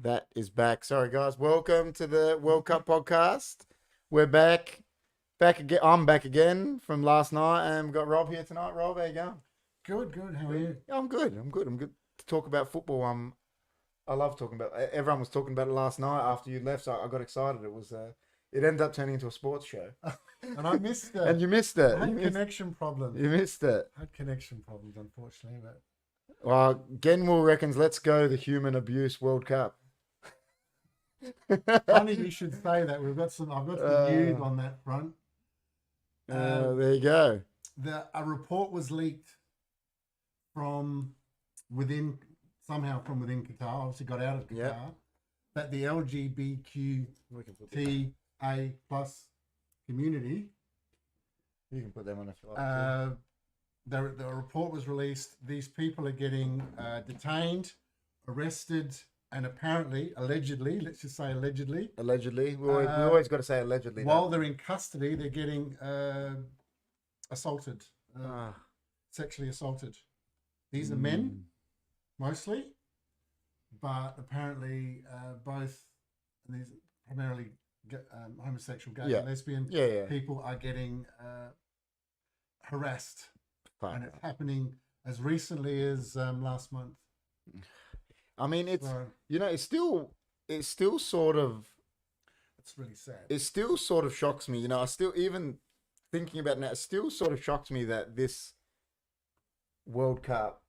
That is back. Sorry, guys. Welcome to the World Cup podcast. We're back again. I'm back again from last night, and we've got Rob here tonight. Rob, how you going? Good, good. How are you? Yeah, I'm good. I'm good to talk about football. I love talking about. Everyone was talking about it last night after you left, so I got excited. It was. It ended up turning into a sports show, And I missed it. and you missed it. I had connection problems. You missed it. I had connection problems, unfortunately. But Well, Genwell reckons let's go the Human Abuse World Cup. funny you should say that. I've got some news on that front. There you go. A report was leaked from within Qatar. Obviously, got out of Qatar. Yep. That the LGBTQIA plus community. You can put them on if you like. The report was released. These people are getting detained, arrested, and apparently, allegedly, let's just say allegedly. Allegedly. We always got to say allegedly. While they're in custody, they're getting assaulted, sexually assaulted. These are men, mostly, but apparently both these primarily homosexual, gay, and lesbian people are getting harassed. And it's happening as recently as last month. I mean, it's still sort of. It's really sad. It still sort of shocks me. I still, even thinking about it now, it still sort of shocks me that this World Cup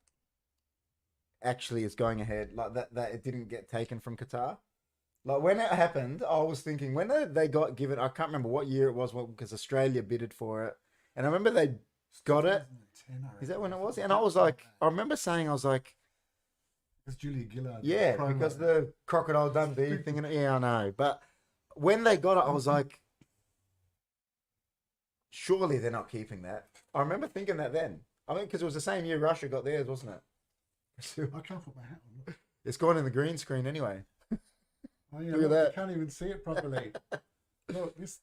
actually is going ahead. Like that it didn't get taken from Qatar. Like when it happened, I was thinking when they got given. I can't remember what year it was because Australia bidded for it, and I remember they got it. Is that when it was? And I was like, I remember saying, I was like. It's Julia Gillard. Yeah, because the Crocodile Dundee thing. Yeah, I know. But when they got it, I was like, surely they're not keeping that. I remember thinking that then. I mean, because it was the same year Russia got theirs, wasn't it? I can't put my hat on. It's gone in the green screen anyway. Oh, yeah, Look at that. I can't even see it properly. Look, this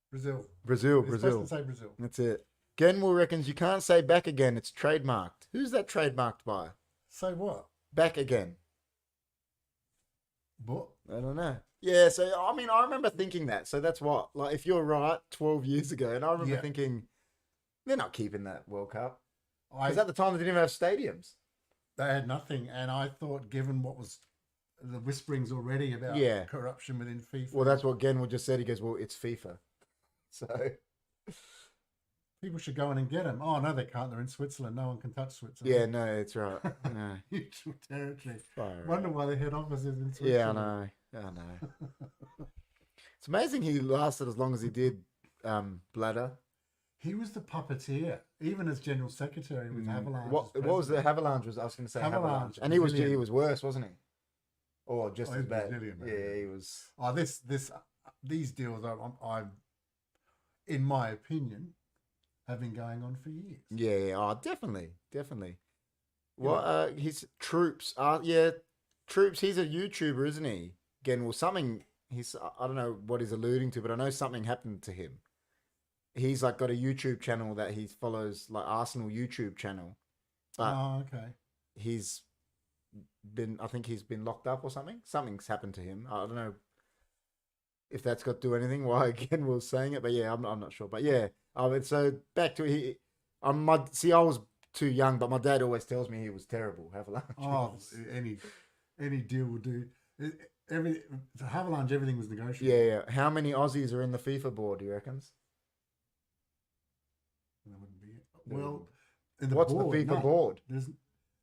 Brazil. Brazil. It's supposed to say Brazil. That's it. Genwell reckons you can't say back again. It's trademarked. Who's that trademarked by? Say what? Back again. What? I don't know. Yeah, so I mean, I remember thinking that. So that's what, like, if you're right, 12 years ago, and I remember thinking, they're not keeping that World Cup. Because at the time, they didn't even have stadiums. They had nothing, and I thought, given what was the whisperings already about corruption within FIFA. Well, that's what Genwell just said. He goes, well, it's FIFA. So people should go in and get them. Oh, no, they can't. They're in Switzerland. No one can touch Switzerland. Yeah, no, it's right. No. Neutral territory. Fire Wonder why the head office is in Switzerland. Yeah, I know. It's amazing he lasted as long as he did, Bladder. He was the puppeteer, even as General Secretary with Havelange. What was the Havelange? I was going to say Havelange. And he was worse, wasn't he? Or just as bad. Yeah, he was. Oh, these deals I've, in my opinion, have been going on for years. Yeah. Oh, definitely. Well, his troops are troops. He's a YouTuber, isn't he? Again, well, something. I don't know what he's alluding to, but I know something happened to him. He's like got a YouTube channel that he follows, like Arsenal YouTube channel. But, oh, okay. he's I think he's been locked up or something. Something's happened to him. I don't know if that's got to do anything. Why again we're saying it, but yeah, I'm not sure. But yeah, so back to I was too young, but my dad always tells me he was terrible. Avalanche. Oh, any deal will do. The Havelange, everything was negotiable. Yeah. How many Aussies are in the FIFA board? Do you reckons? That wouldn't be it. Well, in What's the FIFA board?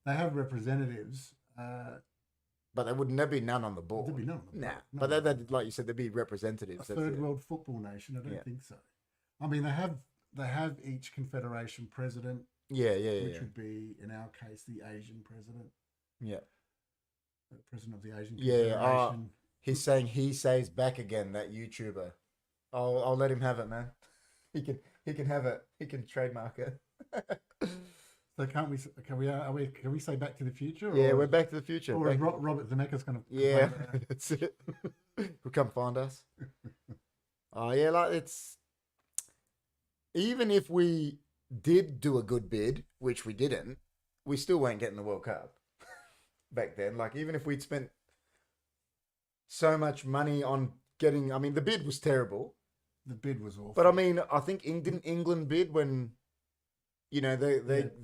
They have representatives. But there would never be none on the board. There'd be none on the board. Nah. But they'd, like you said, there'd be representatives. A third world football nation? I don't think so. I mean, they have each confederation president. Which would be, in our case, the Asian president. Yeah. The president of the Asian Confederation. He's saying he says back again, that YouTuber. I'll let him have it, man. He can have it. He can trademark it. So can we say Back to the Future? Yeah, we're Back to the Future. Or Robert Zemeckis going to? Yeah, that's it. Will come find us. Oh yeah, like it's, even if we did do a good bid, which we didn't, we still weren't getting the World Cup back then. Like, even if we'd spent so much money on getting, I mean, the bid was terrible. The bid was awful. But I mean, I think didn't England bid when, they're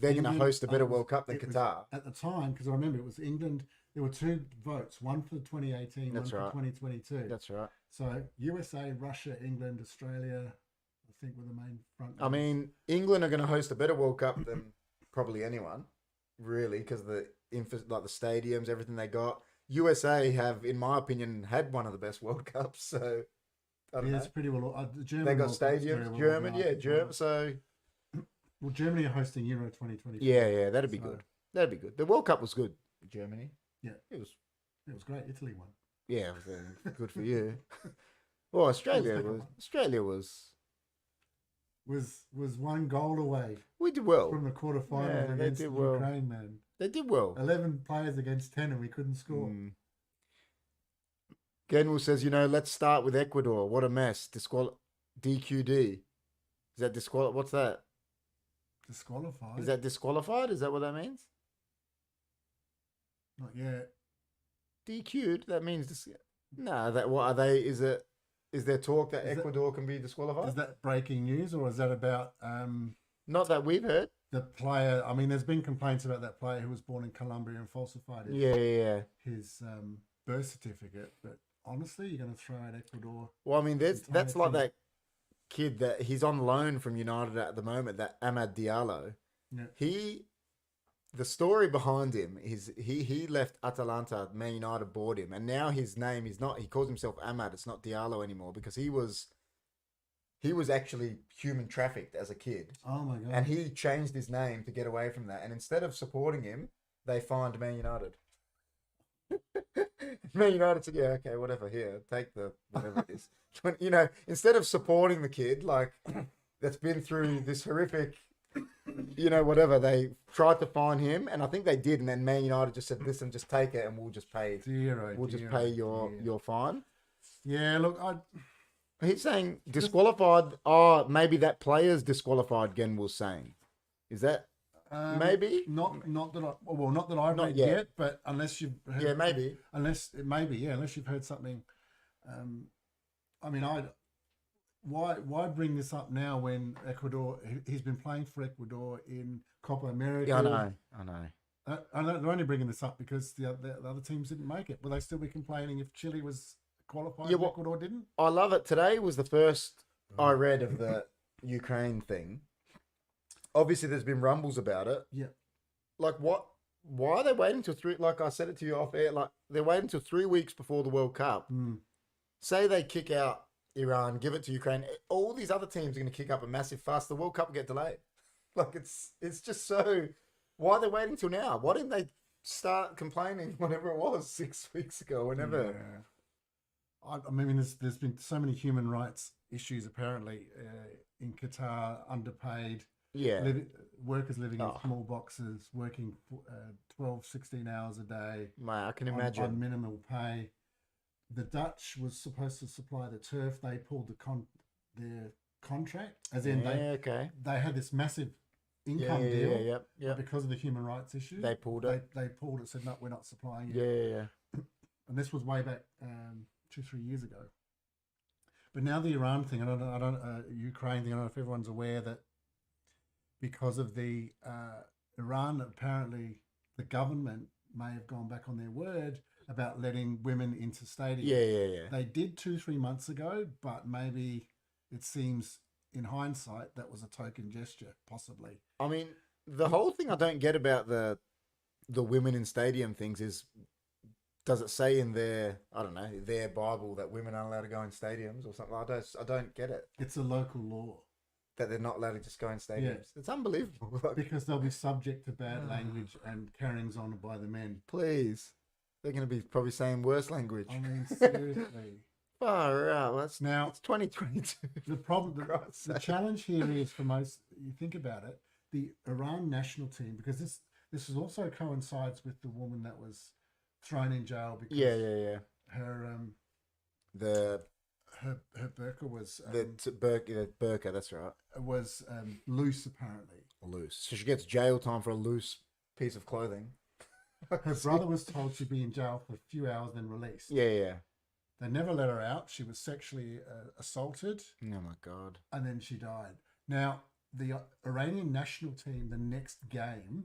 going to host a better World Cup than Qatar at the time, because I remember it was England. There were two votes, one for 2018, That's one right. for 2022. That's right. So USA, Russia, England, Australia, I think were the main front. I mean, England are going to host a better World Cup than probably anyone, really, because the stadiums, everything they got. USA have, in my opinion, had one of the best World Cups. So I don't know. It's pretty well. They got stadiums, German. So well, Germany are hosting Euro 2024. Yeah, that'd be good. That'd be good. The World Cup was good. Germany. Yeah, it was great. Italy won. Yeah, good for you. Well, Australia was one goal away. We did well from the quarterfinals against Ukraine, man. They did well. 11 players against 10, and we couldn't score. Genwell says, let's start with Ecuador. What a mess. DQD. Is that What's that? Disqualified. Is that disqualified? Is that what that means? Not yet. DQ'd? That means no. That what are they? Is there talk that Ecuador can be disqualified? Is that breaking news, or is that about? Not that we've heard. The player. I mean, there's been complaints about that player who was born in Colombia and falsified his birth certificate. But honestly, you're going to throw out Ecuador? Well, I mean, that's like that kid that he's on loan from United at the moment. That Amad Diallo. Yeah. The story behind him is he left Atalanta, Man United bought him, and now his name is not, he calls himself Amad, it's not Diallo anymore, because he was actually human trafficked as a kid. Oh my God. And he changed his name to get away from that, and instead of supporting him, they fined Man United. Man United said, yeah, okay, whatever, here, take the whatever it is. Instead of supporting the kid, like, that's been through this horrific, whatever, they tried to fine him, and I think they did, and then Man United just said, listen, just take it and we'll just pay pay your fine. Yeah, look, he's saying disqualified. Oh, maybe that player's disqualified, Gen was saying. Is that maybe? Not that I've read yet, but unless you've heard, maybe. Unless you've heard something. I mean, Why bring this up now when Ecuador? He's been playing for Ecuador in Copa America. Yeah, I know. I know they're only bringing this up because the other teams didn't make it. Will they still be complaining if Chile was qualified and Ecuador didn't? I love it. Today was the first I read of the Ukraine thing. Obviously, there's been rumbles about it. Yeah. Like, what? Why are they waiting till 3? Like I said it to you off air. Like, they're waiting until 3 weeks before the World Cup. Say they kick out Iran, give it to Ukraine. All these other teams are going to kick up a massive fuss. The World Cup will get delayed. Like, it's just so. Why are they waiting till now? Why didn't they start complaining whenever it was 6 weeks ago? Whenever. Yeah. I mean, there's been so many human rights issues apparently in Qatar, underpaid. Yeah. Workers living in small boxes, working 12, 16 hours a day. Mate, I can imagine. On minimal pay. The Dutch was supposed to supply the turf. They pulled their contract, as in they had this massive income yeah, deal. yeah, yeah. But because of the human rights issue, They pulled it. They pulled it. Said no, we're not supplying it. Yeah. And this was way back 2-3 years ago. But now the Iran thing, I don't Ukraine thing. I don't know if everyone's aware that because of the Iran, apparently the government may have gone back on their word about letting women into stadiums. Yeah. They did 2-3 months ago, but maybe it seems in hindsight that was a token gesture, possibly. I mean, the whole thing I don't get about the women in stadium things is, does it say in their, I don't know, their Bible that women aren't allowed to go in stadiums or something? I don't get it. It's a local law. That they're not allowed to just go in stadiums. Yeah. It's unbelievable. Because they'll be subject to bad language and carryings on by the men. Please. They're going to be probably saying worse language. I mean, seriously. Far out. It's 2022. The problem, the challenge here is for most, you think about it, the Iran national team, because this is also coincides with the woman that was thrown in jail because her burqa was the burqa, that's right, was loose apparently. Loose. So she gets jail time for a loose piece of clothing. Her brother was told she'd be in jail for a few hours, then released. Yeah. They never let her out. She was sexually assaulted. Oh my God. And then she died. Now, the Iranian national team, the next game,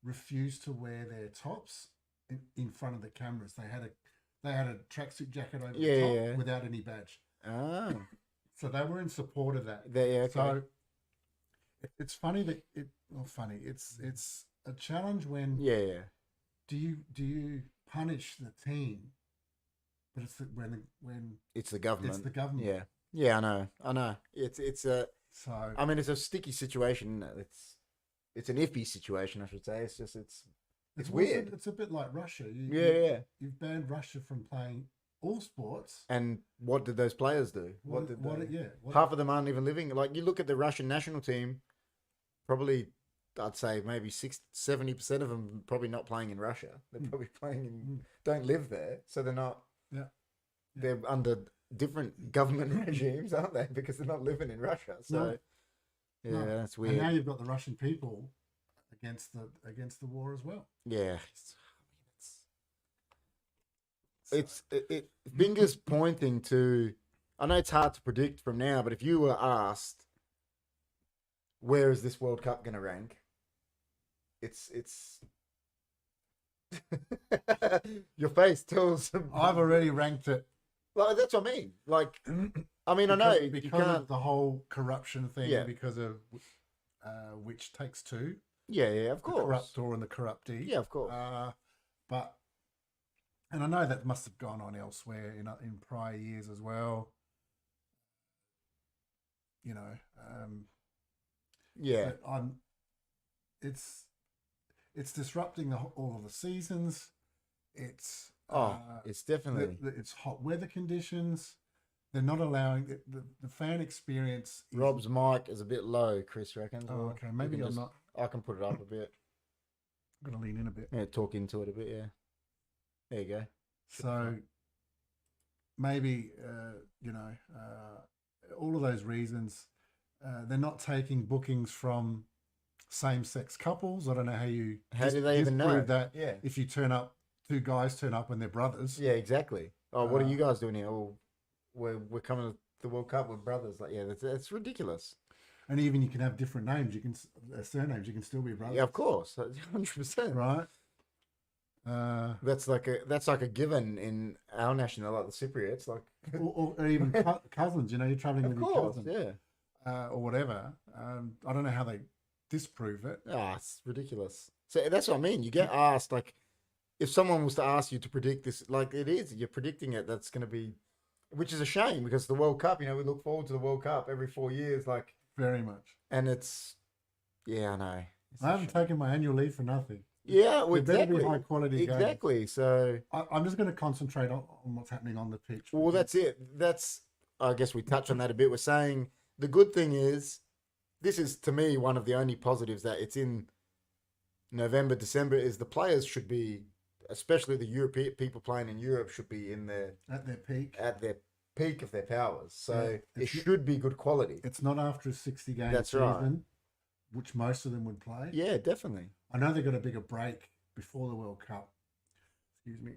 refused to wear their tops in front of the cameras. They had a tracksuit jacket over the top without any badge. Oh. So they were in support of that. Okay. So it's funny that it's a challenge when do you punish the team, but it's when it's the government. It's the government. Yeah, I know. It's a. So I mean, it's a sticky situation. It's an iffy situation, I should say. It's just it's weird. It's a bit like Russia. You've banned Russia from playing all sports. And what did those players do? Half of them aren't even living. Like, you look at the Russian national team, probably I'd say maybe 70% of them probably not playing in Russia. They're probably playing in, don't live there, so they're not. They're under different government regimes, aren't they? Because they're not living in Russia. So that's weird. And now you've got the Russian people against the war as well. Yeah. It's fingers pointing to. I know it's hard to predict from now, but if you were asked, where is this World Cup going to rank? It's your face tells them. I've already ranked it. Like, that's what I mean. Like, I mean, I know because of the whole corruption thing, because of which takes two. Yeah, of course. The corruptor and the corruptee. Yeah, of course. And I know that must have gone on elsewhere in prior years as well. You know. But it's disrupting all of the seasons. It's it's definitely it's hot weather conditions. They're not allowing the fan experience. Rob's mic is a bit low, Chris reckons. Oh, okay. Maybe I'm not. I can put it up a bit. I'm gonna lean in a bit. Yeah, talk into it a bit. Yeah. There you go. So maybe all of those reasons. They're not taking bookings from same-sex couples. I don't know how do they even know that? Yeah. If you two guys turn up and they're brothers. Yeah, exactly. Oh, what are you guys doing here? Oh, we're coming to the World Cup with brothers. Like, yeah, that's ridiculous. And even you can have different names. You can surnames. You can still be brothers. Yeah, of course, 100%. Right. That's like a given in our national, like the Cypriots, like or even cousins. You know, you're traveling with your cousin. Yeah. Or whatever. I don't know how they disprove it. It's ridiculous. So that's what I mean. You get asked, like, if someone was to ask you to predict this, like it is, you're predicting it. That's going to be, which is a shame because the World Cup. You know, we look forward to the World Cup every 4 years, like very much. And it's, I know. I haven't taken my annual leave for nothing. Yeah, well, exactly. Better be high quality. Exactly. Games. So I'm just going to concentrate on what's happening on the pitch. Well, that's it. I guess we touched on that a bit. We're saying the good thing is, this is to me one of the only positives that it's in November, December. Is the players should be, especially the European people playing in Europe, should be at their peak of their powers. So it should be good quality. It's not after a 60-game that's season. Right. which most of them would play. Yeah, definitely. I know they got a bigger break before the World Cup. Excuse me.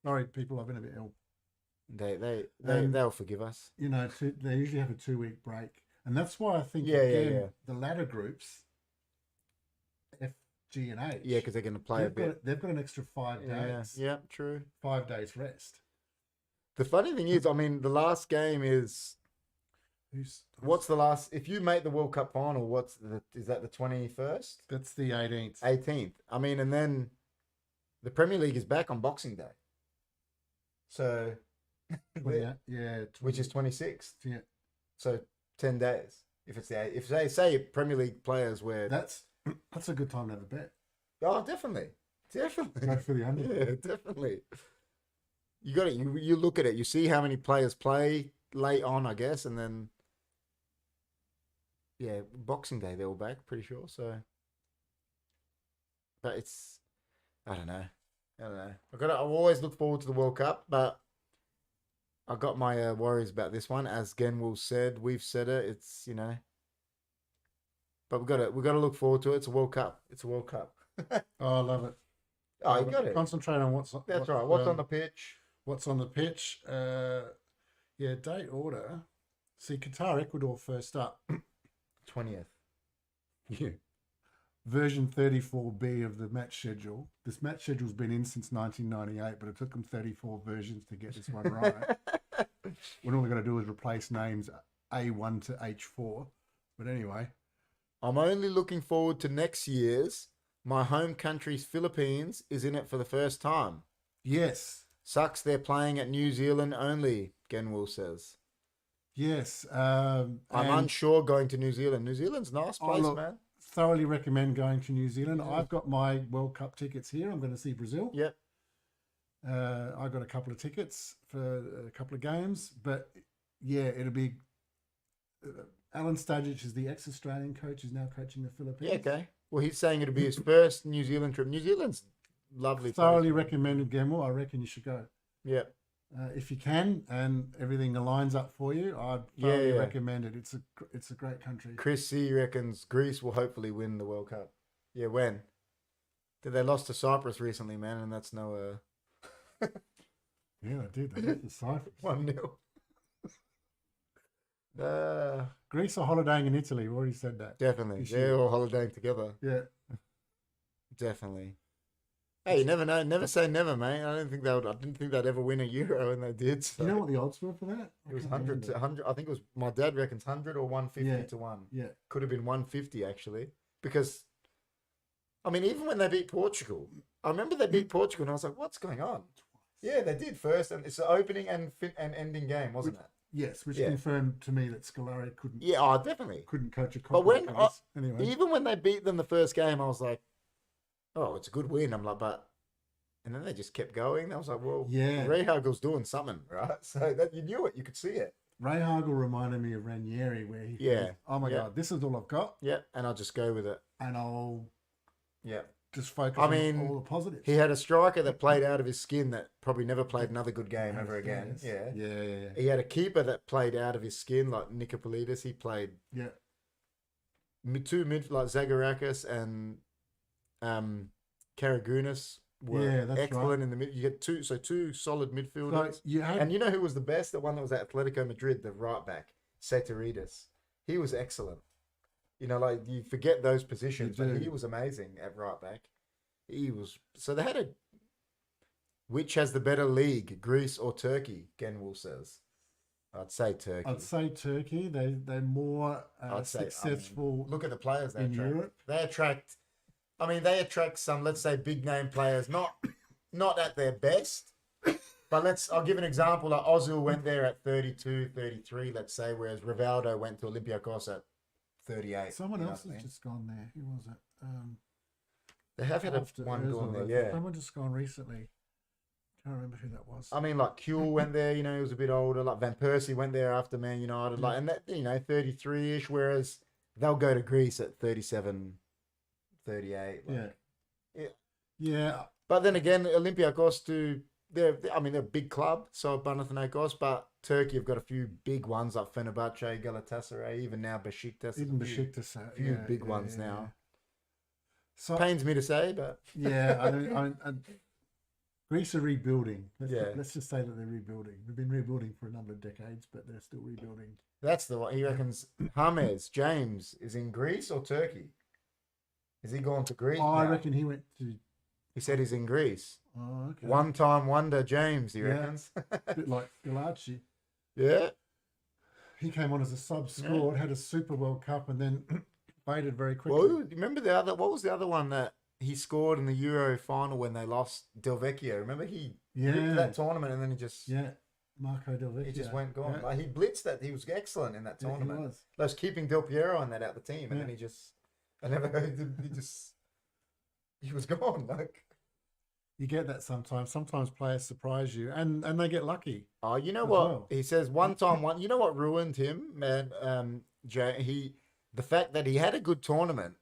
Sorry, people, I've been a bit ill. They'll forgive us. You know, they usually have a 2-week break, and that's why I think Yeah. the latter groups, F, G, and H. Yeah, because they're going to play a bit. They've got an extra 5 days. Yeah, true. 5 days rest. The funny thing is, I mean, the last game is. What's the last? If you make the World Cup final, is that the 21st? That's the 18th. 18th. I mean, and then the Premier League is back on Boxing Day. So. 20, yeah. Which is 26th. Yeah. So 10 days. If they say Premier League players were. That's a good time to have a bet. Oh, definitely. Definitely. Go for the under. Yeah, definitely. You got it. You look at it. You see how many players play late on, I guess, and then Boxing Day they're all back, pretty sure. So, but it's I don't know. I always look forward to the World Cup, but I got my worries about this one. As Genwell said, we've said it. It's but we got to look forward to it. It's a World Cup. Oh, I love it. Oh, you got it. Concentrate on what's. That's right. What's on the pitch? What's on the pitch? Date order. See, Qatar, Ecuador first up. 20th. Yeah. Version 34B of the match schedule. This match schedule's been in since 1998, but it took them 34 versions to get this one right. When all they're going to do is replace names A1 to H4. But anyway. I'm only looking forward to next year's. My home country's Philippines is in it for the first time. Yes. Sucks they're playing at New Zealand only, Genwell says. Yes. I'm unsure going to New Zealand. New Zealand's a nice place, man. Thoroughly recommend going to New Zealand. Yeah. I've got my World Cup tickets here. I'm going to see Brazil. Yep. I got a couple of tickets for a couple of games. But, yeah, it'll be... Alan Sturridge is the ex-Australian coach. He's now coaching the Philippines. Yeah, okay. Well, he's saying it'll be his first New Zealand trip. New Zealand's lovely. Thoroughly recommended, Gemwell. I reckon you should go. Yeah. If you can and everything aligns up for you, I'd thoroughly recommend it. It's a great country. Chris C reckons Greece will hopefully win the World Cup. Yeah, when? They lost to Cyprus recently, man, and that's no... Yeah, they did. They lost to Cyprus. 1-0. Greece are holidaying in Italy. We already said that. Definitely. They're all holidaying together. Yeah. Definitely. Hey, you never know. Never say never, mate. I didn't think they'd ever win a Euro, and they did. So. You know what the odds were for that? It was 100 to 100. I think it was, my dad reckons 100 or 150 to 1. Yeah. Could have been 150, actually. Because, I mean, even when they beat Portugal, I remember they beat Portugal, and I was like, what's going on? Yeah, they did first, and it's the opening and ending game, wasn't it? Yes, which confirmed to me that Scolari couldn't. Yeah, oh, definitely couldn't coach a. But when anyway, even when they beat them the first game, I was like, "Oh, it's a good win." I'm like, but, and then they just kept going. I was like, "Well, yeah, Ray Hagel's doing something, right?" So that you knew it, you could see it. Ray Hagel reminded me of Ranieri, where he goes, "Oh my God, this is all I've got." Yeah, and I'll just go with it, and I'll just focus on all the positives. He had a striker that played out of his skin that probably never played another good game ever again. Yeah. He had a keeper that played out of his skin, like Nicopolidis. He played two mid like Zagorakis and Karagunis were excellent in the mid. You get two solid midfielders. And you know who was the best? The one that was at Atletico Madrid, the right back, Setiridis. He was excellent. You know, like you forget those positions, but he was amazing at right back. He was. So they had which has the better league, Greece or Turkey? Genwell says. I'd say Turkey. They're more successful. Look at the players they attract. Europe. They attract some, let's say, big name players, not at their best. But I'll give an example. Like Ozil went there at 32, 33, let's say, whereas Rivaldo went to Olympiacos at 38. Someone else has just gone there. Who was it? They have had one gone there, yeah. Someone just gone recently. Can't remember who that was. I mean, like Kuhl went there, you know, he was a bit older. Like Van Persie went there after Man United. Like, and that, you know, 33-ish, whereas they'll go to Greece at 37, 38. Like, yeah. But then again, Olympiacos they're a big club, so Panathinaikos, but Turkey have got a few big ones like Fenerbahce, Galatasaray, even now Besiktas. Even a few, Besiktas, few big ones now. So Pains me to say, but yeah, Greece are rebuilding. Yeah. Let's just say that they're rebuilding. They've been rebuilding for a number of decades, but they're still rebuilding. that's the one. He reckons James is in Greece or Turkey. Is he gone to Greece? I now? reckon he went to. He said he's in Greece. Oh, okay. One-time wonder, James. He Yeah. reckons. A bit like Galachi. Yeah. He came on as a sub, scored, had a Super World Cup, and then faded very quickly. Well, remember the other? What was the other one that he scored in the Euro final when they lost Del Vecchio? Remember he ripped that tournament and then he just Marco Del Vecchio. he just went gone. Yeah. Like he blitzed that. He was excellent in that Yeah, he tournament. was. They was keeping Del Piero and that out the team, and Yeah. then I never heard him. He was gone. Like, You get that sometimes. Sometimes players surprise you, and they get lucky. oh, you know As what? well. He says one time, one. You know what ruined him, man? The fact that he had a good tournament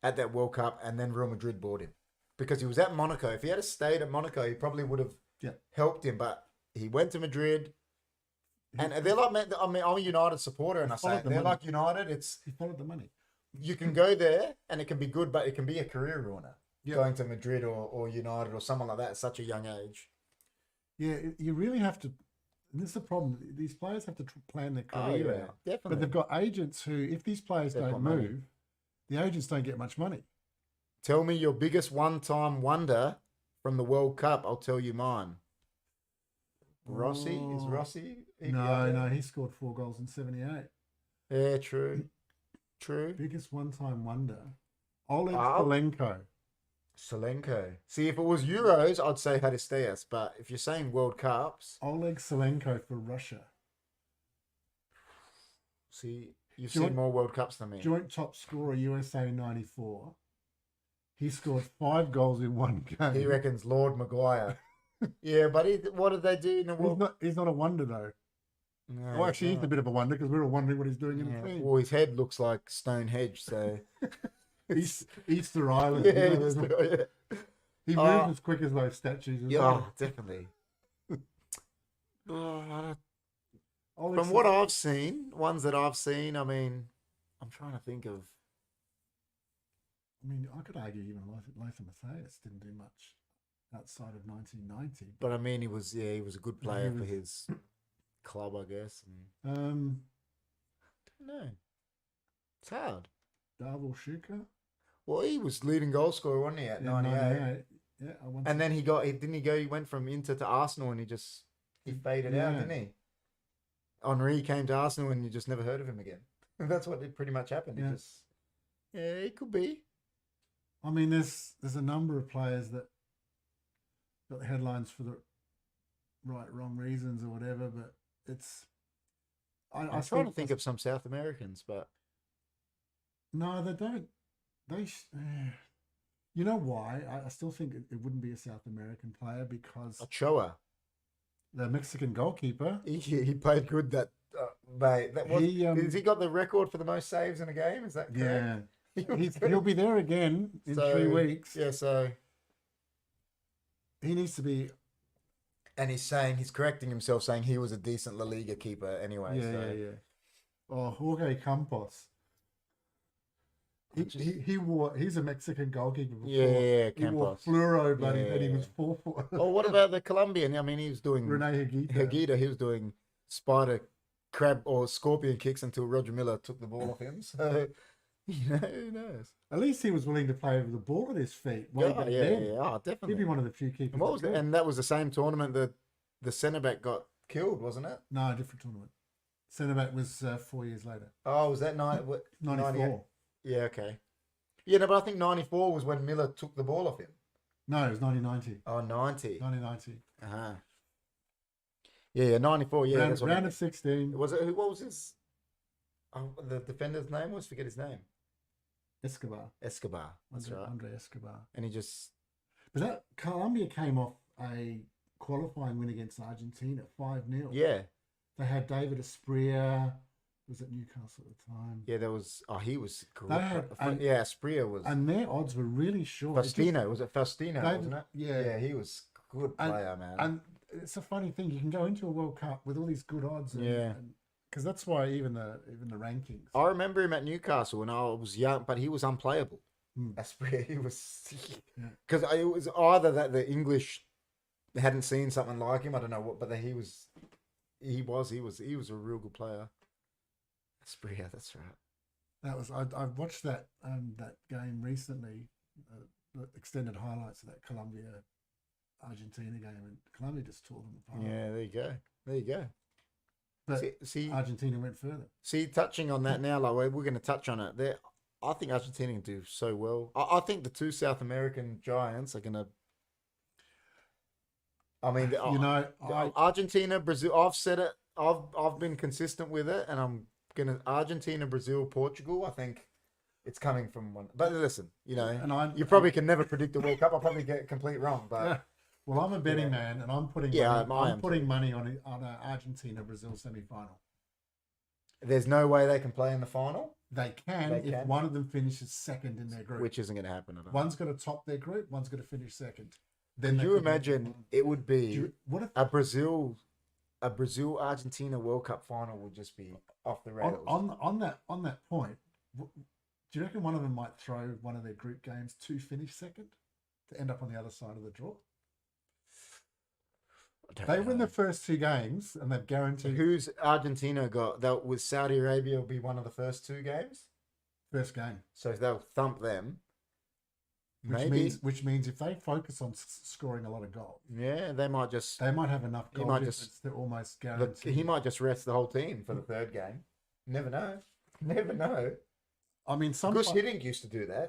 at that World Cup, and then Real Madrid bought him because he was at Monaco. If he had stayed at Monaco, he probably would have helped him. But he went to Madrid, and they're like, man, I mean, I'm a United supporter, and I say followed the they're money. like United. It's He followed the money. you can go there and it can be good, but it can be a career ruiner. Yeah. Going to Madrid or United or someone like that at such a young age. Yeah, you really have to. And this is the problem. These players have to plan their career out. definitely. But they've got agents who, if these players They've don't got money. move, the agents don't get much money. Tell me your biggest one-time wonder from the World Cup. I'll tell you mine. Rossi? Is Rossi? No, he scored 4 goals in 78. Yeah, true. True. Biggest one-time wonder. Oleg Oh. Solenko. Solenko. See, if it was Euros, I'd say Haristeas. But if you're saying World Cups, Oleg Solenko for Russia. see, you've Joint- seen more World Cups than me. Joint top scorer USA 94. He scored 5 goals in one game. He reckons Lord Maguire. Yeah, but what did they do in the World? He's not a wonder though. No, Well, actually, he's a bit of a wonder because we're all wondering what he's doing in Yeah. the team. Well, his head looks like Stonehenge, so Easter Island. yeah, you know, yeah. he moves as quick as those statues. As Yeah, well. definitely. Oleg From what I've seen, ones that I've seen, I mean, I'm trying to think of. I mean, I could argue even Lothar Matthäus didn't do much outside of 1990. But I mean, he was a good Yeah, player he for was- his club, I guess. And, no, it's hard. Darvel Schuker. Well, he was leading goal scorer, wasn't he, at 98? Yeah, I want And then he went from Inter to Arsenal, and he faded out, Yeah. didn't he? Henri came to Arsenal, and you just never heard of him again. That's what pretty much happened. Yeah. It could be. I mean, there's a number of players that got the headlines for the wrong reasons or whatever, but it's. I'm trying to think of some South Americans, but No, they don't. You know why? I still think it wouldn't be a South American player because Ochoa, the Mexican goalkeeper. he played good. That mate, that was. Has he got the record for the most saves in a game? Is that correct? Yeah, he'll be there again in 3 weeks. Yeah, so He needs to be. and he's correcting himself, saying he was a decent La Liga keeper anyway. Yeah. Oh, Jorge Campos. He's a Mexican goalkeeper before. Yeah, He wore Campos. fluoro, buddy, Yeah. and he was 4 foot. Oh, what about the Colombian? I mean, he was doing Rene Higuita. Higuita. He was doing spider, crab, or scorpion kicks until Roger Miller took the ball off him. So, who knows? At least he was willing to play with the ball at his feet. way back then. Oh, definitely. He'd be one of the few keepers. And what was that that? could. And that was the same tournament that the centre back got killed, wasn't it? No, a different tournament. Centre back was 4 years later. Oh, was that 94. 98? Yeah, okay. Yeah, no, but I think 94 was when Miller took the ball off him. No, it was 1990. Oh, 90. 1990. Uh-huh. Yeah, 94. Yeah, round that's what round of 16. Was it? What was his? Oh, the defender's name was? Forget his name. Escobar. Escobar. That's right. Andre Escobar. And he just. But that Colombia came off a qualifying win against Argentina, 5-0. Yeah. They had David Asprilla. Was at Newcastle at the time. Yeah, there was. Oh, he was great. They had- and- yeah, Spria was. And their odds were really short. Faustino. Was it Faustino, David- wasn't it? yeah. Yeah, he was a good And- player, man. And it's a funny thing. You can go into a World Cup with all these good odds. Yeah. Because that's why even the rankings. I remember him at Newcastle when I was young, but he was unplayable. Hmm. That's where he was. Yeah. Because it was either that the English hadn't seen something like him. I don't know what, but that he was a real good player. Asprilla, that's right. That was I watched that game recently, the extended highlights of that Colombia Argentina game, and Colombia just tore them apart. Yeah, there you go. There you go. But See, Argentina went further. see, touching on that now, like we're going to touch on it. There, I think Argentina can do so well. I think the two South American giants are going to. I mean, Argentina, Brazil. I've said it. I've been consistent with it, and I'm gonna Argentina, Brazil, Portugal. I think it's coming from one. But listen, you probably can never predict the World Cup. I'll probably get it complete wrong. But well, I'm a betting man, and I'm putting money on an Argentina Brazil semi-final. There's no way they can play in the final. They can if one of them finishes second in their group, which isn't going to happen at all. One's going to top their group. One's going to finish second. Then could you imagine it would be a Brazil Argentina World Cup final would just be off the rails. On that point, do you reckon one of them might throw one of their group games to finish second to end up on the other side of the draw? They win the first two games and they've guaranteed. Who's Argentina got? That with Saudi Arabia will be one of the first two games. First game. So they'll thump them. Which means if they focus on scoring a lot of goals, they might have enough goal difference to almost guarantee. He might just rest the whole team for the third game. Never know. I mean, Gus Hiddink used to do that.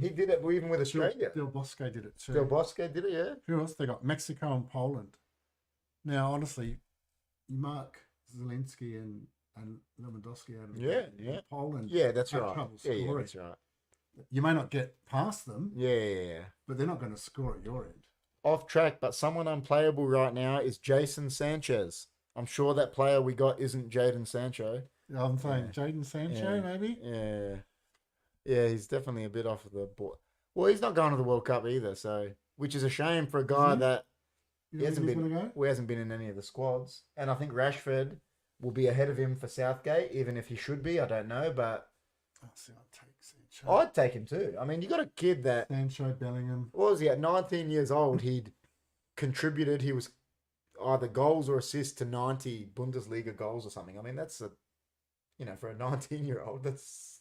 He did it even with Australia. Del Bosque did it too. Del Bosque did it, yeah. Who else they got? Mexico and Poland. Now, honestly, you mark Zelensky and Lewandowski out of Poland. Yeah, that's right. Yeah, that's right. You may not get past them. Yeah. But they're not going to score at your end. Off track, but someone unplayable right now is Jason Sanchez. I'm sure that player we got isn't Jadon Sancho. I'm saying Jadon Sancho, maybe? Yeah. Yeah, he's definitely a bit off of the board. Well, he's not going to the World Cup either, which is a shame for a guy that hasn't been in any of the squads. And I think Rashford will be ahead of him for Southgate, even if he should be. I don't know, but I'd take him too. I mean, you got a kid that Sancho, Bellingham. What was he at 19 years old? He'd contributed. He was either goals or assists to 90 Bundesliga goals or something. I mean, that's for a 19-year-old, that's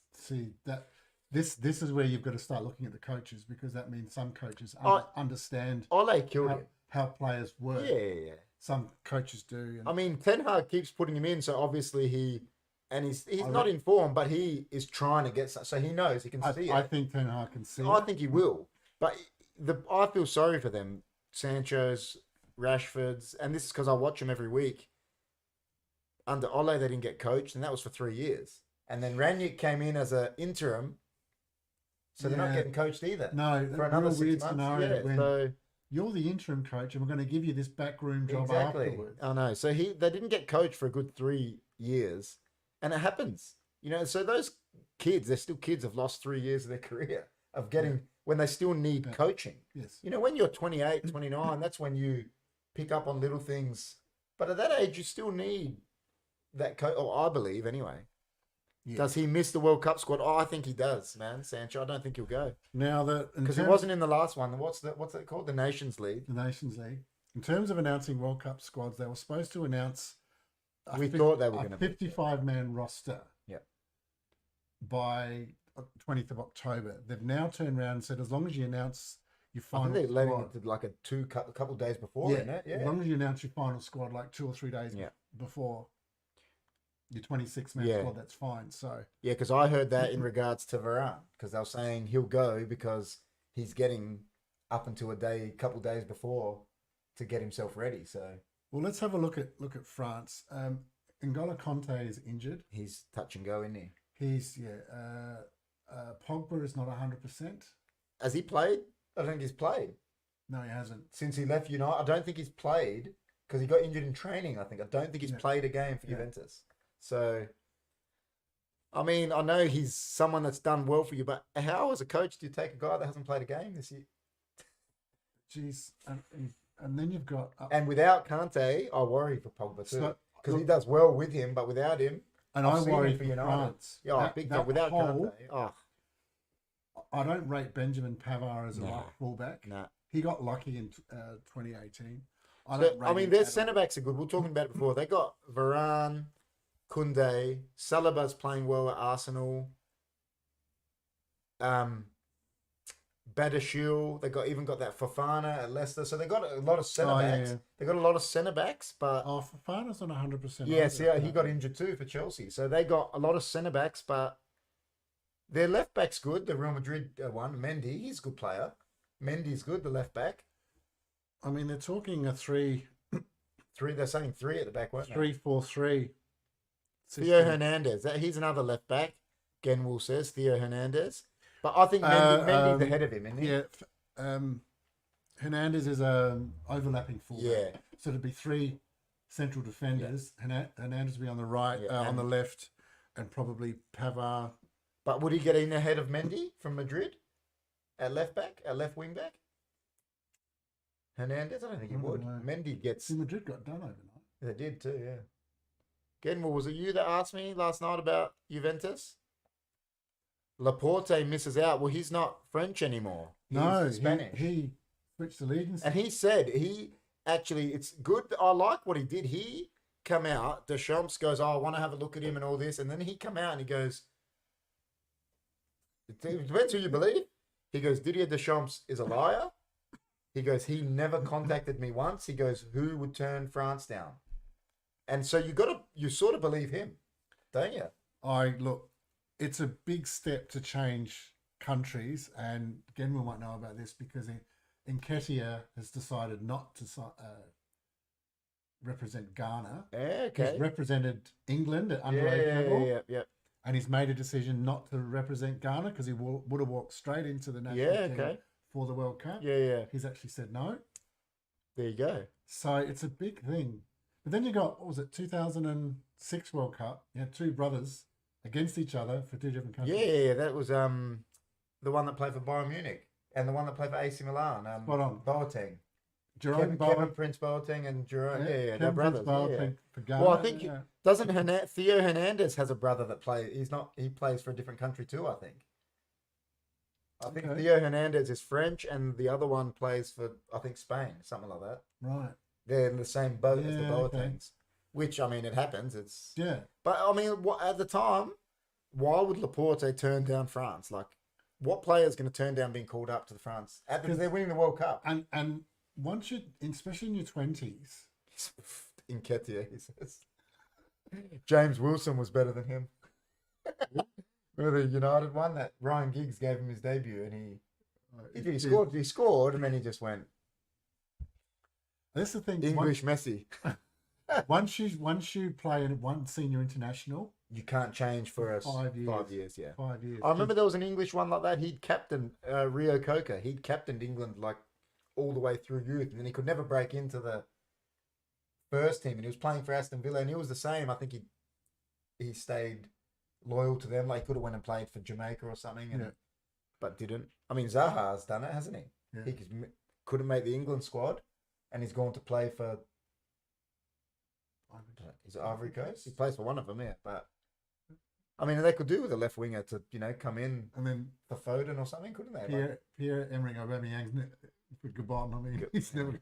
this is where you've got to start looking at the coaches, because that means some coaches understand Ole killed him. How players work. Yeah. Some coaches do. I mean, Ten Hag keeps putting him in, so obviously he's not in form, but he is trying to get so he knows he can see it. I think Ten Hag can see it. I think he will, but I feel sorry for them, Sancho's, Rashford's, and this is because I watch them every week. Under Ole, they didn't get coached, and that was for 3 years. And then Ranić came in as an interim, so they're not getting coached either. No, for another 6 months. Scenario when you're the interim coach, and we're going to give you this backroom job afterwards. I know. So they didn't get coached for a good 3 years, and it happens. So those kids, they're still kids, have lost 3 years of their career of getting when they still need coaching. Yes. When you're 28, 29, that's when you pick up on little things. But at that age, you still need that coach, or I believe anyway. Yeah. Does he miss the World Cup squad? Oh, I think he does, man. Sancho, I don't think he'll go. Now because he wasn't in the last one. What's it called? The Nations League. The Nations League. In terms of announcing World Cup squads, they were supposed to announce. Thought they were going to 55-man roster. Yeah. By 20th of October, they've now turned around and said, as long as you announce your final. I think they're letting it to like a couple days before, isn't it? Yeah. As long as you announce your final squad like 2 or 3 days before. Your 26-man squad, that's fine. So because I heard that in regards to Varane, because they were saying he'll go because he's getting up until a couple days before to get himself ready. So let's have a look at France. N'Golo Conte is injured. He's touch and go, isn't he? He's Pogba is not 100%. Has he played? I don't think he's played. No, he hasn't. Since he left United, I don't think he's played because he got injured in training. I don't think he's played a game for Juventus. So, I mean, I know he's someone that's done well for you, but how, as a coach, do you take a guy that hasn't played a game this year? Jeez, And then you've got And without Kante, I worry for Pogba too. So, Because he does well with him, but without him, and I've I seen him worry for for United. France. Yeah, big time. Without hole, Kante, oh, I don't rate Benjamin Pavard as a Nah. right fullback. nah. He got lucky in 2018. I mean, their centre backs are good. We were talking about it before. They got Varane, Koundé, Saliba's playing well at Arsenal. Badashil. They got that Fofana at Leicester. So they got a lot of centre backs. Yeah. They got a lot of centre backs, but Fofana's not 100%. yeah, see, he got injured too for Chelsea. So they got a lot of centre backs, but their left back's good. The Real Madrid one, Mendy, he's a good player. Mendy's good, the left back. I mean, they're talking a 3-4-3 They're saying three at the back, weren't they? 3-4-3. Theo Hernandez. He's another left back. Genwell says Theo Hernandez. But I think Mendy's ahead of him, isn't he? Yeah. Hernandez is overlapping fullback. Yeah. So it'd be 3 central defenders. Hernandez would be on the right, on the left, and probably Pavard. But would he get in ahead of Mendy from Madrid? At left back? At left wing back? Hernandez? I don't think he would. know. Mendy gets... See, Madrid got done overnight. They did too, yeah. Genwell, was it you that asked me last night about Juventus? Laporte misses out. Well, he's not French anymore. He's Spanish. He switched allegiance. And he said it's good. I like what he did. He come out, Deschamps goes, I want to have a look at him and all this. And then he come out and he goes, it depends who you believe. He goes, Didier Deschamps is a liar. He goes, he never contacted me once. He goes, who would turn France down? And so you sort of believe him, don't you? Look, it's a big step to change countries, and Genwell might know about this because Nketiah has decided not to represent Ghana. Yeah, okay. He's represented England at underage level. Yeah. And he's made a decision not to represent Ghana because he would have walked straight into the national team for the World Cup. Yeah. He's actually said no. There you go. So it's a big thing. But then you got, what was it, 2006 World Cup? You had 2 brothers against each other for 2 different countries. Yeah. That was the one that played for Bayern Munich and the one that played for AC Milan. Spot on. Boateng. Kevin Prince Boateng and Jerome. Yeah, they're Kevin brothers. Prince Boateng for Ghana. Well, I think doesn't Theo Hernandez has a brother that plays. He plays for a different country too. I think Theo Hernandez is French, and the other one plays for Spain, something like that. Right. They're in the same boat as the Boatengs, which I mean it happens. But I mean, at the time, why would Laporte turn down France? Like, what player is going to turn down being called up to the France because they're winning the World Cup? And once you, especially in your 20s, Nketiah, he says. James Wilson was better than him. Remember the United one that Ryan Giggs gave him his debut, and he scored, and then he just went. That's the thing. English Messi. once you play in one senior international, you can't change for 5 years. 5 years, yeah. 5 years. I remember there was an English one like that. He'd captained Rio Coca. He'd captained England like all the way through youth, and then he could never break into the first team. And he was playing for Aston Villa, and he was the same. I think he stayed loyal to them. Like, he could have went and played for Jamaica or something, but didn't. I mean, Zaha's done it, hasn't he? Yeah. He couldn't make the England squad, and he's gone to play for. Is it Ivory Coast? He plays for one of them, yeah. But I mean, they could do with a left winger to come in and then for Foden or something, couldn't they? Pierre-Emerick Aubameyang's with Gabon. I mean, he's never.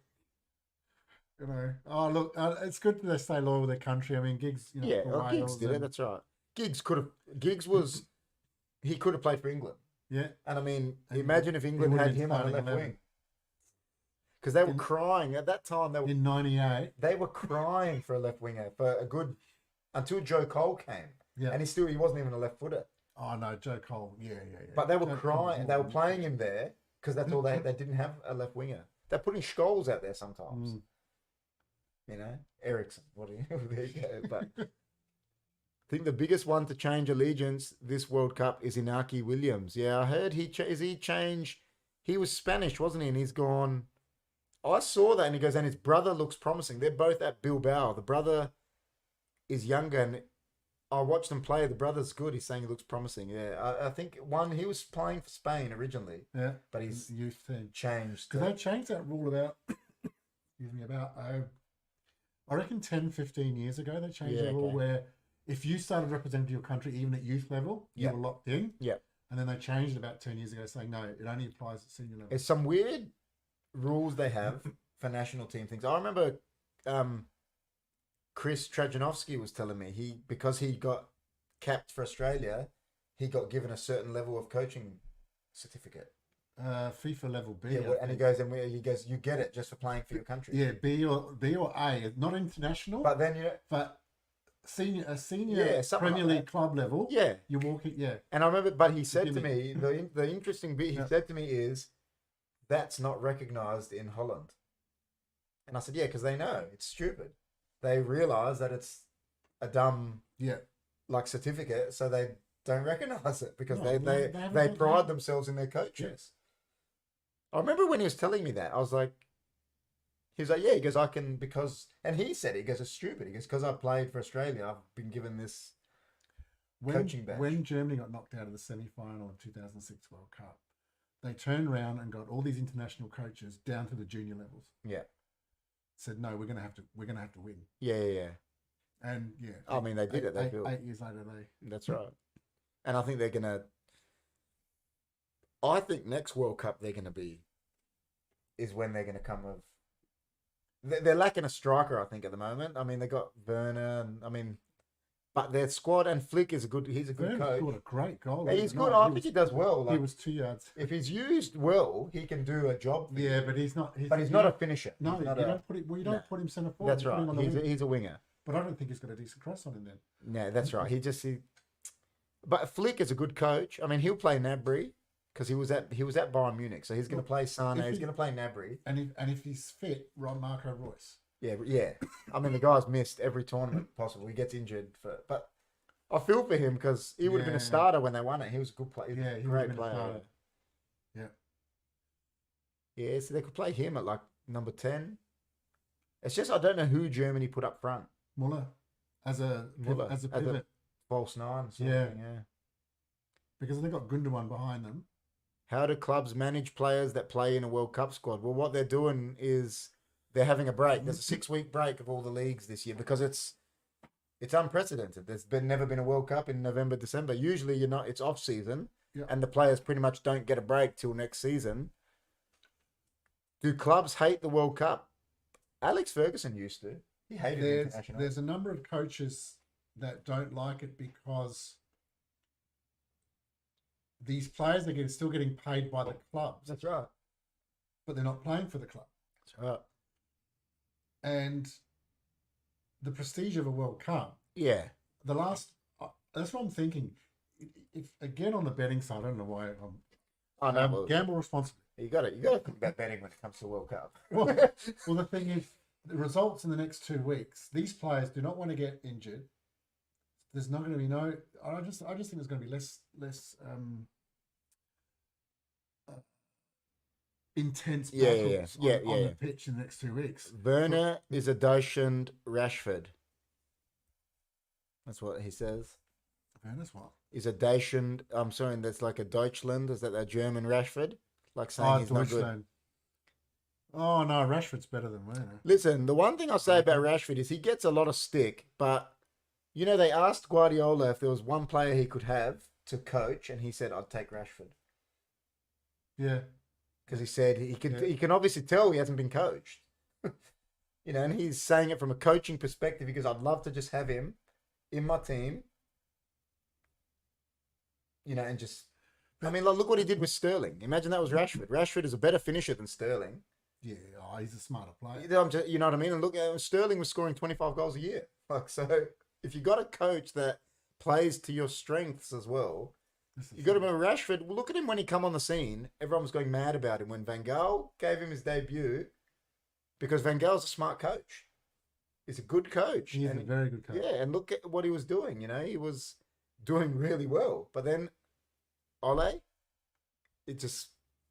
Oh look, it's good that they stay loyal with their country. I mean, Giggs. Giggs did it. That's right. Giggs could have played for England. Yeah. And I mean, imagine if England had him on the left wing. Because they were crying at that time. In '98, they were crying for a left winger for a good until Joe Cole came. Yeah. And he wasn't even a left footer. Oh no, Joe Cole. Yeah. But they were crying. They were playing him there because that's all they didn't have a left winger. They're putting Scholes out there sometimes. Ericsson. There you go. But I think the biggest one to change allegiance this World Cup is Inaki Williams. Yeah, I heard he changed. He was Spanish, wasn't he? And he's gone. I saw that, and he goes, and his brother looks promising. They're both at Bilbao. The brother is younger, and I watched them play. The brother's good. He's saying he looks promising. Yeah, I think he was playing for Spain originally. Yeah, but he's youth team changed. Because they changed that rule about Excuse me, about, I reckon 10, 15 years ago, they changed Yeah, the rule okay. where if you started representing your country, even at youth level, you Yeah. were locked in. Yeah. And then they changed it about 10 years ago, saying, no, it only applies at senior level. It's some weird rules they have for national team things. I remember Chris Trajanovski was telling me because he got capped for Australia, he got given a certain level of coaching certificate. FIFA level B. Yeah, and he goes, you get it just for playing for your country. Yeah, B or A, not international. But then but senior Yeah, something Premier like League that. club level. Yeah, you're walking. Yeah, and I remember, but he said to Gimmick. me the interesting bit he Yeah. said to me is that's not recognised in Holland, and I said because they know it's stupid. They realise that it's a dumb yeah. like certificate, so they don't recognise it because No, they haven't- pride themselves in their coaches. I remember when he was telling me that, I was like, he was like, yeah, he goes, I can, because, and he said, he goes, it's stupid. He goes, because I played for Australia, I've been given this coaching badge. When Germany got knocked out of the semi-final of 2006 World Cup, they turned around and got all these international coaches down to the junior levels. Yeah. Said, no, we're gonna have to win. Yeah. And yeah, I mean, they did it. They built. 8 years later, That's right. And I think they're gonna. I think next World Cup they're gonna be. Is when they're gonna come with. They're lacking a striker, I think, at the moment. I mean, they got Werner, and I mean, but their squad and Flick is a good. He's a good Werner coach. scored a great goal. Yeah, he's the good. night. I think he does well. He Like, was 2 yards. if he's used well, he can do a job. For Yeah, you. but he's not. But he's not a finisher. No, He's not you a- don't put it. Well, you don't No. put him centre forward. That's you put him right. on the wing. He's a winger. But I don't think he's got a decent cross on him then. No, that's right. But Flick is a good coach. I mean, he'll play Nabry because he was at Bayern Munich, so he's going to play Sane. if He's he- going to play Nabry. And if he's fit, Marco Royce. Yeah. I mean, the guy's missed every tournament possible. He gets injured but I feel for him because he would have been a Yeah. starter when they won it. He was a good player. Yeah, he great would've been a player. starter. Yeah. Yeah, so they could play him at like number 10. It's just I don't know who Germany put up front. Muller as a Muller, as a as a- pivot False nine. Yeah. Yeah. because they got Gundogan behind them. How do clubs manage players that play in a World Cup squad? Well, what they're doing is they're having a break. There's a 6-week break of all the leagues this year because it's unprecedented. There's never been a World Cup in November, December. Usually it's off season Yeah. and the players pretty much don't get a break till next season. Do clubs hate the World Cup? Alex Ferguson used to. He hated the international. There's a number of coaches that don't like it because these players are still getting paid by the clubs, That's right. but they're not playing for the club. That's right. And the prestige of a World Cup, Yeah. that's what I'm thinking. If again on the betting side, I don't know why I'm I know. Well, gamble responsibly. you got to think about betting when it comes to the World Cup. Well, the thing is, the results in the next 2 weeks, these players do not want to get injured. There's not going to be no. I just think there's going to be less intense Yeah, battles yeah. on Yeah. the pitch in the next 2 weeks. Werner is a Deutschland Rashford. That's what he says. Werner's what? Is a Deutschland. I'm sorry, that's like a Deutschland. Is that a German Rashford? Like saying he's not good. Deutschland. Oh no, Rashford's better than Werner. Listen, the one thing I'll say about Rashford is he gets a lot of stick, but they asked Guardiola if there was one player he could have to coach, and he said, "I'd take Rashford." Yeah. Because he said he could. Yeah. He can obviously tell he hasn't been coached. And he's saying it from a coaching perspective because I'd love to just have him in my team. And just. I mean, look what he did with Sterling. Imagine that was Rashford. Rashford is a better finisher than Sterling. Yeah, he's a smarter player. You know what I mean? And look, Sterling was scoring 25 goals a year. So if you got a coach that plays to your strengths as well, you got to remember Rashford. Well, look at him when he come on the scene. Everyone was going mad about him when Van Gaal gave him his debut because Van Gaal's a smart coach. He's a good coach. He's a very good coach. Yeah, and look at what he was doing. He was doing really well. But then Ole, it just,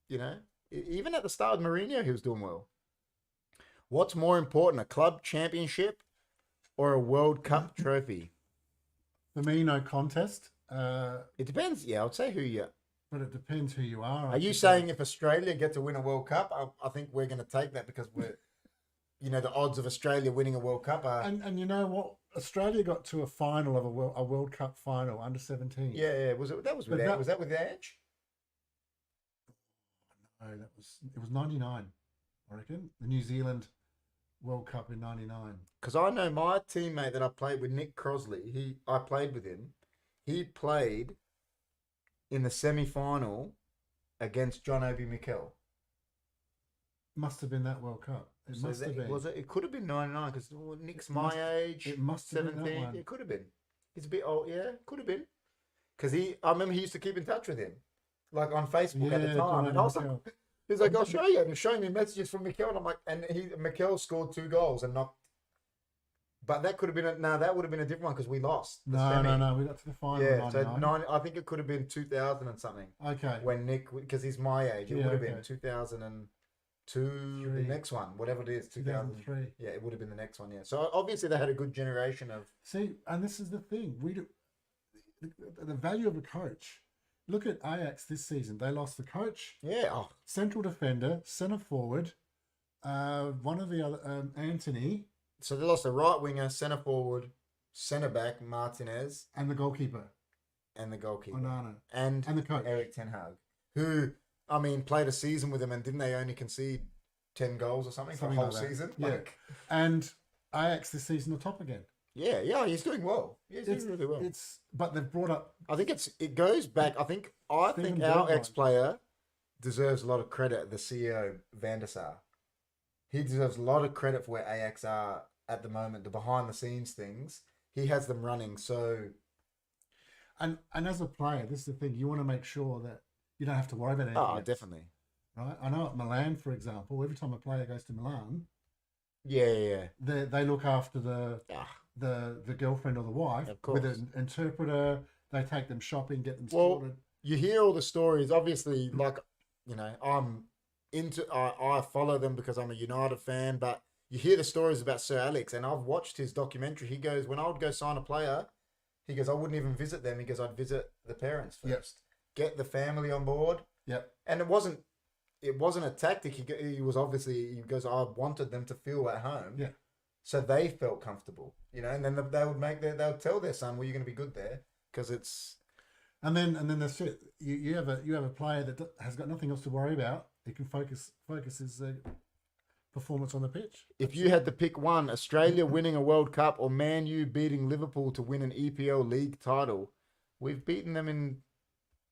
even at the start of Mourinho, he was doing well. What's more important, a club championship or a World Cup trophy? For me, no contest. It depends. Yeah, I'd say who you. But it depends who you are. Are you saying if Australia get to win a World Cup, I think we're going to take that because we're the odds of Australia winning a World Cup are. And you know what? Australia got to a final of a World Cup final under 17. Yeah. Was it? That was with. Was that with Edge? No, it was 99. I reckon the New Zealand World Cup in 99. Because I know my teammate that I played with, Nick Crosley. I played with him. He played in the semi-final against John Obi Mikel. Must have been that World Cup. It must have been. Was it? It could have been 99 because Nick's my age. It must have 17. been that one. It could have been. He's a bit old. Yeah, could have been. Because I remember he used to keep in touch with him, like on Facebook at the time. And I was like, he's like, I'll show you. And he's showing me messages from Mikel. And I'm like, Mikel scored 2 goals and knocked. But that could have been that would have been a different one because we lost. No. We got to the final. Yeah, so I think it could have been 2000 and something. Okay. When Nick, because he's my age, it would have been 2002. Three. The next one, whatever it is, 2003. Yeah, it would have been the next one. Yeah. So obviously they had a good generation of. See, and this is the thing. The value of a coach. Look at Ajax this season. They lost the coach. Yeah. Oh. Central defender, centre forward, one of the other, Anthony. So they lost a right winger, centre forward, centre back Martinez, and the goalkeeper, Onana, and the coach Eric Ten Hag, who played a season with him, and didn't they only concede 10 goals or something for the whole season? Yeah. And Ajax this season are top again. Yeah, he's doing well. Yeah, he's doing really well. But they've brought up. I think it goes back. I think our ex-player deserves a lot of credit. The CEO Van der Sar. He deserves a lot of credit for where Ajax are at the moment, the behind-the-scenes things. He has them running so... And as a player, this is the thing. You want to make sure that you don't have to worry about anything else, definitely. Right? I know at Milan, for example, every time a player goes to Milan... Yeah. They look after the girlfriend or the wife with an interpreter. They take them shopping, get them sorted. You hear all the stories. Obviously, I follow them because I'm a United fan, but you hear the stories about Sir Alex, and I've watched his documentary. He goes, when I would go sign a player, he goes, I wouldn't even visit them. He goes, I'd visit the parents first, get the family on board. Yep. And it wasn't a tactic. He goes, I wanted them to feel at home. Yeah. So they felt comfortable, and then they would tell their son, well, you're going to be good there because it's. And then that's it. You have a player that has got nothing else to worry about. He can focus his performance on the pitch. If you had to pick one, Australia winning a World Cup or Man U beating Liverpool to win an EPL league title, we've beaten them in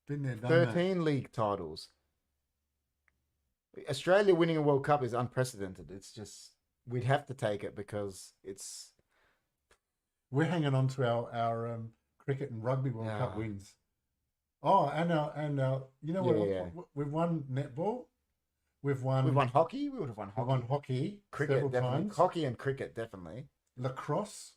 13 league titles. Australia winning a World Cup is unprecedented. It's just, we'd have to take it because it's... We're hanging on to our cricket and rugby World Cup wins. Oh, and our we've won netball. We've won hockey. We would have won hockey. We've won hockey. Cricket, definitely. Times. Hockey and cricket, definitely. Lacrosse.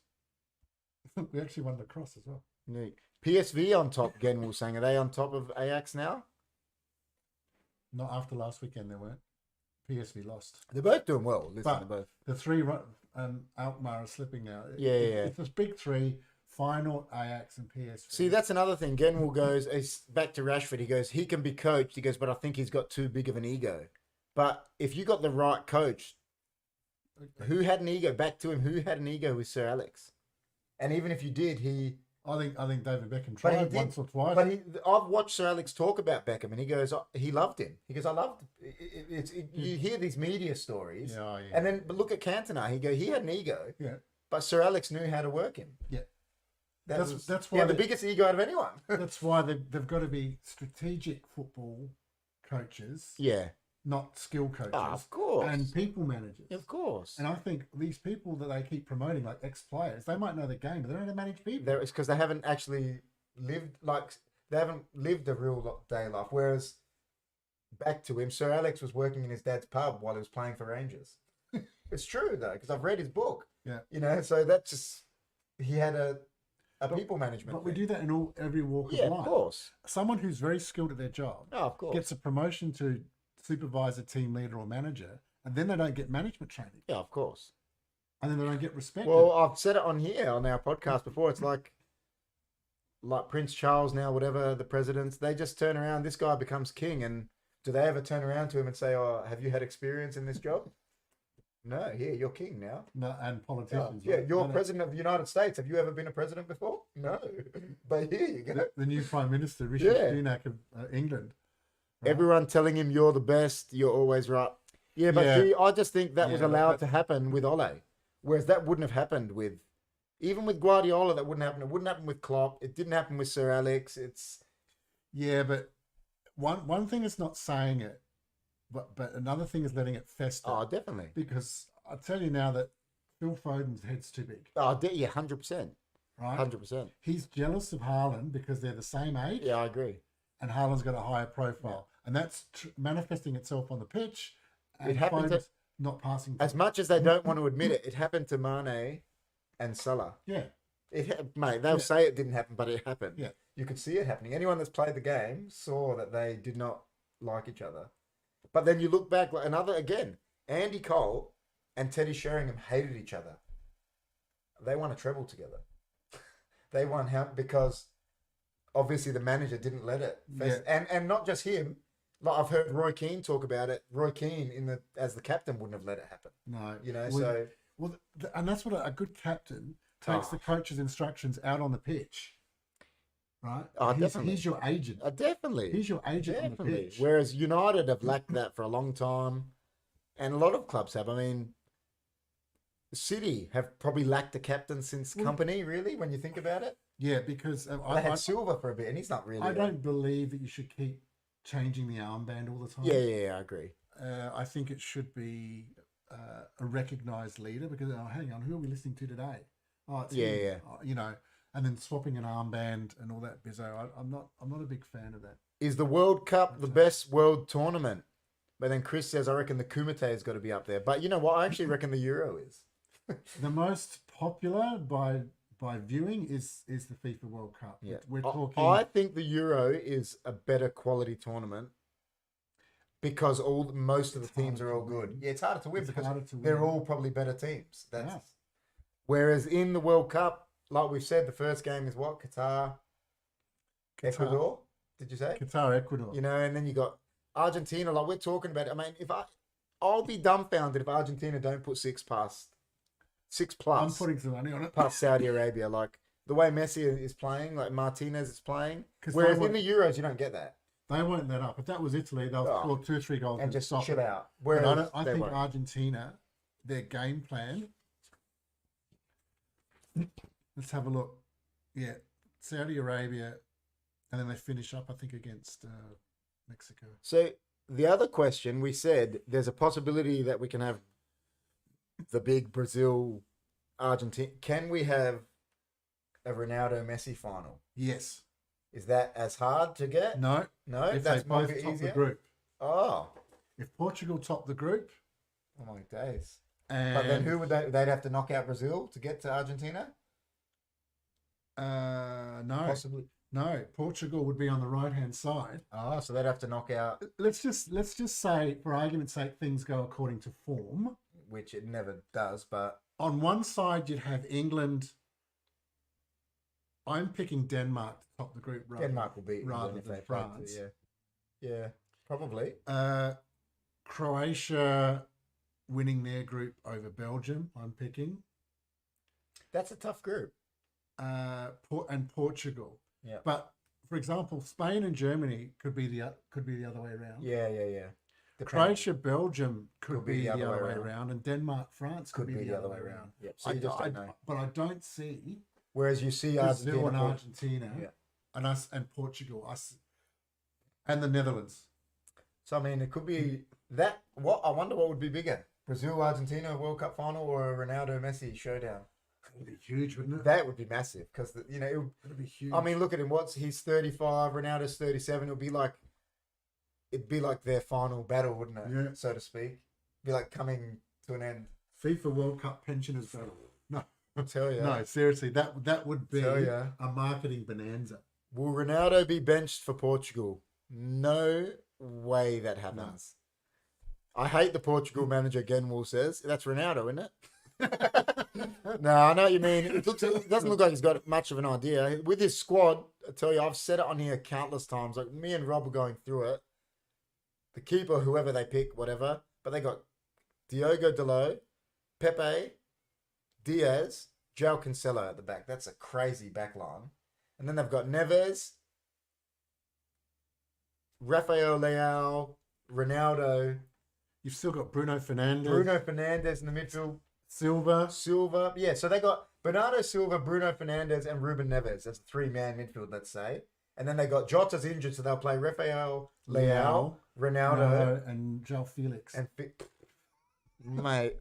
We actually won lacrosse as well. Neat. PSV on top, Gen was saying. Are they on top of Ajax now? Not after last weekend, they weren't. PSV lost. They're both doing well. Listen, but both. The three, Alkmaar are slipping now. Yeah. It's this big three, final Ajax and PSV. See, that's another thing. Genwell goes, back to Rashford, he goes, he can be coached. He goes, but I think he's got too big of an ego. But if you got the right coach, who had an ego? Back to him, who had an ego with Sir Alex? And even if you did, I think David Beckham tried once or twice. But I've watched Sir Alex talk about Beckham, and he goes, he loved him. He goes, I loved it. You hear these media stories, and then but look at Cantona. He had an ego, but Sir Alex knew how to work him. Yeah, that's why he had the biggest ego out of anyone. That's why they've got to be strategic football coaches. Yeah. Not skill coaches. Of course. And people managers. Of course. And I think these people that they keep promoting, like ex-players, they might know the game, but they don't know how to manage people. It's because they haven't actually lived, they haven't lived a real day life. Whereas, back to him, Sir Alex was working in his dad's pub while he was playing for Rangers. It's true, though, because I've read his book. Yeah. So that's just, he had a people management But we do that in every walk of life. Yeah, of course. Someone who's very skilled at their job of course. Gets a promotion to supervisor, team leader or manager, and then they don't get management training. Yeah, of course. And then they don't get respected. Well, I've said it on here, on our podcast before. It's like Prince Charles now, whatever, the presidents, they just turn around. This guy becomes king. And do they ever turn around to him and say, oh, have you had experience in this job? No, here you're king now. No, and Yeah, politicians. yeah, right? you're No. president of the United States. Have you ever been a president before? No, but here you go. The new Prime Minister, Rishi Yeah. Sunak of England. Right? Everyone telling him you're the best, you're always right. Yeah, but Yeah. see, I just think that was Yeah, allowed but- to happen with Ole, whereas that wouldn't have happened with, even with Guardiola. That wouldn't happen. It wouldn't happen with Klopp. It didn't happen with Sir Alex. It's Yeah, but one thing is not saying it, but another thing is letting it fester. oh, definitely. Because I tell you now that Phil Foden's head's too big, Oh, yeah, 100%, right? 100%. He's jealous of Haaland because they're the same age, Yeah, I agree. and Haaland's got a higher profile, and that's manifesting itself on the pitch. And It happened to- Foden's not passing. As much as they don't want to admit it, it happened to Mane and Salah. Yeah, Mate, they'll Yeah. say it didn't happen, but it happened. Yeah. You could see it happening. Anyone that's played the game saw that they did not like each other. But then you look back, like again, Andy Cole and Teddy Sheringham hated each other. They won a treble together. They won because obviously the manager didn't let it. And not just him. Like I've heard Roy Keane talk about it. Roy Keane as the captain wouldn't have let it happen. no, You know, well, so and that's what a good captain takes the coach's instructions out on the pitch, right? Oh, definitely. He's your agent. definitely. He's your agent on the Definitely. pitch. Whereas United have lacked that for a long time, and a lot of clubs have. I mean, City have probably lacked a captain since Company. Really, when you think about it, Yeah, because they had Silva for a bit, and he's not really. I don't believe that you should keep changing the armband all the time. Yeah, I agree. I think it should be a recognised leader because hang on, who are we listening to today? Oh, it's him. Yeah. Oh, you know, and then swapping an armband and all that bizzo. I'm not a big fan of that. Is the World Cup the best world tournament? But then Chris says, I reckon the Kumite has got to be up there. But you know what? I actually reckon the Euro is. The most popular by viewing is the FIFA World Cup. Yeah, We're talking. I think the Euro is a better quality tournament because most of the teams are all good. Yeah, it's harder to win It's because harder to win. they're all probably better teams. Yeah. Whereas in the World Cup, like we've said, the first game is what? Qatar, Ecuador. Did you say? Qatar, Ecuador. You know, and then you got Argentina. Like we're talking about. I mean, I'll be dumbfounded if Argentina don't put 6 plus. I'm putting some money on it. Past Saudi Arabia, like the way Messi is playing, like Martinez is playing. 'Cause Whereas they in the Euros, you don't get that. They won't let up. If that was Italy, they'll Oh. score 2 or 3 goals And just stop chill it. out. But Whereas I they think won't. Argentina, their game plan. Let's have a look. Yeah, Saudi Arabia, and then they finish up, I think, against Mexico. So the other question, we said there's a possibility that we can have the big Brazil, Argentina. Can we have a Ronaldo Messi final? Yes. Is that as hard to get? No. No, If that's they might both be top easier. the group. Oh, If Portugal top the group, oh my days! and But then who would they'd have to knock out Brazil to get to Argentina? no, Possibly. no, Portugal would be on the right hand side. Oh, so they'd have to knock out, Let's just say, for argument's sake, things go according to form. which it never does. But On one side, you'd have England. I'm picking Denmark to top the group. Denmark will beat rather England if than they play France. Yeah, probably. Croatia winning their group over Belgium. I'm picking. That's a tough group. And Portugal. Yeah. But for example, Spain and Germany could be the other way around. Yeah. Croatia, Belgium could be the other way around, and Denmark, France could be the other way around. Yep. So you just don't know. But I don't see Whereas you see Brazil and Argentina, Argentina, Yeah. and us and Portugal, and the Netherlands. So I mean, it could be that. What I wonder, what would be bigger, Brazil Argentina World Cup final or a Ronaldo Messi showdown? It'd be huge, wouldn't it? That would be massive because It'd be huge. I mean, look at him. He's 35, Ronaldo's 37. It'd be like their final battle, wouldn't it? Yeah. So to speak. Be like coming to an end. FIFA World Cup pensioners battle. No, I tell you. no, seriously, that would be Tell ya. a marketing bonanza. Will Ronaldo be benched for Portugal? No way that happens. I hate the Portugal manager, again, Will says. That's Ronaldo, isn't it? No, I know what you mean. It doesn't look like he's got much of an idea. With his squad, I tell you, I've said it on here countless times. Like me and Rob were going through it. The keeper, whoever they pick, whatever. But they got Diogo Dalot, Pepe, Diaz, João Cancelo at the back. That's a crazy back line. And then they've got Neves, Rafael Leao, Ronaldo, You've still got Bruno Fernandes. Bruno Fernandes in the midfield, Silva. Yeah, so they got Bernardo Silva, Bruno Fernandes, and Ruben Neves. That's a three-man midfield, let's say. And then they got Jota's injured, so they'll play Rafael Leao, Ronaldo, and João Felix. and mate,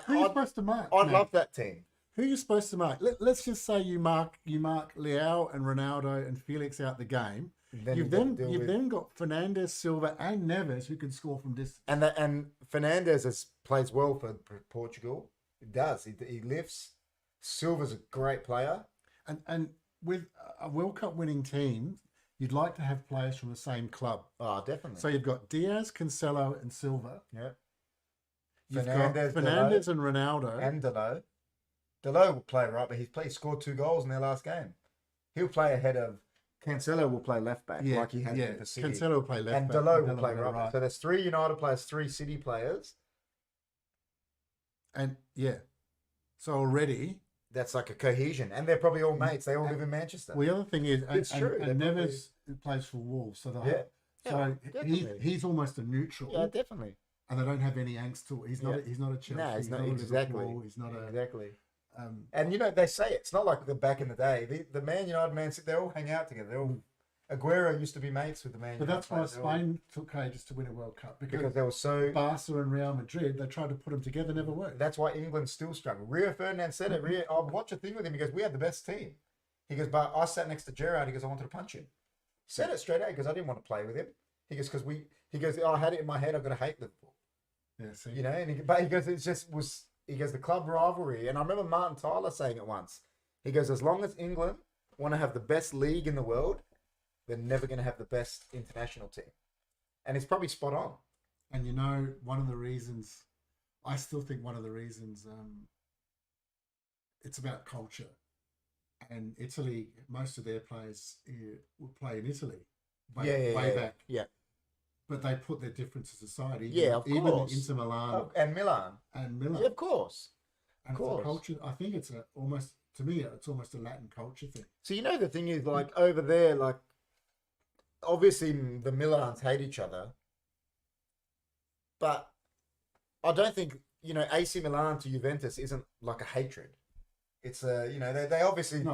Who are you supposed to mark? I mate? love that team. Who are you supposed to mark? Let's just say you mark Leao and Ronaldo and Felix out the game. You've then got Fernandes, Silva, and Neves who can score from distance. And Fernandes plays well for Portugal. He does. He lifts. Silva's a great player. And with a World Cup winning team, you'd like to have players from the same club. Oh, definitely. So you've got Diaz, Cancelo, and Silva. Yeah. You've got Fernandes and Ronaldo. And Delo. Delo will play right, but he scored 2 goals in their last game. He'll play ahead of Cancelo. Will play left back like he has been for City. Cancelo will play left and back. Delo will play right back. So there's 3 United players, 3 City players. And so already that's like a cohesion, and they're probably all mates. They all live in Manchester. Well, the other thing is, It's true. And Neves plays for Wolves, so definitely. he's almost a neutral. Yeah, definitely. And they don't have any angst to it. He's not a Chelsea. No, he's not a exactly. Liverpool, he's not a Exactly. And they say it's not like the back in the day. The Man United, Man City, they all hang out together. They all, Aguero used to be mates with the Man But United. that's why Spain took ages to win a World Cup because they were so. Barca and Real Madrid, they tried to put them together, never worked. That's why England still struggle. Rio Ferdinand said it. I watched a thing with him. He goes, "We had the best team." He goes, "But I sat next to Gerrard." He goes, "I wanted to punch him." Said it straight out because I didn't want to play with him. He goes, "Because He goes, "I had it in my head. I've got to hate Liverpool." Yeah, see. And he goes, "It just was." He goes, "The club rivalry," and I remember Martin Tyler saying it once. He goes, "As long as England want to have the best league in the world, they're never going to have the best international team," and it's probably spot on. And one of the reasons, I still think one of the reasons, it's about culture. And Italy, most of their players will play in Italy, way back. Yeah. But they put their differences aside. Even the Inter Milan and Milan. Yeah, of course. And it's a culture. I think it's almost a Latin culture thing. So the thing is, like over there, like obviously the Milans hate each other, but I don't think AC Milan to Juventus isn't like a hatred. It's a they obviously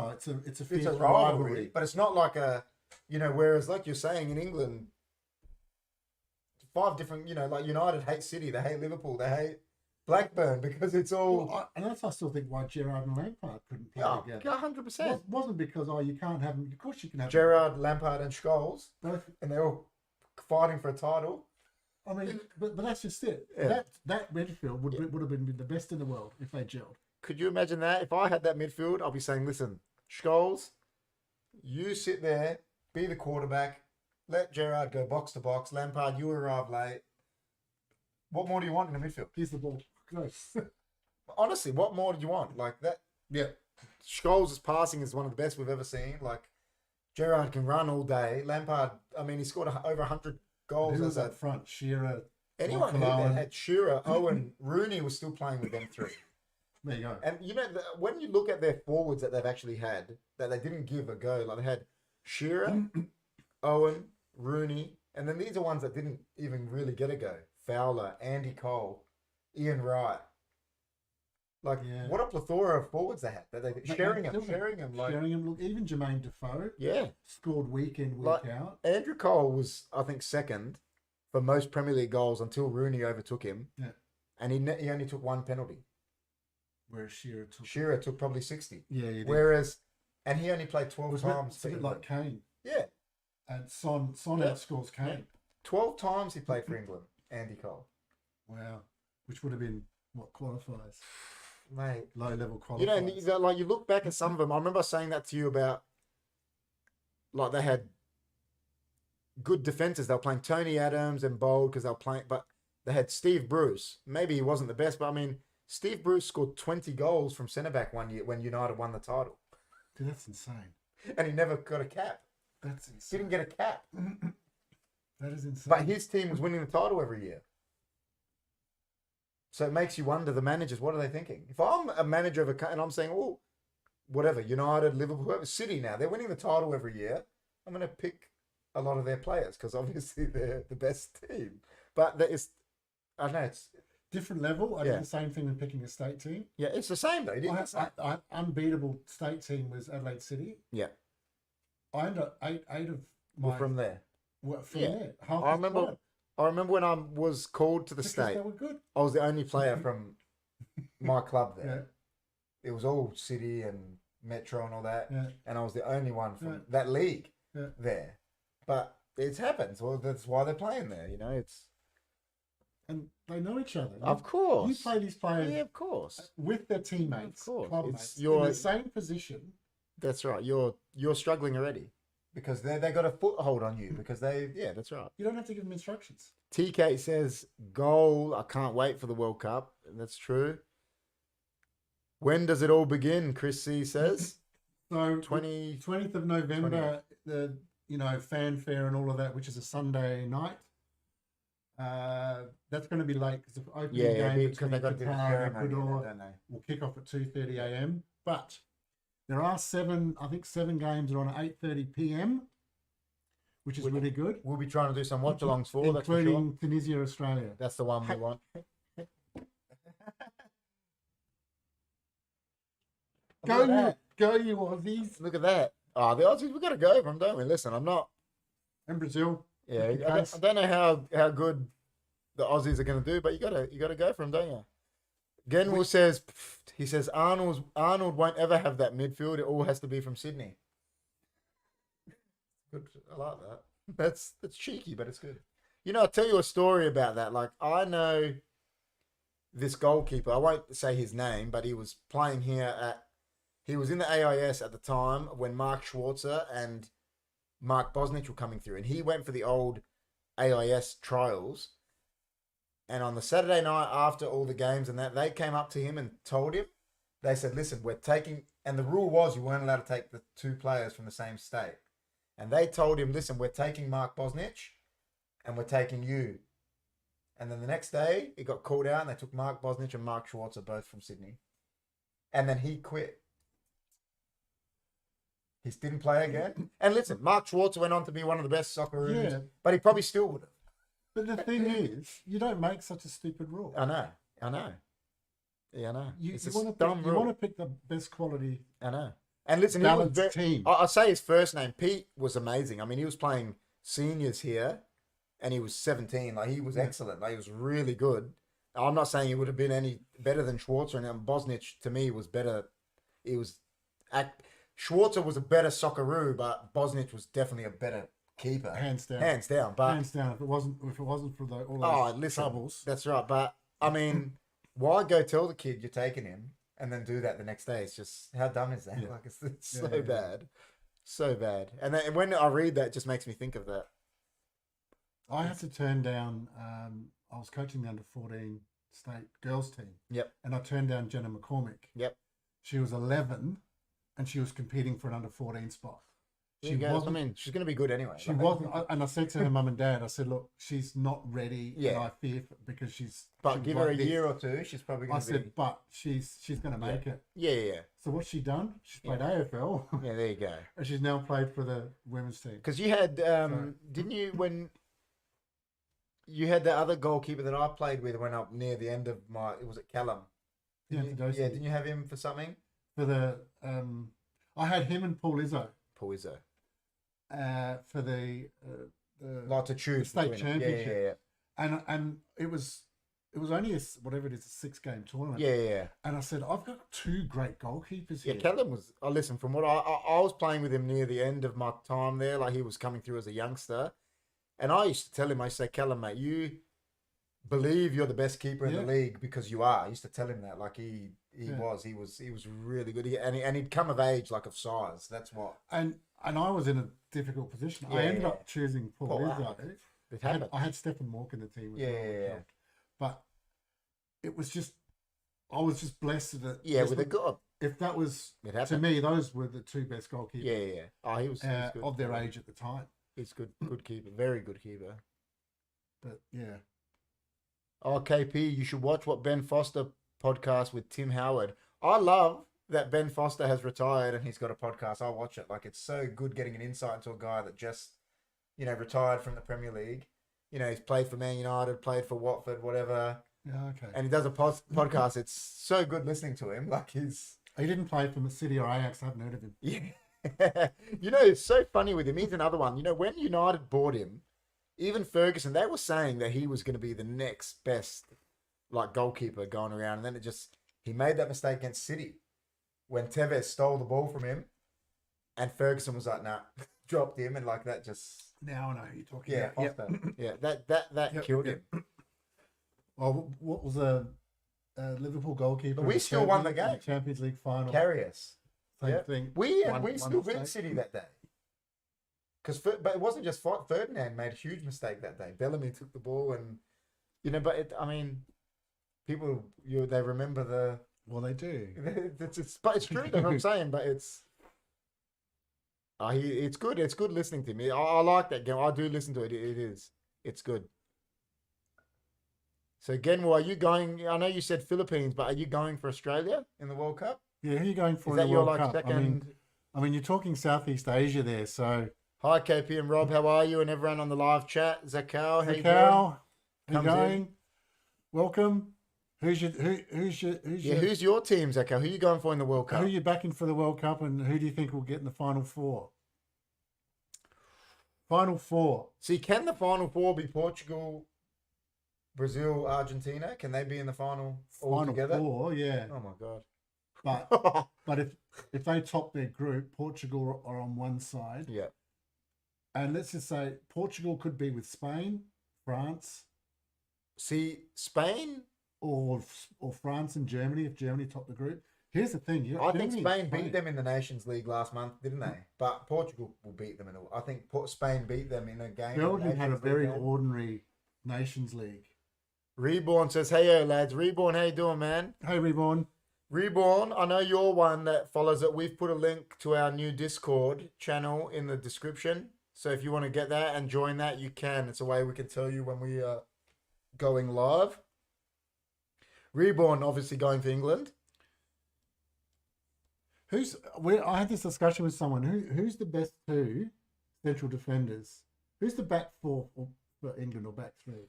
it's a rivalry, but it's not like a whereas like you're saying in England. 5 different, like United hate City, they hate Liverpool, they hate Blackburn because it's all. And that's I still think why Gerrard and Lampard couldn't play together. 100%. It wasn't because you can't have them. Of course you can have Gerrard, Lampard, and Scholes, both, and they're all fighting for a title. I mean, but that's just it. Yeah. That midfield would have been the best in the world if they gelled. Could you imagine that? If I had that midfield, I'd be saying, "Listen, Scholes, you sit there, be the quarterback." Let Gerrard go box to box. Lampard, you arrive late. What more do you want in the midfield? Here's the ball. Go. Honestly, what more do you want? Like that. Yeah. Scholes' passing is one of the best we've ever seen. Like Gerrard can run all day. Lampard, I mean, he scored over 100 goals. Who was up front? Shearer. Anyone who had Shearer, Owen, Rooney was still playing with them 3. There you go. And when you look at their forwards that they've actually had, that they didn't give a go, like they had Shearer, Owen, Rooney, and then these are ones that didn't even really get a go. Fowler, Andy Cole, Ian Wright. Like, what a plethora of forwards they had. Sheringham. Look, even Jermaine Defoe. Yeah. Scored week in, week out. Andrew Cole was, I think, second for most Premier League goals until Rooney overtook him. Yeah. And he only took 1 penalty. Whereas Shearer took probably 60. Yeah, he did. And he only played 12 times. It's a bit like Kane. Yeah. And Son outscores Kane. Yeah. 12 times he played for England, Andy Cole. Wow. Which would have been, what, qualifiers? Mate. Low-level qualifiers. And like you look back at some of them, I remember saying that to you about, like they had good defences. They were playing Tony Adams and Bold because they were playing, but they had Steve Bruce. Maybe he wasn't the best, but I mean, Steve Bruce scored 20 goals from centre-back one year when United won the title. Dude, that's insane. And he never got a cap. That's insane. Didn't get a cap. That is insane. But his team was winning the title every year. So it makes you wonder, the managers, what are they thinking? If I'm a manager of and I'm saying, oh, whatever, United, Liverpool, whoever, City now, they're winning the title every year. I'm going to pick a lot of their players because obviously they're the best team. But that is, I don't know, it's different level. I did the same thing when picking a state team. Yeah, it's the same though. I unbeatable state team was Adelaide City. Yeah. I ended up eight of my from there. From there. I remember when I was called to the state. They were good. I was the only player from my club there. It was all City and Metro and all that, and I was the only one from that league there. But it happens. Well, that's why they're playing there. It's and they know each other. Of course, you play these players. Yeah, of course, with their teammates, clubmates, in the same position. That's right. You're struggling already because they got a foothold on you because that's right. You don't have to give them instructions. TK says goal. I can't wait for the World Cup. That's true. When does it all begin? Chris C says. So 20th of November, 20th. The fanfare and all of that, which is a Sunday night. That's going to be late because the opening game between Qatar and Ecuador will kick off at 2:30 a.m. But there are seven games are on at 8:30 p.m., which is really good. We'll be trying to do some watch-alongs for, including Tunisia, Australia. That's the one we want. Go you Aussies. Look at that. Oh, the Aussies, we've got to go for them, don't we? Listen, I'm not... And Brazil. Yeah, I don't know how good the Aussies are going to do, but you got to go for them, don't you? Genwell says, Arnold won't ever have that midfield. It all has to be from Sydney. Good. I like that. That's cheeky, but it's good. I'll tell you a story about that. Like, I know this goalkeeper. I won't say his name, but he was playing here he was in the AIS at the time when Mark Schwarzer and Mark Bosnich were coming through, and he went for the old AIS trials. And on the Saturday night after all the games and that, they came up to him and told him, they said, listen, we're taking, and the rule was you weren't allowed to take the two players from the same state. And they told him, listen, we're taking Mark Bosnich and we're taking you. And then the next day, he got called out and they took Mark Bosnich and Mark Schwarzer, both from Sydney. And then he quit. He didn't play again. And listen, Mark Schwarzer went on to be one of the best Socceroos, but he probably still would have. But the thing is, you don't make such a stupid rule. I know. Yeah, I know. You want to pick the best quality. I know. And listen, team. I'll say his first name, Pete, was amazing. I mean, he was playing seniors here, and he was 17. Like, he was excellent. Like, he was really good. I'm not saying he would have been any better than Schwarzer, and Bosnich to me was better. Schwarzer was a better Socceroo, but Bosnich was definitely a better keeper. Hands down. But hands down. If it wasn't for all those troubles. That's right. But I mean, why go tell the kid you're taking him and then do that the next day? It's just, how dumb is that? Like, it's so bad. So bad. And then when I read that, it just makes me think of that. I had to turn down, I was coaching the under-14 state girls team. Yep. And I turned down Jenna McCormick. Yep. She was 11 and she was competing for an under-14 spot. She's going to be good anyway. She wasn't, and I said to her mum and dad, I said, look, she's not ready. Yeah. And I fear because But give her a year or two, she's probably going to be. I said, but she's going to make it. Yeah. So what's she done? She's played AFL. Yeah, there you go. And she's now played for the women's team. Because you had, didn't you, when you had the other goalkeeper that I played with went up near the end of was it Callum? Didn't you have him for something? For the, I had him and Paul Izzo. For the like to choose state championship, and it was only a 6-game tournament. Yeah. And I said, I've got two great goalkeepers here. Yeah, Callum was. Listen, from what I was playing with him near the end of my time there, like he was coming through as a youngster, and I used to tell him, I say, Callum, mate, you believe you're the best keeper in the league because you are. I used to tell him that, like he was really good, and he'd come of age, like of size. That's what. And I was in a difficult position. I ended up choosing Paul Izzo. It happened. I had Stephen Mork in the team. Yeah. But it was just, I was just blessed that. Yeah, with a god. If that was, to me, those were the two best goalkeepers. Yeah. Oh, he was good. Of their age at the time. He's good keeper, very good keeper. But yeah. Oh, KP, you should watch what Ben Foster podcast with Tim Howard. I love that Ben Foster has retired and he's got a podcast. I'll watch it. Like, it's so good getting an insight into a guy that just, retired from the Premier League. He's played for Man United, played for Watford, whatever. Yeah, okay. And he does a podcast. It's so good listening to him. Like, He didn't play for City or Ajax. I haven't heard of him. Yeah. It's so funny with him. He's another one. When United bought him, even Ferguson, they were saying that he was going to be the next best, like, goalkeeper going around. And then he made that mistake against City when Tevez stole the ball from him. And Ferguson was like, nah, dropped him. And like that just... Now I know who you're talking Yeah, about. Foster. Yeah, that killed him. Well, what was a Liverpool goalkeeper? But we still won the game. Champions League final. Carrius. Same thing. We One still mistake. beat City that day. But it wasn't just Ferdinand made a huge mistake that day. Bellamy took the ball and, but people, they remember the... Well, they do. But it's true, that's what I'm saying, but it's... it's good. It's good listening to me. I like that game. I do listen to it. It is. It's good. So, Genwo, are you going... I know you said Philippines, but are you going for Australia in the World Cup? Yeah, who are you going for Is in that the your World like Cup? second... I mean, you're talking Southeast Asia there, so... Hi, KP and Rob. How are you? And everyone on the live chat. Zakal, how you doing? How you Comes going? in. Welcome. Who's your Who's your team, Zakal? Who are you going for in the World Cup? who are you backing for the World Cup, and who do you think will get in the Final Four? Final Four. See, can the Final Four be Portugal, Brazil, Argentina? Can they be in the final all Final together? Four, yeah. Oh my god! But if they top their group, Portugal are on one side, Yeah. and let's just say Portugal could be with Spain, France, See, Spain. or France and Germany if Germany top the group. Here's the thing: I think Spain beat them in the Nations League last month, didn't they? But Portugal will beat them I think Spain beat them in a game. Belgium had a Nations League very game. ordinary Nations League. Reborn says, "Hey, yo, lads. Reborn, how you doing, man? Hey, Reborn. Reborn, I know you're one that follows it. We've put a link to our new Discord channel in the description. So if you want to get that and join that, you can. It's a way we can tell you when we are going live. Reborn, obviously going for England. I had this discussion with someone. Who's the best two central defenders? Who's the back four for England or back three?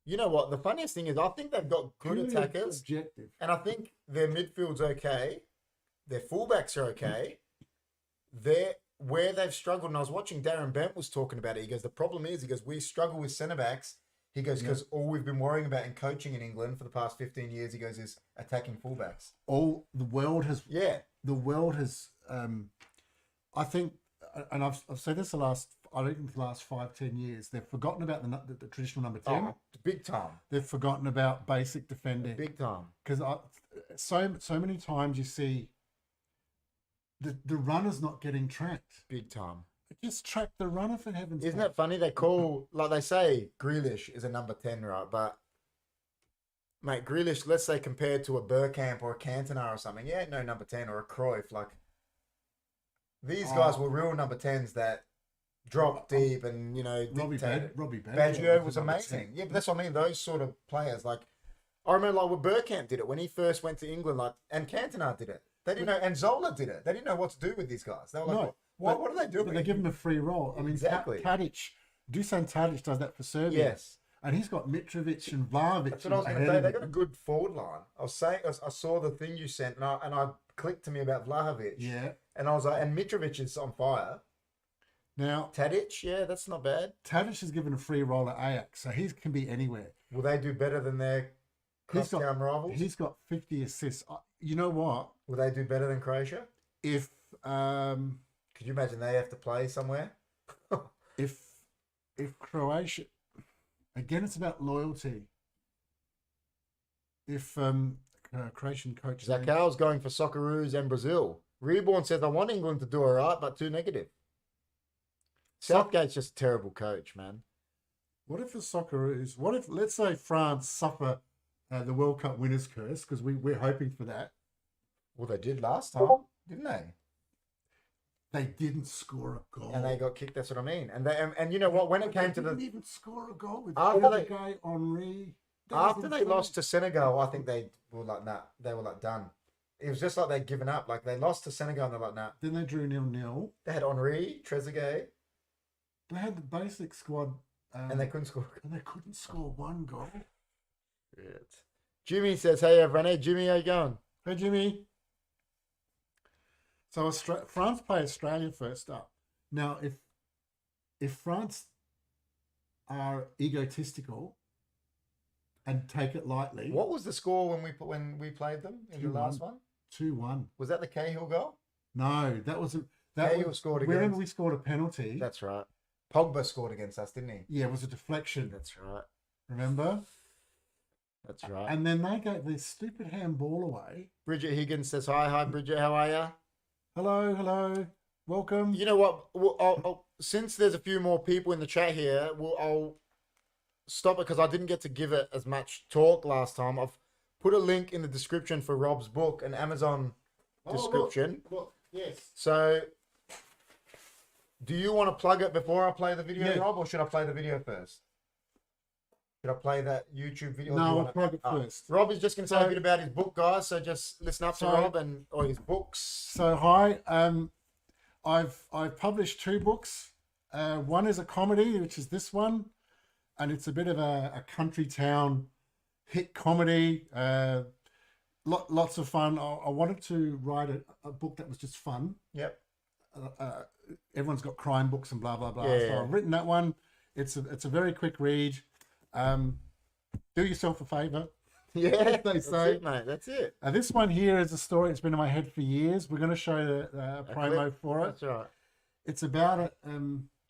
You know what? The funniest thing is I think they've got good Purely attackers. Objective. And I think their midfield's okay. Their fullbacks are okay. Where they've struggled, and I was watching Darren Bent was talking about it. He goes, the problem is, we struggle with centre backs. He goes, because all we've been worrying about in coaching in England for the past 15 years, he goes, is attacking fullbacks. The world has. I think, and I've said this the last 5-10 years, they've forgotten about the traditional number 10. Oh, big time. They've forgotten about basic defending. Big time. Because so many times you see the runner's not getting tracked. Big time. Just track the runner, for heaven's sake. Isn't it funny? They call, like they say, Grealish is a number 10, right? But, mate, Grealish, let's say compared to a Bergkamp or a Cantona or something, yeah, no number 10 or a Cruyff. Like, these guys were real number 10s that dropped deep and, Robbie dictated. Baggio was amazing. Yeah, but that's what I mean. Those sort of players, like, I remember like when Bergkamp did it when he first went to England, like, and Cantona did it. They didn't know, and Zola did it. They didn't know what to do with these guys. They were like, what are they doing? But they give him a free role. I mean, exactly. Dusan Tadic does that for Serbia. Yes. And he's got Mitrovic and Vlahovic. That's what I was going to say. They got a good forward line. I saw the thing you sent, and I clicked to me about Vlahovic. Yeah. And I was like, and Mitrovic is on fire. Now, Tadic, yeah, that's not bad. Tadic is given a free role at Ajax, so he can be anywhere. Will they do better than their crosstown rivals? He's got 50 assists. You know what? Will they do better than Croatia? If could you imagine they have to play somewhere? if Croatia, again, it's about loyalty. If Croatian coach Zakal's going for Socceroos and Brazil. Reborn says, I want England to do all right, but too negative. Southgate's just a terrible coach, man. What if the Socceroos? What if, let's say, France suffer the World Cup winners' curse, because we're hoping for that. Well, they did last time, didn't they? They didn't score a goal, and they got kicked. That's what I mean. And you know what? When it came to they didn't even score a goal with after Henry. After they lost to Senegal, I think they were like, nah, they were like done. It was just like they'd given up. Like they lost to Senegal and they're like, nah. Then they drew 0-0. They had Henri, Trezeguet, They had the basic squad. and they couldn't score. And they couldn't score one goal. Shit. Jimmy says, hey everyone. Hey Jimmy, how you going? Hey, Jimmy. So France play Australia first up. Now, if France are egotistical and take it lightly, What was the score when we played them in the 2-1. last one? 2-1. Was that the Cahill goal? No, Cahill scored whenever against. we scored a penalty. That's right. Pogba scored against us, didn't he? Yeah, it was a deflection. That's right. Remember? That's right. And then they gave this stupid handball away. Bridget Higgins says, hi Bridget, how are you? Hello, welcome. You know what? Since there's a few more people in the chat here, I'll stop it because I didn't get to give it as much talk last time. I've put a link in the description for Rob's book, an Amazon description. Look, yes. So, do you want to plug it before I play the video, Yeah. Rob, or should I play the video first? Should I play that YouTube video? or do No, you I'll wanna- plug it Oh. first. Rob is just going to say So- a bit about his book, guys. So just listen up to Rob or his books. So hi, I've published 2 books. One is a comedy, which is this one, and it's a bit of a country town hit comedy. Lots of fun. I wanted to write a book that was just fun. Yep. Everyone's got crime books and blah blah blah. Yeah. So I've written that one. It's a very quick read. Do yourself a favor. Yeah, They that's say. it, mate. That's it. This one here is a story. It's been in my head for years. We're going to show the A promo clip. for it. That's right. It's about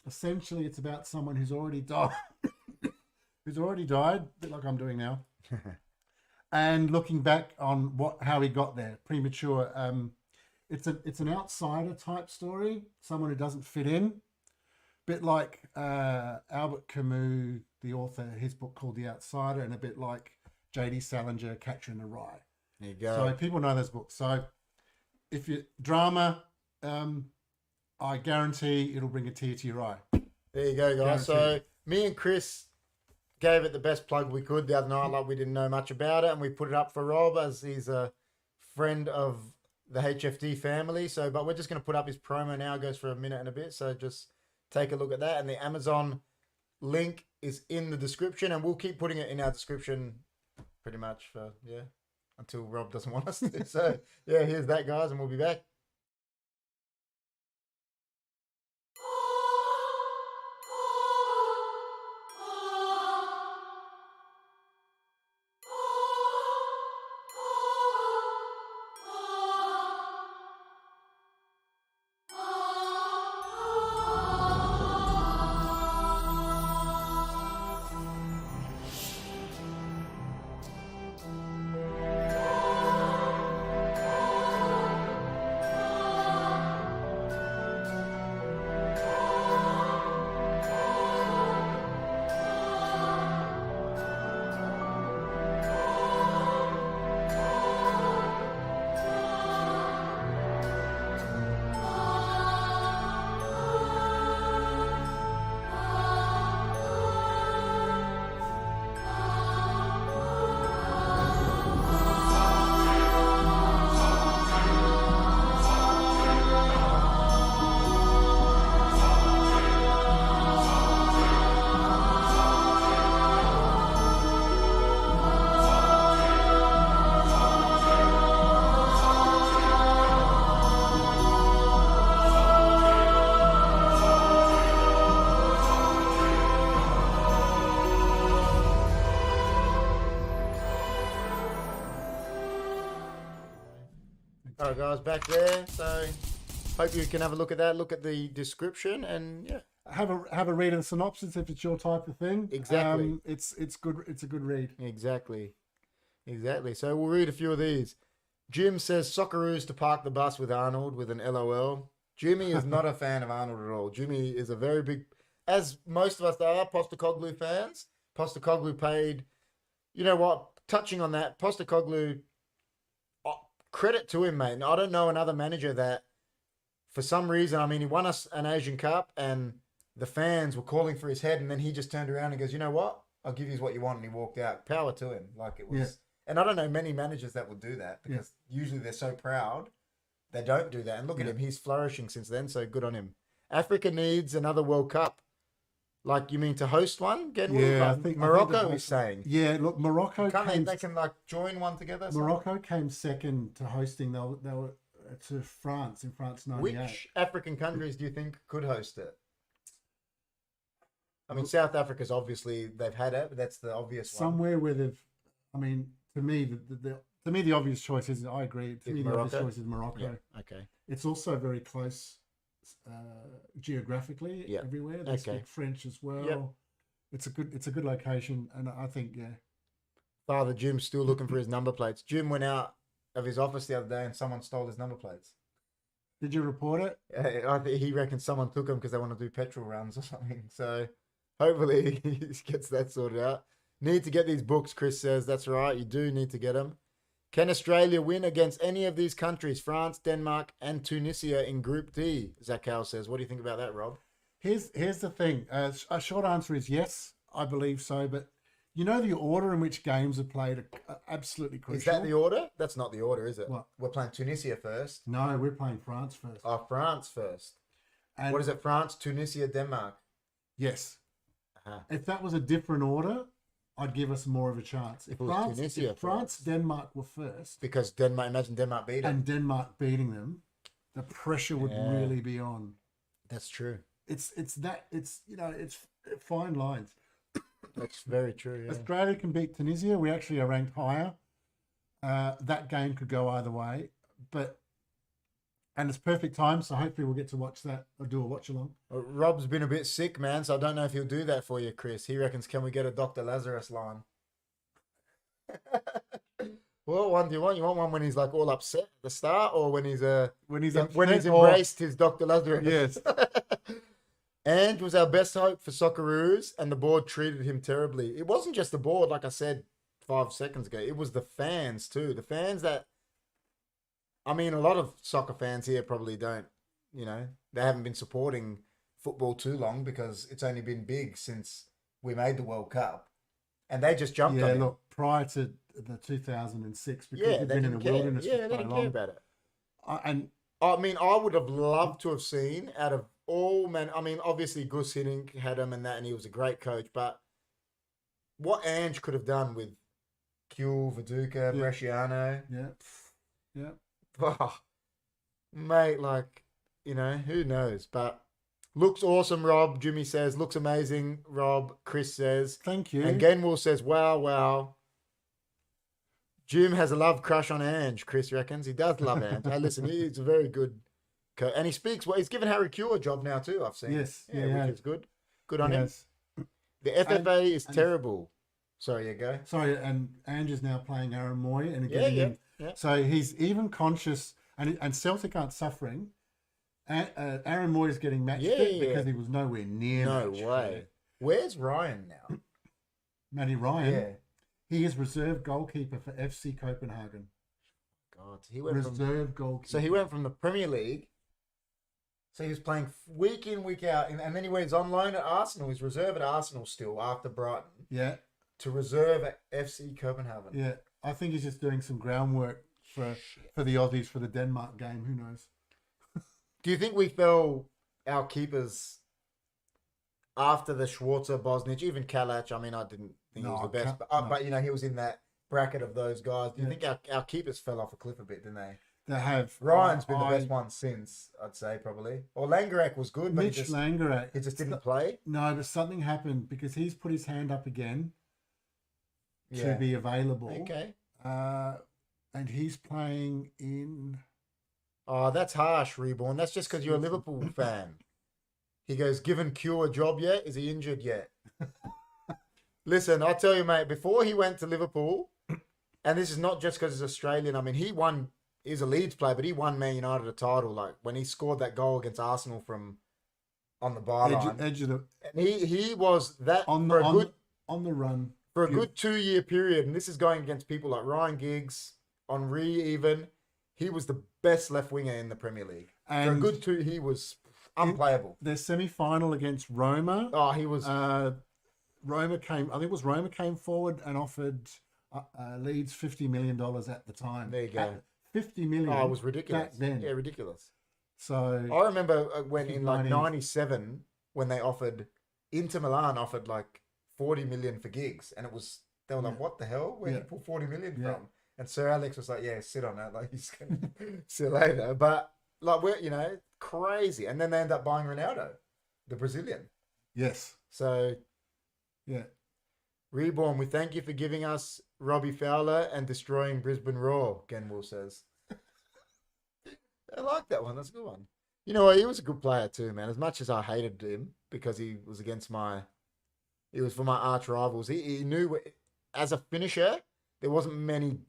essentially it's about someone who's already died, a bit like I'm doing now, and looking back on how he got there, premature. It's an outsider type story, someone who doesn't fit in, bit like Albert Camus, the author, his book called The Outsider, and a bit like J.D. Salinger, Catcher in the Rye. There you go. So people know those books. So if you drama, I guarantee it'll bring a tear to your eye. There you go, guys. So Guaranteed. me and Chris gave it the best plug we could the other night, like we didn't know much about it, and we put it up for Rob as he's a friend of the HFD family. So, but we're just going to put up his promo now. It goes for a minute and a bit. So just take a look at that, and the Amazon link is in the description, and we'll keep putting it in our description pretty much for until Rob doesn't want us to. So yeah, here's that, guys, and we'll be back. All right, guys, back there. So hope you can have a look at that. Look at the description, and yeah, Have a read of the synopsis if it's your type of thing. Exactly. It's good. It's a good read. exactly. So we'll read a few of these. Jim says Socceroos to park the bus with Arnold with an LOL. Jimmy is not a fan of Arnold at all. Jimmy is a very big, as most of us are, Postecoglou fans. Postecoglou paid, you know what, touching on that, Postecoglou, credit to him, mate. I don't know another manager that, for some reason, I mean, he won us an Asian Cup and the fans were calling for his head, and then he just turned around and goes, you know what? I'll give you what you want, and he walked out. Power to him. Like it was, and I don't know many managers that will do that because usually they're so proud they don't do that. And look at him, he's flourishing since then. So good on him. Africa needs another World Cup. Like you mean to host one? Again, Yeah, like Morocco is saying. Yeah, look, Morocco They can like join one together. Morocco came second to hosting. They were to France in France '98. Which African countries do you think could host it? I mean, South Africa's obviously they've had it, but that's the obvious somewhere where they've. I mean, to me, the obvious choice is. I agree. To me, the obvious choice is Morocco. Yeah. Okay. It's also very close geographically. Everywhere they speak French as well. Yep. It's a good location, and I think Father Jim's still looking for his number plates. Jim went out of his office the other day, and someone stole his number plates. Did you report it? I think he reckons someone took them because they want to do petrol runs or something. So hopefully he gets that sorted out. Need to get these books, Chris says. That's right. You do need to get them. Can Australia win against any of these countries, France, Denmark, and Tunisia in Group D? Zakal says. What do you think about that, Rob? Here's the thing. A short answer is yes, I believe so. But you know the order in which games are played are absolutely crucial. Is that the order? That's not the order, is it? What? We're playing Tunisia first. No, we're playing France first. Oh, France first. And what is it? France, Tunisia, Denmark? Yes. If that was a different order, I'd give us more of a chance. If France, Denmark were first, because Denmark, imagine Denmark beating and Denmark beating them, the pressure would really be on. That's true. It's fine lines. That's very true. Yeah. Australia can beat Tunisia. We actually are ranked higher. That game could go either way, and it's perfect time. So hopefully we'll get to watch that or do a watch along. Rob's been a bit sick, man. So I don't know if he'll do that for you, Chris. He reckons, can we get a Dr. Lazarus line? What one do you want? You want one when he's like all upset at the start, or when he's embraced his Dr. Lazarus? Yes. And was our best hope for Socceroos, and the board treated him terribly. It wasn't just the board, like I said 5 seconds ago. It was the fans too. The fans that, I mean, a lot of soccer fans here probably don't, they haven't been supporting football too long because it's only been big since we made the World Cup. And they just jumped on it. Yeah, look, prior to the 2006, because they've been in the wilderness for so long. They didn't care about it. I mean, I would have loved to have seen out of all men. I mean, obviously Gus Hiddink had him and that, and he was a great coach. But what Ange could have done with Kuhl, Viduka, Bresciano. Yeah. Oh, mate, who knows? But looks awesome, Rob. Jimmy says, looks amazing, Rob. Chris says. Thank you. And Genwell says, wow. Jim has a love crush on Ange, Chris reckons. He does love Ange. Hey, listen, he's a very good coach. And he speaks well. He's given Harry Kuehl a job now too, I've seen. Yes. Which is good. Good on him. The FFA is terrible. Sorry, go. Sorry, and Ange is now playing Aaron Moy. And again, so he's even conscious, and Celtic aren't suffering. Aaron Moy is getting match fit because he was nowhere near. No way. Where's Ryan now? Matty Ryan. Yeah. He is reserve goalkeeper for FC Copenhagen. God, he went reserve goalkeeper. So he went from the Premier League. So he was playing week in, week out, and then he went on loan at Arsenal. He's reserve at Arsenal still after Brighton. Yeah. To reserve at FC Copenhagen. Yeah, I think he's just doing some groundwork for the Aussies for the Denmark game. Who knows? Do you think we fell our keepers after the Schwarzer, Bosnich, even Kalac? I mean, I didn't think he was the best, but he was in that bracket of those guys. Do you think our keepers fell off a cliff a bit, didn't they? They have. Ryan's been the best one since, I'd say, probably. Or Langerack was good, but Langerack. He just didn't play. No, but something happened because he's put his hand up again to be available. Okay. And he's playing in... Oh, that's harsh, Reborn. That's just because you're a Liverpool fan. He goes, given Q a job yet? Is he injured yet? Listen, I'll tell you, mate, before he went to Liverpool, and this is not just because he's Australian, I mean, he's a Leeds player, but he won Man United a title, like when he scored that goal against Arsenal from on the byline. Edge of the... And he was that on the run. For a good 2-year period, and this is going against people like Ryan Giggs, Henry even. He was the best left winger in the Premier League. And for a good 2, he was unplayable. Their semi-final against Roma. Oh, he was Roma came. I think it was Roma came forward and offered Leeds $50 million at the time. There you go. 50 million. Oh, it was ridiculous. Back then. Yeah, ridiculous. So I remember when think in like 90s. '97 when they offered Inter Milan offered like 40 million for Giggs, and they were like, what the hell? Where did you pull 40 million Yeah. from? And Sir Alex was like, yeah, sit on that. Like he's gonna see you later. But like we're crazy. And then they end up buying Ronaldo, the Brazilian. yes, So yeah. Reborn, we thank you for giving us Robbie Fowler and destroying Brisbane Raw, Genwool says. I like that one. That's a good one. You know what? He was a good player too, man. As much as I hated him because he was he was for my arch rivals. He knew, as a finisher, there wasn't many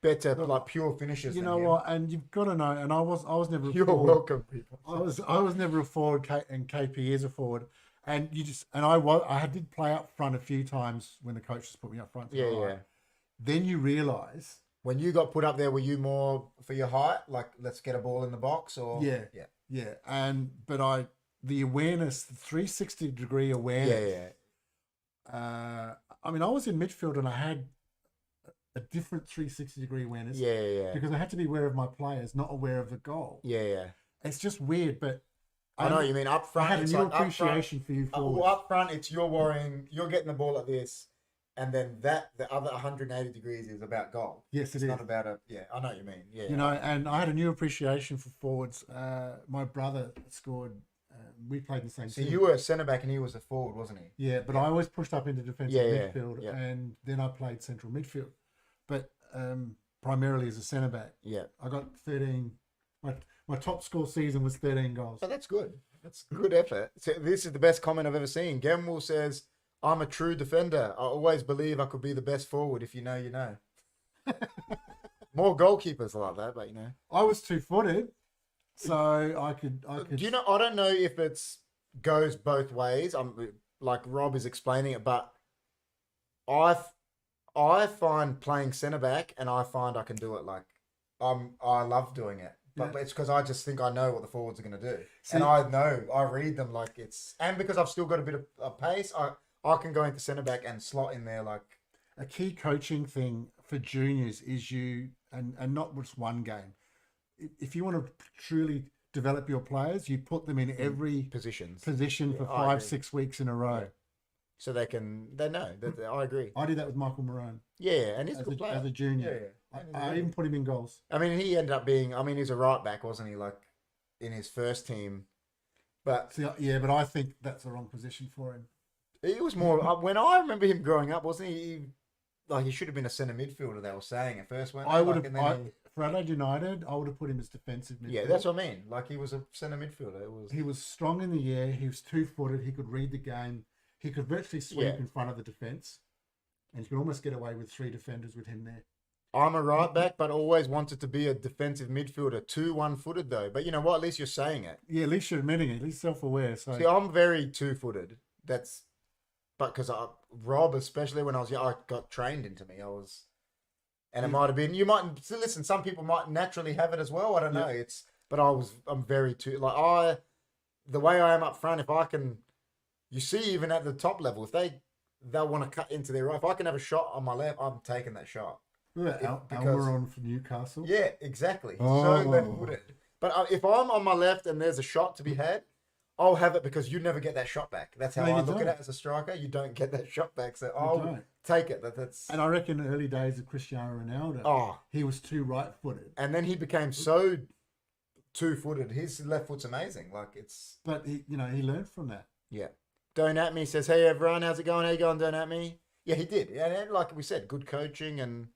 better, like pure finishers. You than know him. what? And you've got to know. And I was never. A You're forward. welcome, people. I was never a forward, and KP is a forward. And I did play up front a few times when the coaches put me up front. Yeah. Then you realise. When you got put up there, were you more for your height, like let's get a ball in the box, or Yeah. But the awareness, the 360-degree awareness. Yeah. I mean, I was in midfield and I had a different 360-degree awareness. Yeah. Because I had to be aware of my players, not aware of the goal. Yeah. It's just weird, but I know what you mean. Up front, I had a it's new like appreciation for you forwards. Up front, it's you're worrying, you're getting the ball like this, and then the other 180 degrees is about goal. Yes, it It's is. not about I know what you mean. Yeah. You know, and I had a new appreciation for forwards. My brother scored. We played in the same So team. you were a centre back and he was a forward, wasn't he? Yeah, but I always pushed up into defensive midfield, yeah. and then I played central midfield, but primarily as a centre back. Yeah. I got 13. My top score season was 13 goals. Oh, that's good. That's good effort. So this is the best comment I've ever seen. Gemwell says, I'm a true defender. I always believe I could be the best forward. If you know, you know. More goalkeepers are like that, but you know. I was 2-footed, so I could. Do you know? I don't know if it's goes both ways. I'm like Rob is explaining it, but I find playing centre back, and I find I can do it. Like I love doing it, but it's because I just think I know what the forwards are going to do, and I read them like it's, and because I've still got a bit of pace, I can go into centre back and slot in there like. A key coaching thing for juniors is and not just one game. If you want to truly develop your players, you put them in every position for 5-6 weeks in a row. Yeah. So they know. I agree. I did that with Michael Morone. Yeah, and he's a good player. As a junior. Yeah. I even put him in goals. I mean, he ended up being, he's a right back, wasn't he? Like, in his first team. But but I think that's the wrong position for him. He was more, when I remember him growing up, wasn't he? Like, he should have been a centre midfielder, they were saying at first. I would have, for Adelaide United, I would have put him as defensive midfielder. Yeah, that's what I mean. Like, he was a centre midfielder. He was strong in the air. He was 2-footed. He could read the game. He could virtually sweep in front of the defence. And you could almost get away with 3 defenders with him there. I'm a right back, but always wanted to be a defensive midfielder. 2 1-footed, though. But you know what? At least you're saying it. Yeah, at least you're admitting it. At least self-aware. So. See, I'm very 2-footed. But because Rob, especially when I was young, I got trained into me. And it might have been, listen, some people might naturally have it as well. I don't know. I'm very the way I am up front, if I can, you see, even at the top level, if they'll want to cut into their right, if I can have a shot on my left, I'm taking that shot. Almiron from Newcastle. Yeah, exactly. He's so left-footed. But if I'm on my left and there's a shot to be had, I'll have it because you never get that shot back. That's how I look at it as a striker. You don't get that shot back, so I'll take it. That's. And I reckon the early days of Cristiano Ronaldo, he was too right-footed, and then he became so 2-footed. His left foot's amazing. But he learned from that. Yeah. Don't At Me says, "Hey everyone, how's it going? How you going? Don't At Me." Yeah, he did. And like we said, good coaching and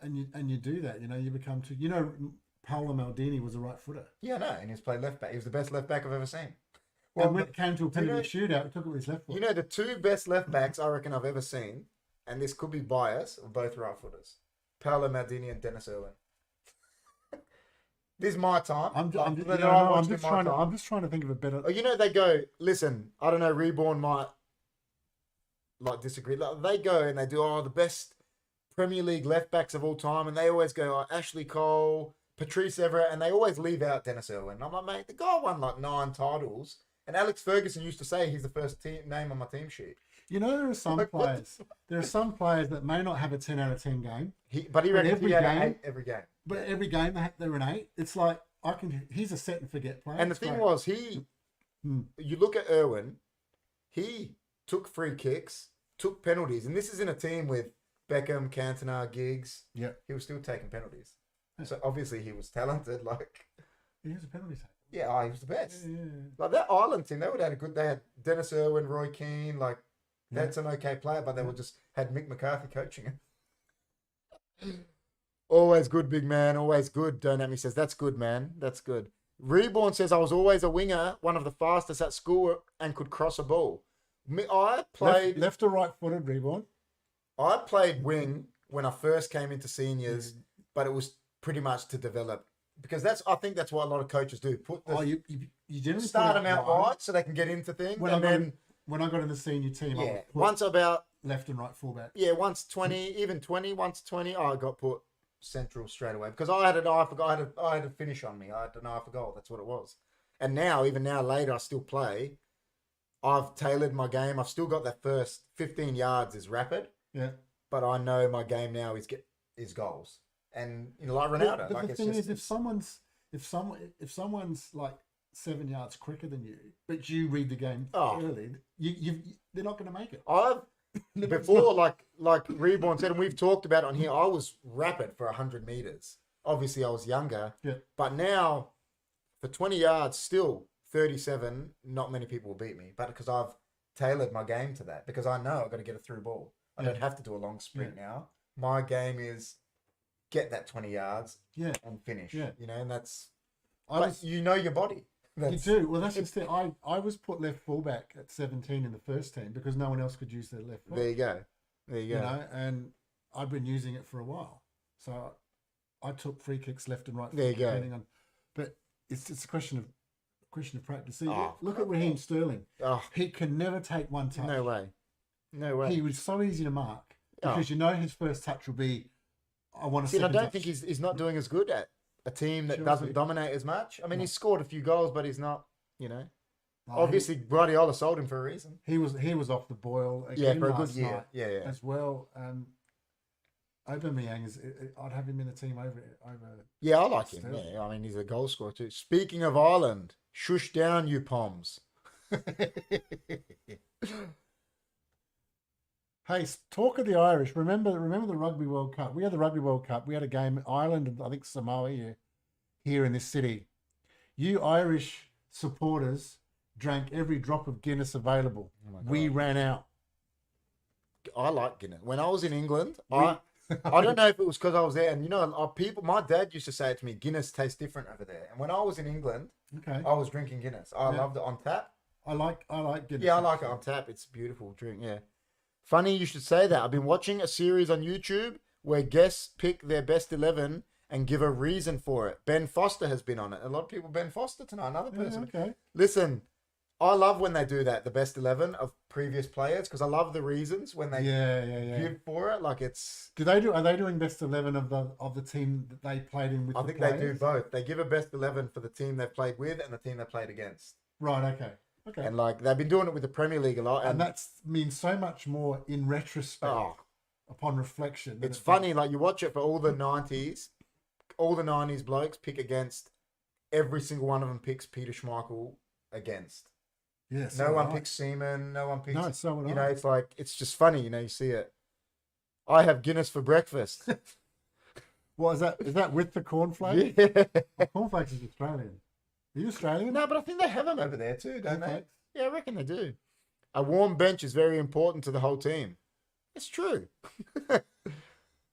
you do that. You become too. Paolo Maldini was a right-footer. Yeah, no, and he's played left back. He was the best left back I've ever seen. Well, and when it came to a penalty shootout, he took it with his left foot. The 2 best left backs I reckon I've ever seen, and this could be bias, are both right footers. Paolo Maldini and Dennis Irwin. This is my time. I'm just trying to think of a better. They go, listen, I don't know, Reborn might disagree. They go and they do the best Premier League left backs of all time, and they always go Ashley Cole, Patrice Evra, and they always leave out Dennis Irwin. I'm like, mate, the guy won 9 titles. And Alex Ferguson used to say he's the first name on my team sheet. You know, there are some Like, what the players. There are some players that may not have a 10 out of 10 game, But he reckons every he had game- an 8 every game. but every game they're an 8. It's like he's a set and forget player. And the It's thing great. was, Hmm. you look at Irwin, he took free kicks, took penalties, and this is in a team with Beckham, Cantona, Giggs. Yeah. He was still taking penalties. So obviously he was talented. Like, He has a penalty take. yeah, he was the best. Yeah. Like that Ireland team, they would have had a good. They had Dennis Irwin, Roy Keane. Like, Yeah. that's an okay player, but they were just had Mick McCarthy coaching him. Always good, big man. Always good. Donami says that's good, man. That's good. Reborn says I was always a winger, one of the fastest at school, and could cross a ball. I played left or right footed, Reborn. I played wing when I first came into seniors, but it was pretty much to develop because I think that's what a lot of coaches do. Put the You generally start put them out wide so they can get into things, When and then I got in the senior team, I yeah, would put once about left and right fullback. yeah, once 20, even 20, once 20, I got put central straight away because I had an eye for I had a finish on me. I had an eye for goal. That's what it was. And now, even now later, I still play. I've tailored my game. I've still got that first 15 yards is rapid. Yeah. But I know my game now is goals, and like Ronaldo. But like the it's thing just, is, if someone's like 7 yards quicker than you, but you read the game early, they're not going to make it. I've before like Reborn said, and we've talked about it on here. I was rapid for 100 meters. Obviously, I was younger, but now for 20 yards, still 37. Not many people will beat me, but because I've tailored my game to that, because I know I've got to get a through ball. I don't have to do a long sprint now. My game is get that 20 yards and finish. Yeah. You know, and that's you know your body. You do. Well, that's just it. I was put left fullback at 17 in the first team because no one else could use their left foot. There you go. You know, and I've been using it for a while. So I took free kicks left and right. There you go. On, but it's a question of practice. See, look at Raheem Sterling. He can never take one touch. No way. No way. He was so easy to mark because you know his first touch will be, I want to see. I don't think he's not doing as good at a team that doesn't dominate as much. I mean, he's scored a few goals, but he's not, obviously Guardiola sold him for a reason. He was off the boil again for a good year. Yeah. As well. Aubameyang I'd have him in the team over. Yeah, I like him. Yeah, I mean, he's a goal scorer too. Speaking of Ireland, shush down, you Poms. Hey, talk of the Irish. Remember the Rugby World Cup? We had the Rugby World Cup. We had a game, Ireland and I think Samoa here in this city. You Irish supporters drank every drop of Guinness available. We ran out. I like Guinness. When I was in England, I don't know if it was because I was there, and people. My dad used to say it to me, Guinness tastes different over there. And when I was in England, I was drinking Guinness. I loved it on tap. I like Guinness. Yeah, I like it on tap. It's a beautiful drink. Yeah. Funny you should say that. I've been watching a series on YouTube where guests pick their best 11 and give a reason for it. Ben Foster has been on it. A lot of people, Ben Foster tonight, another person. Okay. Listen, I love when they do that, the best 11 of previous players, because I love the reasons when they give for it. Like it's. Are they doing best 11 of the team that they played in with? I think they do both. They give a best 11 for the team they've played with and the team they played against. Right. Okay. Okay. And they've been doing it with the Premier League a lot, and that means so much more in retrospect. Upon reflection, it's funny. Like you watch it for all the '90s blokes pick against. Every single one of them picks Peter Schmeichel against. Yes. No one picks Seaman. No one picks. No, so would I. It's like it's just funny. You see it. I have Guinness for breakfast. What is that? Is that with the cornflakes? Yeah. Cornflakes is Australian. Are you Australian? No, but I think they have them over there too, don't they? Yeah, I reckon they do. A warm bench is very important to the whole team. It's true.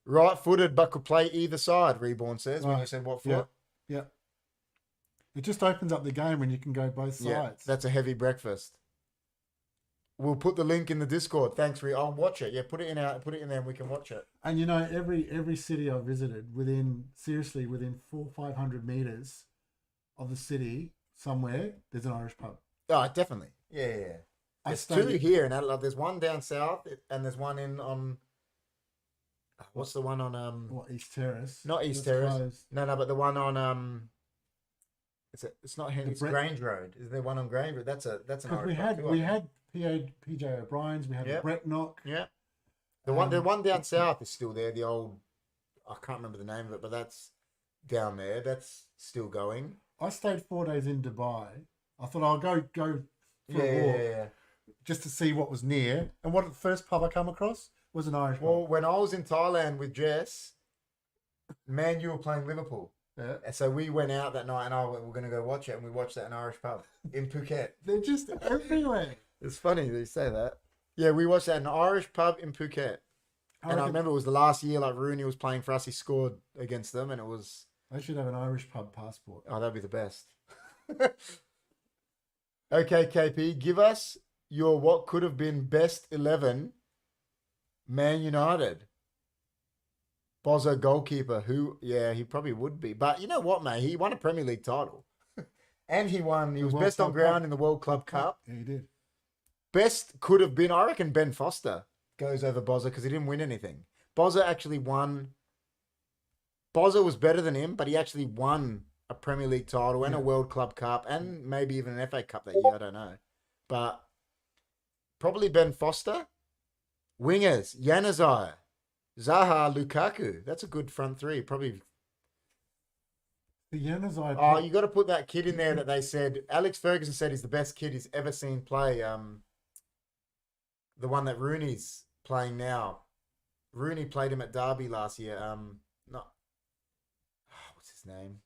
Right-footed, but could play either side, Reborn says, when you said what foot. Yeah. It just opens up the game when you can go both sides. Yeah, that's a heavy breakfast. We'll put the link in the Discord. Thanks, I'll watch it. Yeah, put it in there and we can watch it. And every city I've visited, within 400-500 meters of the city, somewhere, there's an Irish pub. Oh, definitely. Yeah. There's two here in Adelaide. There's one down south and there's one on... What's the one on... What, East Terrace? Not East Terrace. Closed. No, but the one on... It's not Henry. The It's Brett- Grange Road. Is there one on Grange Road? That's an Because Irish we pub had too, I we think. had PJ O'Brien's, we had Yep. the Brett Knock. Yeah. The one down south is still there. The old, I can't remember the name of it, but that's down there. That's still going. I stayed 4 days in Dubai. I thought I'll go for a walk Yeah. just to see what was near. And what the first pub I come across was an Irish Well, pub. when I was in Thailand with Jess, Man U were playing Liverpool. Yeah. And so we went out that night and we're going to go watch it. And we watched that in an Irish pub in Phuket. They're just everywhere. It's funny that you say that. Yeah, we watched that in an Irish pub in Phuket. And I remember it was the last year like Rooney was playing for us. He scored against them and it was... They should have an Irish pub passport. Oh, that'd be the best. Okay, KP, give us your what could have been best 11 Man United. Bozo goalkeeper, he probably would be. But you know what, mate? He won a Premier League title. And he was World best on Club ground Cup. in the World Club Cup. Yeah, he did. Best could have been, I reckon Ben Foster goes over Bozo because he didn't win anything. Bozo actually won. Bozo was better than him, but he actually won a Premier League title and a World Club Cup and maybe even an FA Cup that year. I don't know. But probably Ben Foster. Wingers, Januzaj, Zaha, Lukaku. That's a good front three. Probably. The Januzaj. Oh, you got to put that kid in there that they said. Alex Ferguson said he's the best kid he's ever seen play. The one that Rooney's playing now. Rooney played him at Derby last year. What's his name?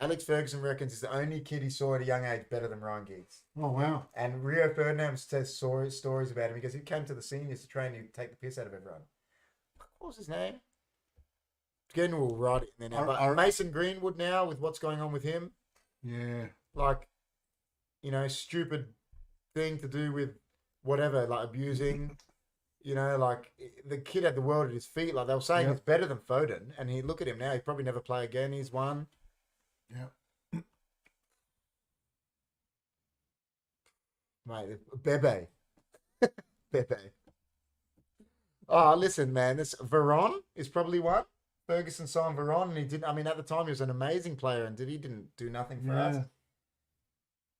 Alex Ferguson reckons he's the only kid he saw at a young age better than Ryan Giggs. Oh, wow. And Rio Ferdinand says stories about him because he came to the seniors to train and take the piss out of everyone. What was his name? Again, we'll write it in there now. But Mason Greenwood now, with what's going on with him, Yeah. like, stupid thing to do with whatever, like abusing. Like the kid had the world at his feet. Like they were saying, he's better than Foden, and look at him now. He'd probably never play again. He's won. Yeah. Mate, Bebe. Bebe. Oh, listen, man. This Veron is probably one. Ferguson signed Veron, and he didn't. I mean, at the time, he was an amazing player, and he didn't do nothing for us.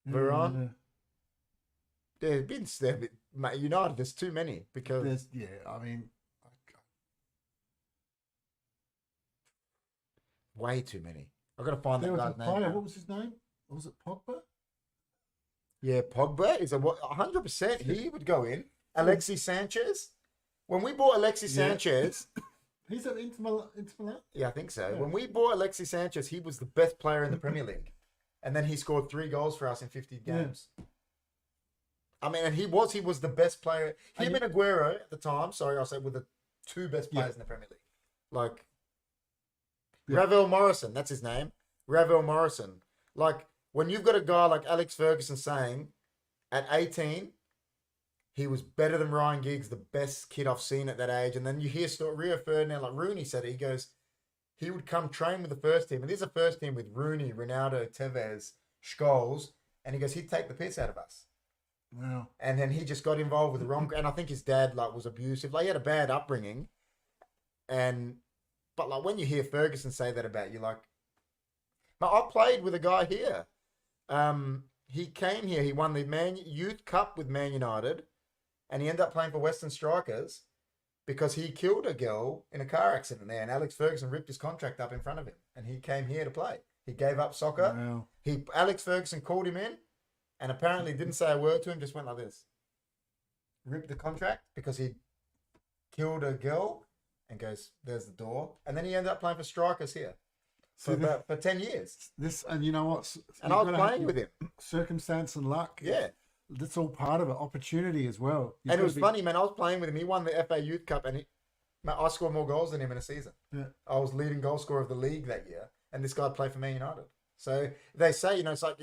Veron. There's been mate, United. There's too many because I mean, way too many. I've got to find there that was a guy's name. player. now. What was his name? Was it Pogba? Yeah, Pogba is 100%. He would go in. Alexis Sanchez. When we bought Alexis Sanchez, He's at Inter Milan. yeah, I think so. Yeah. When we bought Alexis Sanchez, he was the best player in the Premier League, and then he scored 3 goals for us in 50 games. I mean, and he was the best player. Him and Aguero at the time. Sorry, I'll say were the 2 best players in the Premier League. Like Ravel Morrison, that's his name. Ravel Morrison. Like when you've got a guy like Alex Ferguson saying, at 18, he was better than Ryan Giggs, the best kid I've seen at that age. And then you hear Rio Ferdinand, like Rooney said it, he goes, he would come train with the first team. And this is a first team with Rooney, Ronaldo, Tevez, Scholes. And he goes, he'd take the piss out of us. Wow. And then he just got involved with the wrong. And I think his dad was abusive. Like he had a bad upbringing. But like when you hear Ferguson say that about you, like, I played with a guy here. He came here. He won the Youth Cup with Man United. And he ended up playing for Western Strikers because he killed a girl in a car accident there. And Alex Ferguson ripped his contract up in front of him. And he came here to play. He gave up soccer. Wow. Alex Ferguson called him in and apparently didn't say a word to him, just went like this. Ripped the contract because he killed a girl and goes, there's the door. And then he ended up playing for Strikers here for 10 years. And you know what? And I was playing with him. Circumstance and luck. Yeah. That's all part of it. Opportunity as well. And it was funny, man. I was playing with him. He won the FA Youth Cup, and I scored more goals than him in a season. Yeah. I was leading goal scorer of the league that year, and this guy played for Man United. So they say, it's like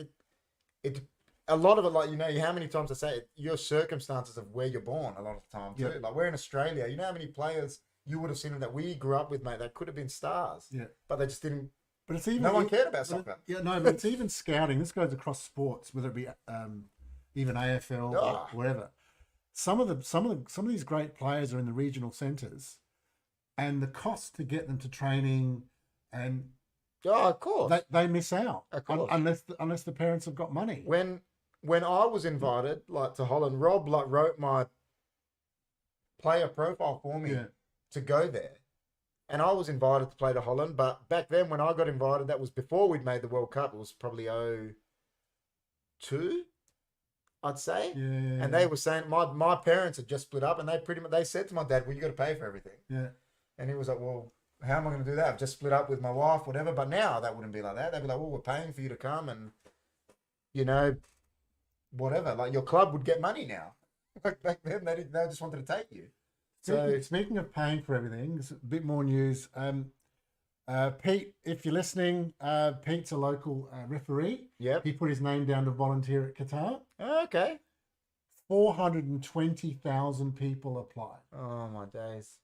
it. A lot of it, like how many times I say it, your circumstances of where you're born. A lot of the time too. Like we're in Australia. You know how many players you would have seen that we grew up with, mate. That could have been stars. Yeah. But they just didn't. But it's even no one cared about soccer. But it's even scouting. This goes across sports, whether it be even AFL or wherever. Some of these great players are in the regional centres, and the cost to get them to training and Oh, of course. They miss out. Of course. Unless the parents have got money. When I was invited, like, to Holland, Rob, like, wrote my player profile for me to go there. And I was invited to play to Holland, but back then when I got invited, that was before we'd made the World Cup. It was probably 02, I'd say. Yeah. And they were saying my parents had just split up, and they said to my dad, "Well, you got to pay for everything." Yeah. And he was like, "Well, how am I going to do that? I've just split up with my wife, whatever." But now that wouldn't be like that. They'd be like, "Well, we're paying for you to come, and whatever. Like, your club would get money now." Like, back then, they just wanted to take you. So Speaking of paying for everything, there's a bit more news. Pete, if you're listening, Pete's a local referee. Yep. He put his name down to volunteer at Qatar. Okay. 420,000 people applied. Oh, my days.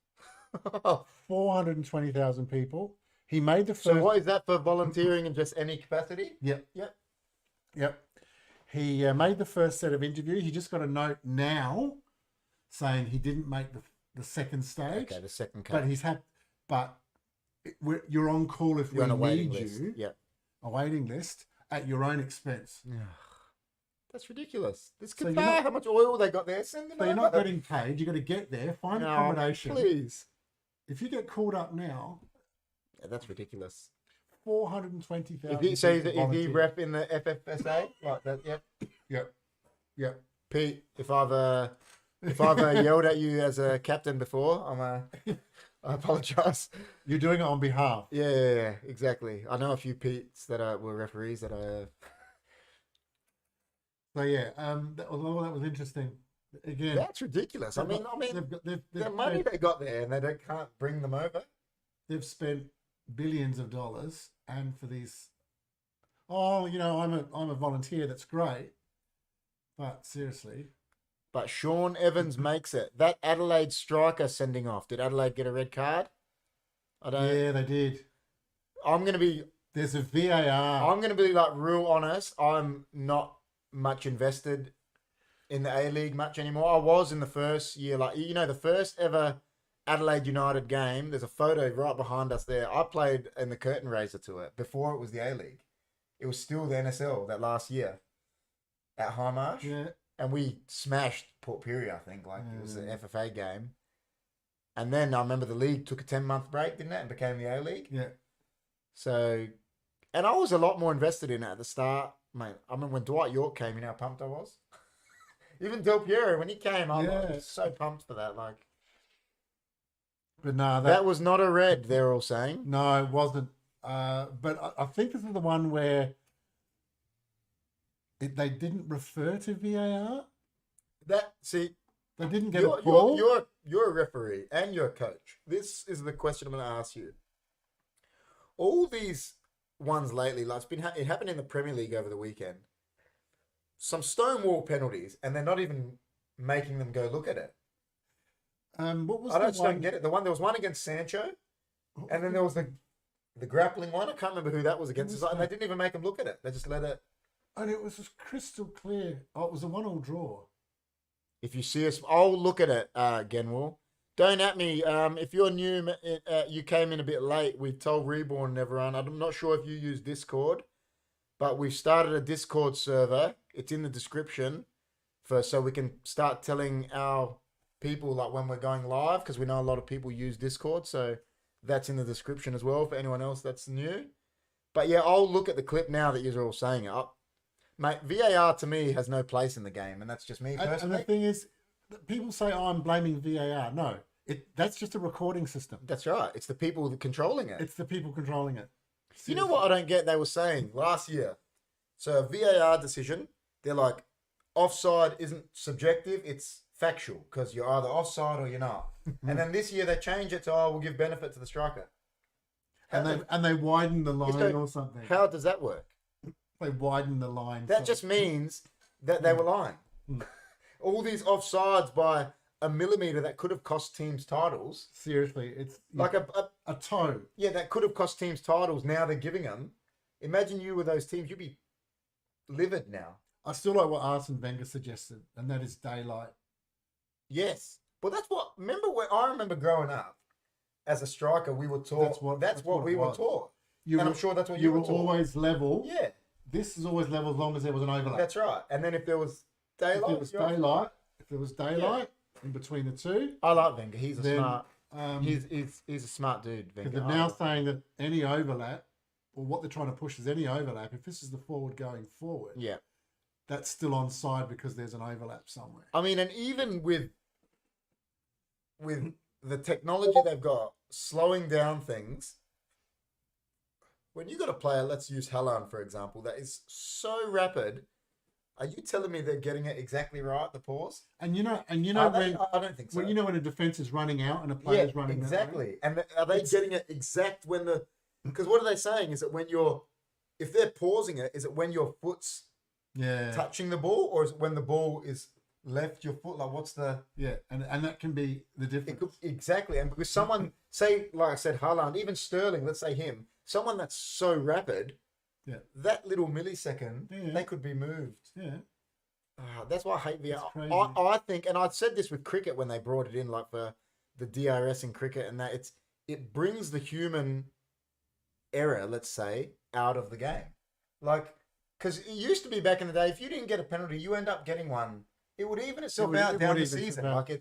420,000 people. He made the first. So what is that for, volunteering in just any capacity? Yep. Yep. He made the first set of interviews. He just got a note now saying he didn't make the second stage. Okay, the second cut. But he's had. But you're on call if You're we on a waiting need list. you. Yep. A waiting list at your own expense. That's ridiculous. This So Qatar, you're not- how much oil they got there? Send them So you're over. not getting paid. You got to get there, find accommodation. Please. If you get called up now, Yeah, that's ridiculous. 420,000. So is people he volunteer. rep in the FFSA? Like that? Yep. Yep. Pete, if I've yelled at you as a captain before, I apologise. You're doing it on behalf. Yeah, exactly. I know a few Petes that were referees that I. So yeah, that was interesting. Again, That's ridiculous. I mean, the money they got there, and they can't bring them over. they've spent billions of dollars, and for these, I'm a volunteer. That's great, but seriously, But Sean Evans makes it. That Adelaide striker sending off. Did Adelaide get a red card? I don't. yeah, they did. I'm gonna be There's a VAR. like real honest. I'm not much invested in the A-League much anymore. I was in the first year, like, the first ever Adelaide United game. There's a photo right behind us there. I played in the curtain raiser to it before it was the A-League. It was still the NSL that last year at High Marsh. Yeah, And we smashed Port Pirie, I think. Like, it was an FFA game. And then I remember the league took a 10-month break, didn't it? And became the A-League. yeah. So, and I was a lot more invested in it at the start, mate. I mean, when Dwight York came, you know how pumped I was? Even Del Piero, when he came, I was so pumped for that. Like, But no, that was not a red, they're all saying. no, it wasn't. But I think this is the one where they didn't refer to VAR. See, They didn't get a call. you're a referee and you're a coach. This is the question I'm going to ask you. All these ones lately, like it happened in the Premier League over the weekend. Some stonewall penalties, and they're not even making them go look at it. What was I the just one? don't get it. There was one against Sancho, and then there was the grappling one. I can't remember who that was against. was And they didn't even make them look at it. They just let it. And it was just crystal clear. Oh, it was a 1-1 draw. If you see us, I'll look at it, Genwell. Don't at me. If you're new, you came in a bit late. We've told Reborn and everyone. I'm not sure if you use Discord, but we've started a Discord server. It's in the description so we can start telling our people like when we're going live, because we know a lot of people use Discord. So that's in the description as well for anyone else that's new. But yeah, I'll look at the clip now that you're all saying it. Mate, VAR to me has no place in the game, and that's just me personally. And the thing is, people say, "Oh, I'm blaming VAR." No, that's just a recording system. That's right. It's the people controlling it. It's the people controlling it. You know what I don't get? They were saying last year. So a VAR decision, they're like, offside isn't subjective, it's factual, because you're either offside or you're not. And then this year they change it to, we'll give benefit to the striker. And they widen the line or something. How does that work? They widen the line. That just means that they were lying. All these offsides by a millimeter that could have cost teams titles. Seriously, it's Like a toe. Yeah, that could have cost teams titles. Now they're giving them. Imagine you were those teams. You'd be livid now. I still like what Arsene Wenger suggested, and that is daylight. Yes. Well, that's what. Remember when I remember growing up as a striker, we were taught. That's what we were taught. I'm sure that's what you were were taught. always level. Yeah, This is always level as long as there was an overlap. that's right. And then if there was daylight, If there was daylight in between the two, I like Wenger. He's a then, smart. He's a smart dude. Wenger. they're now saying that any overlap, or what they're trying to push is any overlap. If this is the forward going forward, Yeah. that's still onside because there's an overlap somewhere. I mean, and even with the technology they've got, slowing down things. When you got a player, let's use Haaland for example, that is so rapid. Are you telling me they're getting it exactly right? The pause. And you know I don't think so. when when a defense is running out and a player's running exactly. And are they getting it exact when the? Because what are they saying? Is it when if they're pausing it, is it when your foot's touching the ball, or is it when the ball is left your foot? Like, what's the? Yeah, and that can be the difference. Exactly, and because someone say, like I said, Haaland, even Sterling, let's say him, someone that's so rapid, that little millisecond, they could be moved. Yeah. That's why I hate VR. crazy. I think, and I said this with cricket when they brought it in, like for the DRS in cricket, and that it brings the human error, let's say, out of the game. Like, because it used to be back in the day, if you didn't get a penalty, you end up getting one. It would even itself out down the season. Like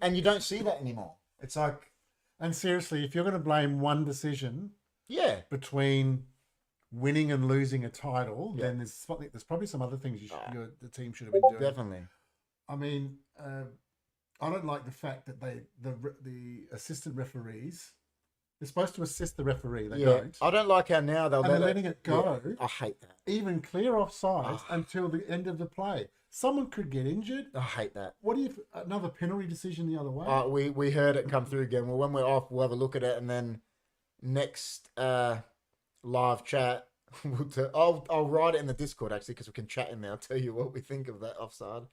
and you don't see that anymore. It's like, and seriously, if you're going to blame one decision, yeah, between winning and losing a title, then there's probably some other things the team should have been doing. Definitely. I mean, I don't like the fact that the assistant referees, they're supposed to assist the referee. They don't. I don't like how now they're letting it go. Yeah, I hate that. Even clear offsides until the end of the play. Someone could get injured. I hate that. What do you? Another penalty decision the other way? We heard it come through again. Well, when we're off, we'll have a look at it, and then next live chat, I'll write it in the Discord actually, because we can chat in there. I'll tell you what we think of that offside.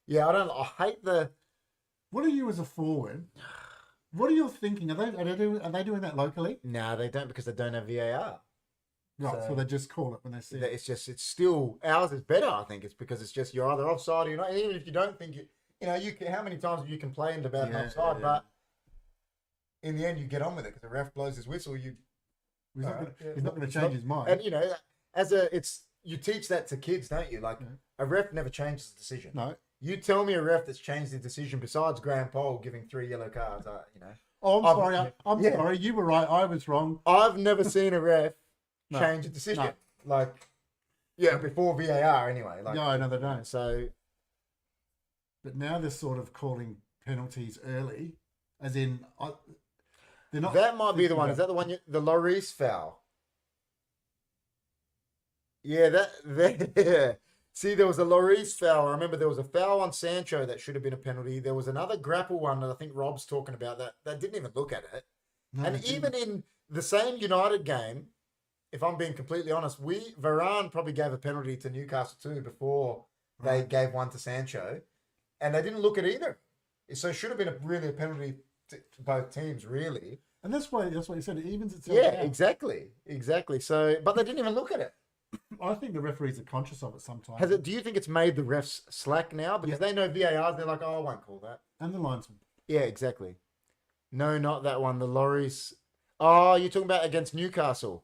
Yeah, I hate the. What are you as a forward? What are you thinking? Are they doing that locally? No, they don't, because they don't have VAR. Right, so they just call it when they see it. It's still, ours is better, I think. It's because it's just, you're either offside or you're not. Even if you don't think you can, how many times have you complained about an offside, but in the end you get on with it because the ref blows his whistle. He's not going to change his mind. And you teach that to kids, don't you? Like a ref never changes the decision. No. You tell me a ref that's changed the decision besides Graham Pole giving 3 yellow cards. Oh, I'm sorry. I'm sorry. You were right. I was wrong. I've never seen a ref change a decision. No. Before VAR anyway. No, they don't. So, but now they're sort of calling penalties early, as in they're not. That might be the one. Is that the one? The Lloris foul. Yeah, that. See, there was a Lloris foul. I remember there was a foul on Sancho that should have been a penalty. There was another grapple one that I think Rob's talking about that didn't even look at it. No, and even in the same United game, if I'm being completely honest, Varane probably gave a penalty to Newcastle too before they gave one to Sancho, and they didn't look at either. So it should have been really a penalty to both teams, really. And that's what you said. It evens itself out. Exactly. So, but they didn't even look at it. I think the referees are conscious of it sometimes. Do you think it's made the refs slack now? Because they know VAR, they're like, I won't call that. And the linesman. Yeah, exactly. No, not that one. The Lloris. Oh, you're talking about against Newcastle.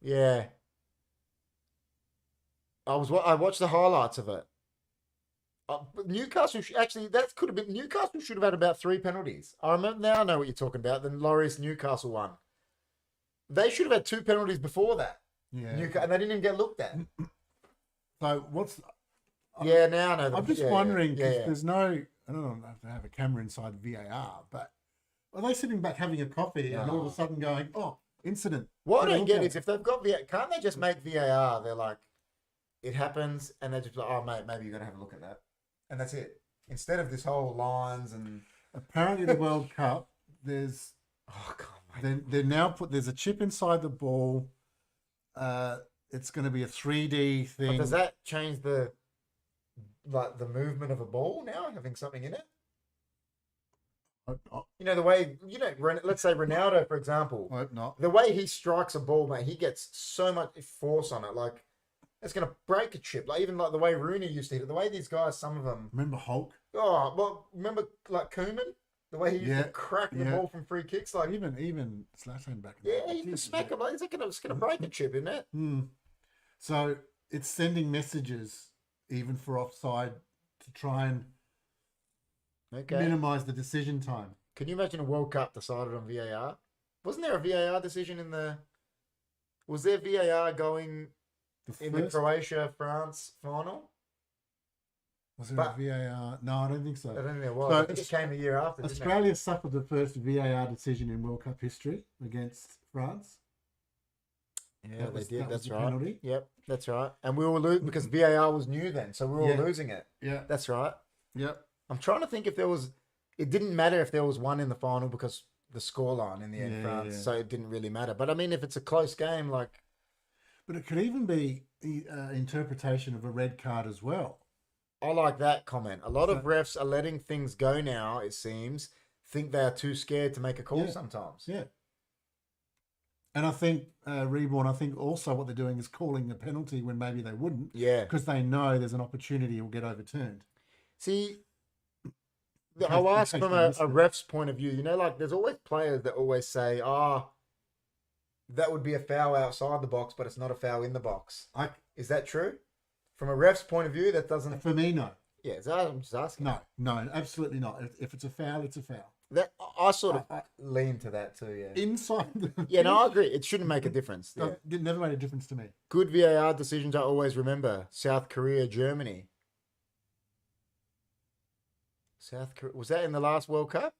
Yeah. I watched the highlights of it. Newcastle that could have been. Newcastle should have had about 3 penalties. I remember now. I know what you're talking about. The Lloris Newcastle one. They should have had 2 penalties before that. Yeah, and they didn't even get looked at. So what's? Now I know. I'm just wondering because there's no. I don't know if they have a camera inside VAR, but are they sitting back having a coffee and all of a sudden going, "Oh, incident"? What I don't get is if they've got VAR, can't they just make VAR? They're like, it happens, and they're just like, "Oh, mate, maybe you got to have a look at that," and that's it. Instead of this whole lines and apparently the World Cup, there's they're now there's a chip inside the ball. It's going to be a 3D thing. But does that change the movement of a ball now, having something in it? The way let's say Ronaldo, for example. I hope not. The way he strikes a ball, mate, he gets so much force on it, like it's going to break a chip. Like even like the way Rooney used to hit it, the way these guys, some of them. Remember Hulk? Oh well, remember like Koeman? The way he used Yeah, to crack the yeah. ball from free kicks, like Even Zlatan back in yeah, the he day. just smack him like it's gonna break a chip, isn't it? Hmm. So it's sending messages even for offside to try and Okay. minimize the decision time. Can you imagine a World Cup decided on VAR? Wasn't there a VAR decision in the? Was there VAR going The in the first Croatia France final? was there But a VAR? No, I don't think so. I don't think there was. So I think it came the year after. Didn't it? Australia suffered the first VAR decision in World Cup history against France. Yeah, they did. That was That's the right. penalty. Yep, that's right. And we were losing because VAR was new then, so we were all Yeah. losing it. Yeah. That's right. Yep. I'm trying to think if there was. It didn't matter if there was one in the final because the scoreline in the end, Yeah, France. yeah. So it didn't really matter. But I mean, if it's a close game, like But it could even be interpretation of a red card as well. I like that comment. A lot of So- refs are letting things go now. It seems think they are too scared to make a call Yeah. sometimes. Yeah. And I think Reborn. I think also what they're doing is calling a penalty when maybe they wouldn't, Yeah. because they know there's an opportunity it will get overturned. See, case- I'll in ask case from they a missed it. ref's point of view. You know, like there's always players that always say, that would be a foul outside the box, but it's not a foul in the box. Is that true? From a ref's point of view, that doesn't. For me, no, Yeah, so I'm just asking. no, absolutely not. If it's a foul, it's a foul. That I sort of lean to that too. Yeah. Inside the Yeah, no, I agree. It shouldn't make a difference. Yeah. It never made a difference to me. Good VAR decisions I always remember. South Korea, Germany. South Korea, was that in the last World Cup?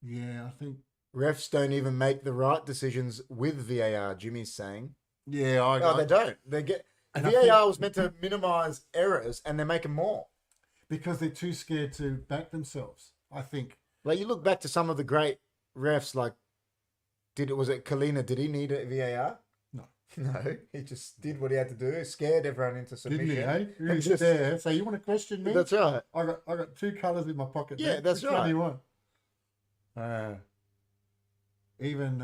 Yeah, I think. Refs don't even make the right decisions with VAR. Jimmy's saying. Yeah, No, they don't. They get And I VAR was meant to minimise errors, and they're making more. because they're too scared to back themselves. I think. Like you look back to some of the great refs, like was it Kalina? Did he need a VAR? No. No, he just did what he had to do. Scared everyone into submission. Didn't he? Hey, And He's just- there. So you want to question me? That's right. I got two colours in my pocket. Yeah, mate. that's Which one right. do you want? Even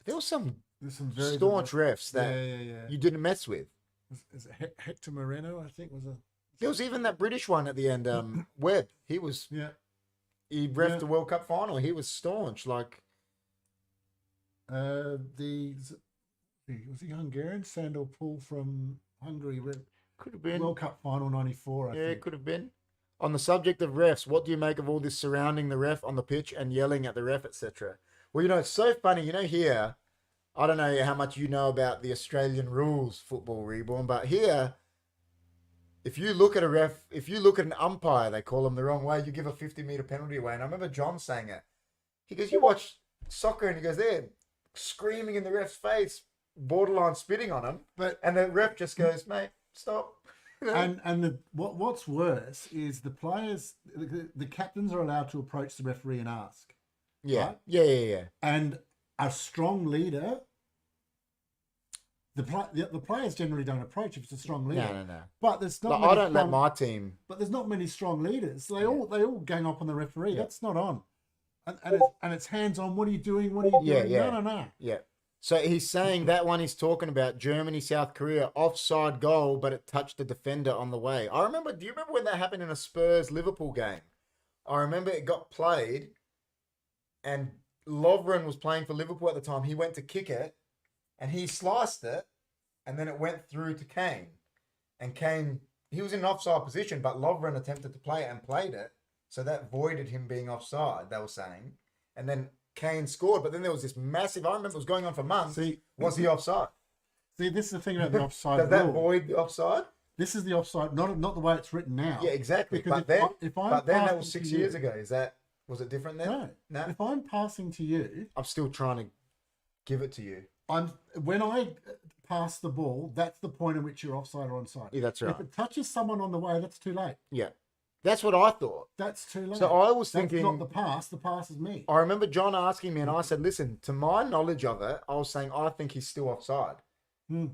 There was some there's some very staunch refs that yeah. you didn't mess with. Is it Hector Moreno? I think was a There was even that British one at the end, Webb. He yeah. reffed Yeah. the World Cup final. He was staunch. Like Was he Hungarian? Sandor Pool from Hungary. could have been. World Cup final '94. I Yeah, think. it could have been. On the subject of refs, what do you make of all this surrounding the ref on the pitch and yelling at the ref, etc.? Well, it's so funny. Here, I don't know how much you know about the Australian rules, Football Reborn, but here, if you look at a ref, if you look at an umpire, they call them the wrong way, you give a 50-meter penalty away. And I remember John saying it. He goes, you watch soccer, and he goes, they're screaming in the ref's face, borderline spitting on him. And the ref just goes, mate, stop. What's worse is the players, the captains are allowed to approach the referee and ask. Yeah, right? yeah. And a strong leader, the players generally don't approach if it's a strong leader. No. But there's not. Like, many I don't let strong- my team. But there's not many strong leaders. They all gang up on the referee. Yeah. That's not on. And it's hands on. What are you doing? What are you doing? Yeah. No. Yeah. So he's saying that one he's talking about Germany, South Korea, offside goal, but it touched the defender on the way. Do you remember when that happened in a Spurs Liverpool game? I remember it got played and Lovren was playing for Liverpool at the time. He went to kick it and he sliced it and then it went through to Kane. And Kane, he was in an offside position, but Lovren attempted to play it and played it. So that voided him being offside, they were saying. And then Kane scored, but then there was this massive, I remember it was going on for months. Was he offside? See, this is the thing about the offside Does that rule. void the offside? This is the offside, not the way it's written now. Yeah, exactly. Because But then that was passing 6 to years you- ago. Was it different then? No. If I'm passing to you, I'm still trying to give it to you. when I pass the ball, that's the point at which you're offside or onside. Yeah, that's right. If it touches someone on the way, that's too late. Yeah. That's what I thought. That's too late. So I was That's thinking. not the pass. The pass is me. I remember John asking me, and I said, listen, to my knowledge of it, I was saying I think he's still offside.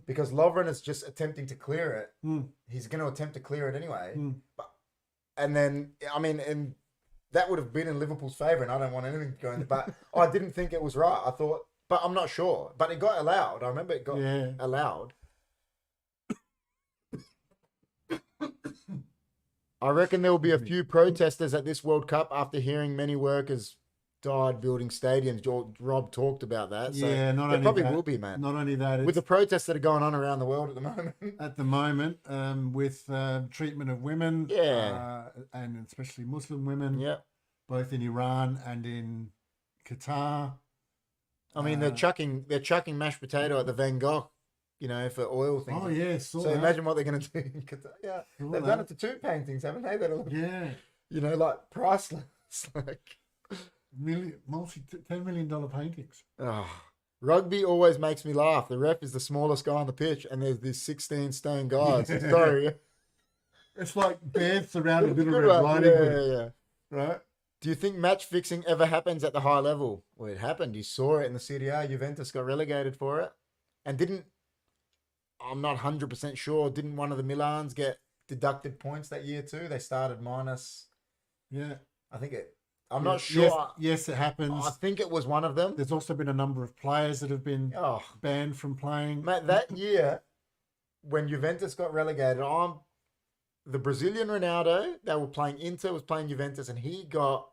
Because Lovren is just attempting to clear it. He's going to attempt to clear it anyway. And that would have been in Liverpool's favour, and I don't want anything to go in there. But I didn't think it was right. I thought, but I'm not sure. But it got allowed. I remember it got allowed. I reckon there will be a few protesters at this World Cup after hearing many workers died building stadiums. Rob talked about that. So Yeah, not there only probably that, will be, man. not only that, With it's the protests that are going on around the world at the moment. at the moment with treatment of women, Yeah. and especially Muslim women, Yeah. both in Iran and in Qatar. I mean, they're chucking mashed potato at the Van Gogh, for oil things. Oh yeah, saw So that. imagine what they're going to do in Qatar. Yeah, Saw they've done it to two paintings, haven't they? That are, Yeah, like priceless. Like, $10 million paintings. oh, rugby always makes me laugh. The ref is the smallest guy on the pitch, and there's these 16-stone guys. Yeah. Sorry, It's like bears surrounded Little Good Red one. Riding Yeah, Hood, yeah, yeah. right? Do you think match fixing ever happens at the high level? Well, it happened. You saw it in the Serie A. Juventus got relegated for it, and I'm not 100% sure. Didn't one of the Milans get deducted points that year too? They started minus. Yeah, I think it. I'm not sure. Yes, it happens. I think it was one of them. There's also been a number of players that have been Oh, banned from playing. mate, that year when Juventus got relegated, the Brazilian Ronaldo that were playing Inter was playing Juventus, and he got,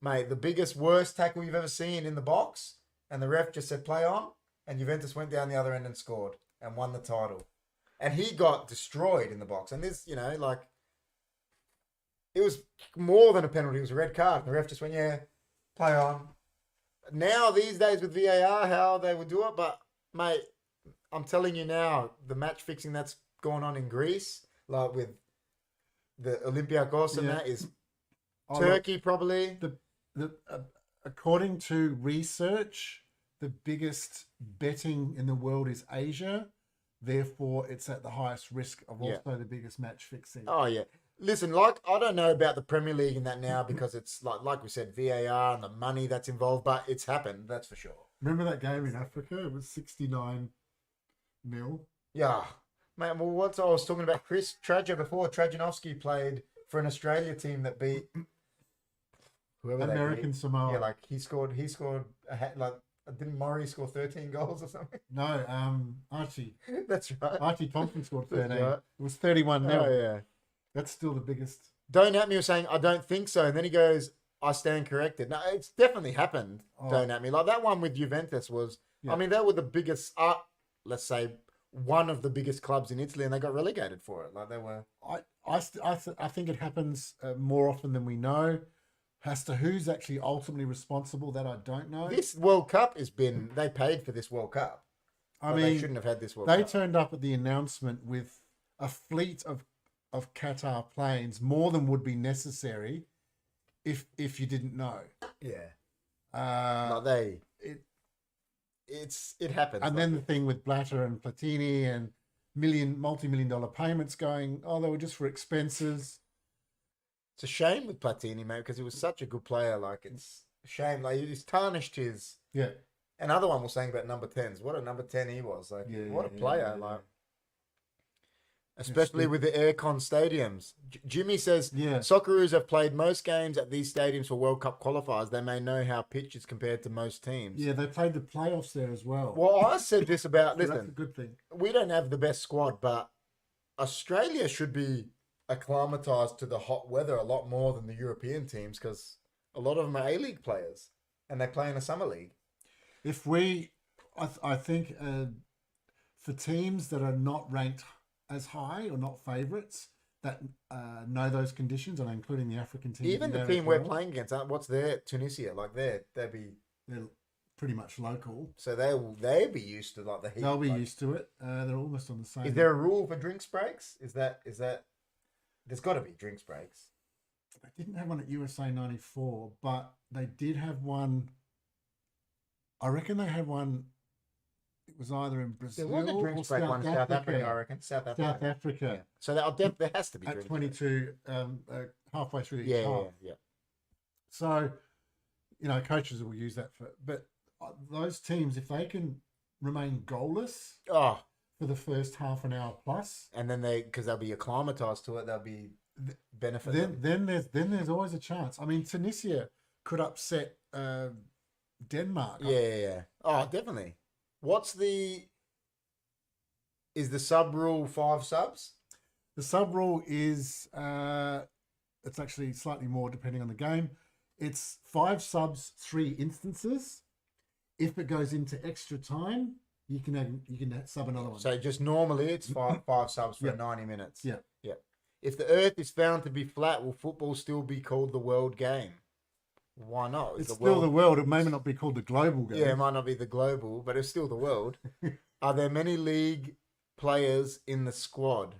mate, the biggest, worst tackle you've ever seen in the box, and the ref just said play on, and Juventus went down the other end and scored and won the title, and he got destroyed in the box, and this, it was more than a penalty; it was a red card, and the ref just went, yeah, play on. Now these days with VAR, how they would do it, but mate, I'm telling you now, the match fixing that's going on in Greece, like with the Olympiacos and that, is Turkey probably. According to research, the biggest betting in the world is Asia. Therefore, it's at the highest risk of also the biggest match fixing. Oh yeah. Listen, I don't know about the Premier League and that now because it's like we said, VAR and the money that's involved, but it's happened, that's for sure. Remember that game in Africa? It was 69 mil. Yeah. Man, well, what I was talking about, Chris Trajan before, Trajanovski played for an Australia team that beat whoever American they beat. Samoa. Yeah, like he scored didn't Murray score 13 goals or something? No, Archie. That's right. Archie Thompson scored 13. Right. It was 31 nil. Oh, yeah. That's still the biggest. Don't At Me was saying, I don't think so. And then he goes, I stand corrected. No, it's definitely happened. Oh. Don't At Me. Like that one with Juventus was, I mean, they were the biggest, let's say, one of the biggest clubs in Italy, and they got relegated for it. Like they were. I think it happens more often than we know. As to who's actually ultimately responsible, that I don't know. This World Cup they paid for this World Cup. I mean, they shouldn't have had this World Cup. They turned up at the announcement with a fleet of Qatar planes, more than would be necessary if you didn't know. Yeah. It happens. And then the thing with Blatter and Platini and multi-million dollar payments going, they were just for expenses. It's a shame with Platini, mate, because he was such a good player. Like, it's a shame. Like, he's tarnished his. Yeah. Another one was saying about number 10s. What a number 10 he was. Like, what a player. Like, especially with the aircon stadiums. Jimmy says, Socceroos have played most games at these stadiums for World Cup qualifiers. They may know how pitch is compared to most teams. Yeah, they played the playoffs there as well. Well, I said this about, listen, that's a good thing. We don't have the best squad, but Australia should be acclimatized to the hot weather a lot more than the European teams because a lot of them are A-League players and they play in a summer league. If I think for teams that are not ranked as high or not favourites that know those conditions, and including the African team, even the team we're playing against, what's their Tunisia? Like they're pretty much local, so they'll be used to like the heat. They'll be used to it. They're almost on the same. Is there a rule for drinks breaks? Is that? There's got to be drinks breaks. They didn't have one at USA '94, but they did have one. I reckon they had one. It was either in Brazil there was a drinks break one in South Africa. I reckon South Africa. Yeah. So there has to be at 22, halfway through each half. Yeah. So, coaches will use that but those teams, if they can remain goalless for the first half an hour plus, and then because they'll be acclimatized to it, they'll be benefit. Then there's always a chance. I mean, Tunisia could upset Denmark. Yeah. Oh, definitely. Is the sub rule 5 subs? The sub rule is it's actually slightly more depending on the game. It's 5 subs, 3 instances. If it goes into extra time, you can sub another one. So just normally it's five subs for 90 minutes. Yeah. Yeah. If the Earth is found to be flat, will football still be called the world game? Why not? It's still the world. It may not be called the global game. Yeah, it might not be the global, but it's still the world. Are there many league players in the squad?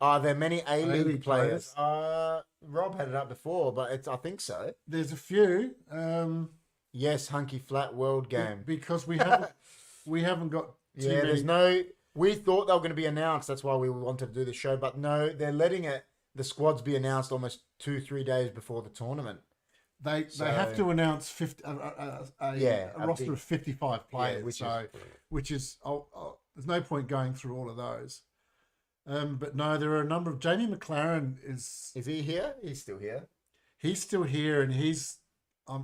Are there many A-League players? Rob had it up before, but I think so. There's a few. Yes, hunky flat world game. Because we haven't got too many. There's no. We thought they were going to be announced. That's why we wanted to do the show. But no, they're letting the squads be announced almost 2-3 days before the tournament. They have to announce 50 a roster big, of 55 players. Yeah, which is there's no point going through all of those. But no, there are a number of. Jamie McLaren is. Is he here? He's still here. He's still here, and he's a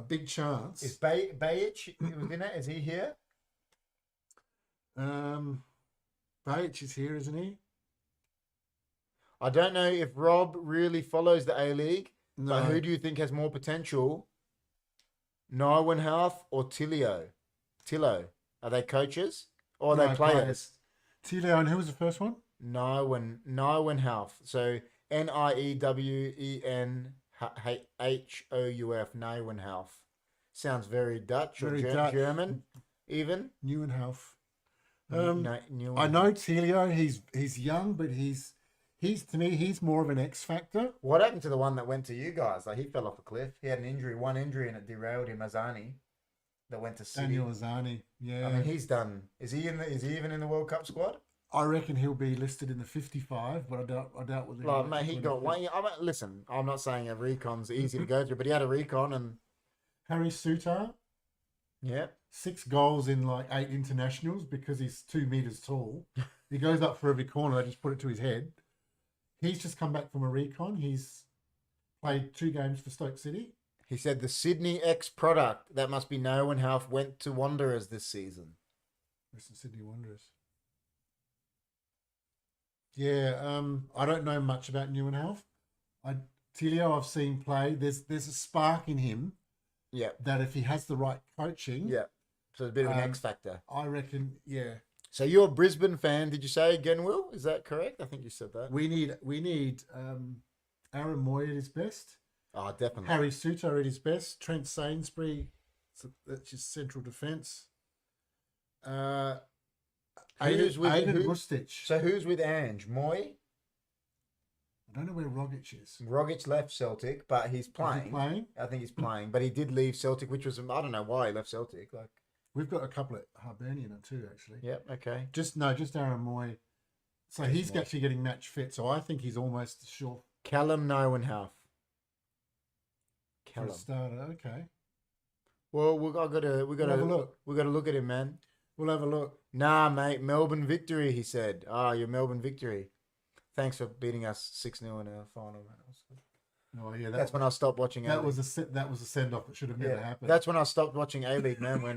big chance. Is Bajic within it? Is he here? Bajic is here, isn't he? I don't know if Rob really follows the A-League, No. but who do you think has more potential? Neuwenhouf or Tilio? Are they coaches or are they players? Tilio, and who was the first one? Neuwenhouf. So Niewenhouf. Neuwenhouf. Sounds very Dutch or German, even. Neuwenhouf. Neuwenhouf. I know Tilio. He's young, but he's to me he's more of an X factor. What happened to the one that went to you guys? Like he fell off a cliff. He had one injury, and it derailed him. Azani, that went to City. Daniel Azani. Yeah. I mean, he's done. Is he even in the World Cup squad? I reckon he'll be listed in the 55, but I doubt whether. Like, mate, he got one. Listen, I'm not saying a recon's easy to go through, but he had a recon and Harry Sutar. Yeah. 6 goals in like 8 internationals because he's 2 meters tall. He goes up for every corner. They just put it to his head. He's just come back from a recon. He's played 2 games for Stoke City. He said the Sydney X product, that must be Neuwenhouf, went to Wanderers this season. Where's the Sydney Wanderers? Yeah, I don't know much about Neuwenhouf. Tilio I've seen play. There's a spark in him. Yeah. That if he has the right coaching. Yeah. So it's a bit of an X factor. I reckon, yeah. So you're a Brisbane fan, did you say, Genwill? Is that correct? I think you said that. We need Aaron Moy at his best. Oh, definitely. Harry Suter at his best. Trent Sainsbury, that's his central defence. Aidan Rustich. So who's with Ange? Moy? I don't know where Rogic is. Rogic left Celtic, but he's playing. Is he playing? I think he's playing, but he did leave Celtic, which was, I don't know why he left Celtic. Like, we've got a couple at Hibernian too, actually. Yep, okay. Just Aaron Moy. So he's actually getting match fit. So I think he's almost sure. Callum Neuwenhouf. For a starter, okay. Well, we got to have a look. We got to look at him, man. We'll have a look. Nah, mate, Melbourne victory. He said, your Melbourne victory. Thanks for beating us 6-0 in our final, man. Oh yeah, that's when I stopped watching. That was a send off that should have never happened. That's when I stopped watching A-League, man. When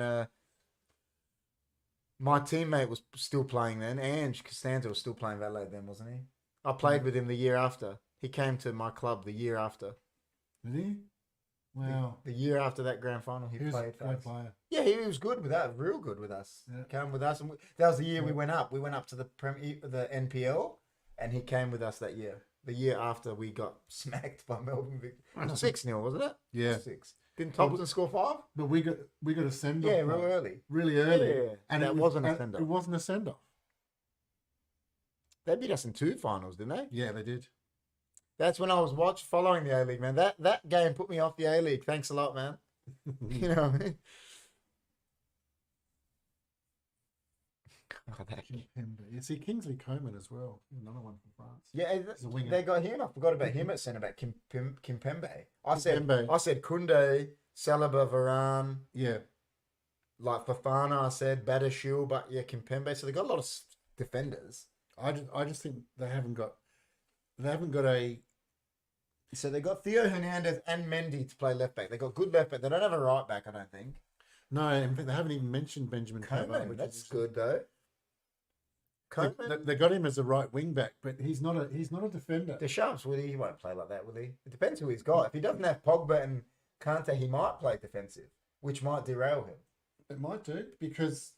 my teammate was still playing then. Ange Costanza was still playing valet then, wasn't he? I played with him the year after. He came to my club the year after. Did he? Wow. The year after that grand final, he played for us. Great player. Yeah, he was good with that. Real good with us. Yeah. Came with us, and that was the year we went up. We went up to the NPL, and he came with us that year. The year after we got smacked by Melbourne. 6-0, wasn't it? Yeah. 6. Didn't Thompson score 5? But we got a send off. Yeah, real early. Really early. Yeah. And that wasn't a send off. It wasn't a send off. They beat us in 2 finals, didn't they? Yeah, they did. That's when I was following the A-League, man. That game put me off the A-League. Thanks a lot, man. You know what I mean? You see Kingsley Coman as well. Another one from France. Yeah, they got him. I forgot about him at centre back. Kimpembe. I said Koundé, Saliba, Varane. Yeah. Like Fofana, I said Badashil, but yeah, Kimpembe. So they got a lot of defenders. I just think they haven't got a. So they got Theo Hernandez and Mendy to play left back. They got good left back. They don't have a right back, I don't think. No, in fact, they haven't even mentioned Benjamin Coman. That's good though. Koeman? They got him as a right wing back, but he's not a defender. Deschamps, will he? He won't play like that, will he? It depends who he's got. If he doesn't have Pogba and Kante, he might play defensive, which might derail him. It might do, because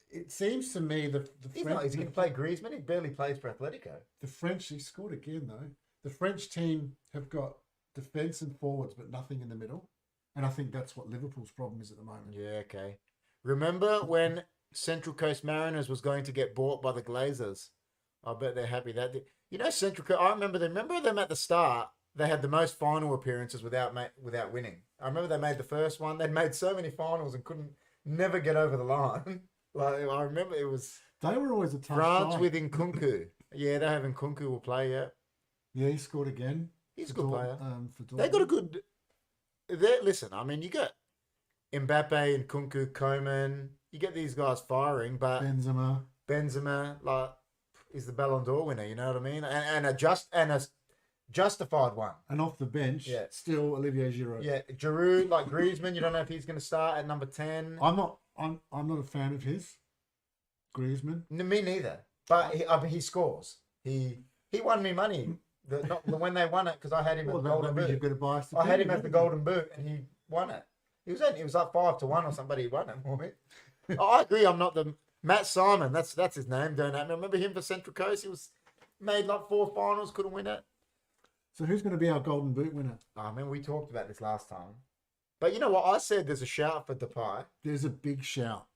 it seems to me the He's not. Is he going to play Griezmann? He barely plays for Atletico. The French, he scored again though. The French team have got defence and forwards, but nothing in the middle, and I think that's what Liverpool's problem is at the moment. Yeah, okay. Remember when Central Coast Mariners was going to get bought by the Glazers? I bet they're happy that you know Central Coast. I remember them. Remember them at the start. They had the most final appearances without winning. I remember they made the first one. They'd made so many finals and couldn't never get over the line. Like I remember it was. They were always a tough France side. with Nkunku. Yeah, they have Nkunku will play. Yeah, Yeah, he scored again. he's a good player. For They got a Dortmund. good. Listen, I mean, you got Mbappe, Nkunku, Koeman. You get these guys firing, but Benzema. like, is the Ballon d'Or winner. You know what I mean? And a justified one. And off the bench, Yeah. still Olivier Giroud. Yeah, Giroud, like Griezmann. You don't know if he's going to start at number 10. I'm not a fan of his. Griezmann. Me neither. But he scores. He won me money. When they won it, because I had him at the Golden You've Boot. got to buy us. I had him at the Golden Boot, and he won it. It was like 5-1 or somebody. He won it for me. I agree. I'm not the Matt Simon. That's his name. Don't I remember him for Central Coast? He was made like 4 finals, couldn't win it. So who's going to be our Golden Boot winner? I mean, we talked about this last time. But you know what? I said there's a shout for Depay. There's a big shout.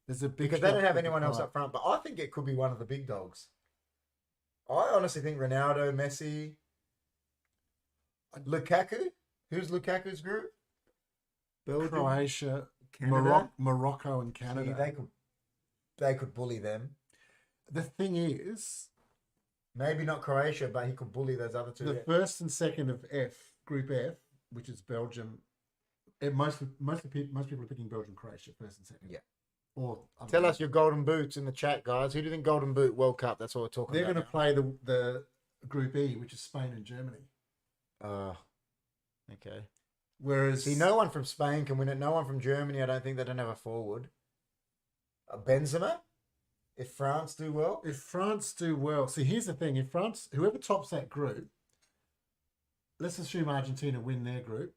Because they don't have anyone else up front. But I think it could be one of the big dogs. I honestly think Ronaldo, Messi, Lukaku. Who's Lukaku's group? Belgium, Croatia, Canada? Morocco, and Canada. See, they could bully them. The thing is, Maybe not Croatia, but he could bully those other two. the first and second of Group F, which is Belgium. Most people are picking Belgium, Croatia first and second. Yeah. Or Tell us your golden boots in the chat, guys. Who do you think Golden Boot World Cup? That's what we're talking They're about. going to play the Group E, which is Spain and Germany. Okay. Whereas See, no one from Spain can win it. No one from Germany. I don't think they don't have a forward. Benzema. If France do well, see, here's the thing: if France, whoever tops that group, let's assume Argentina win their group,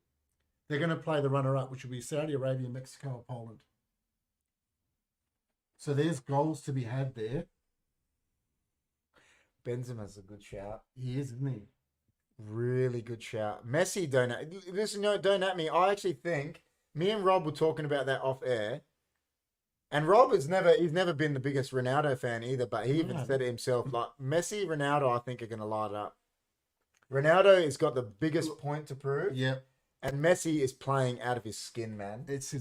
they're going to play the runner-up, which will be Saudi Arabia, Mexico, or Poland. So there's goals to be had there. Benzema's a good shout. He is, isn't he? Really good shout. Messi, don't at me. I actually think me and Rob were talking about that off air. And Rob he's never been the biggest Ronaldo fan either, but he even said it himself. Like Messi, Ronaldo, I think are going to light up. Ronaldo has got the biggest point to prove. Yep. And Messi is playing out of his skin, man. It's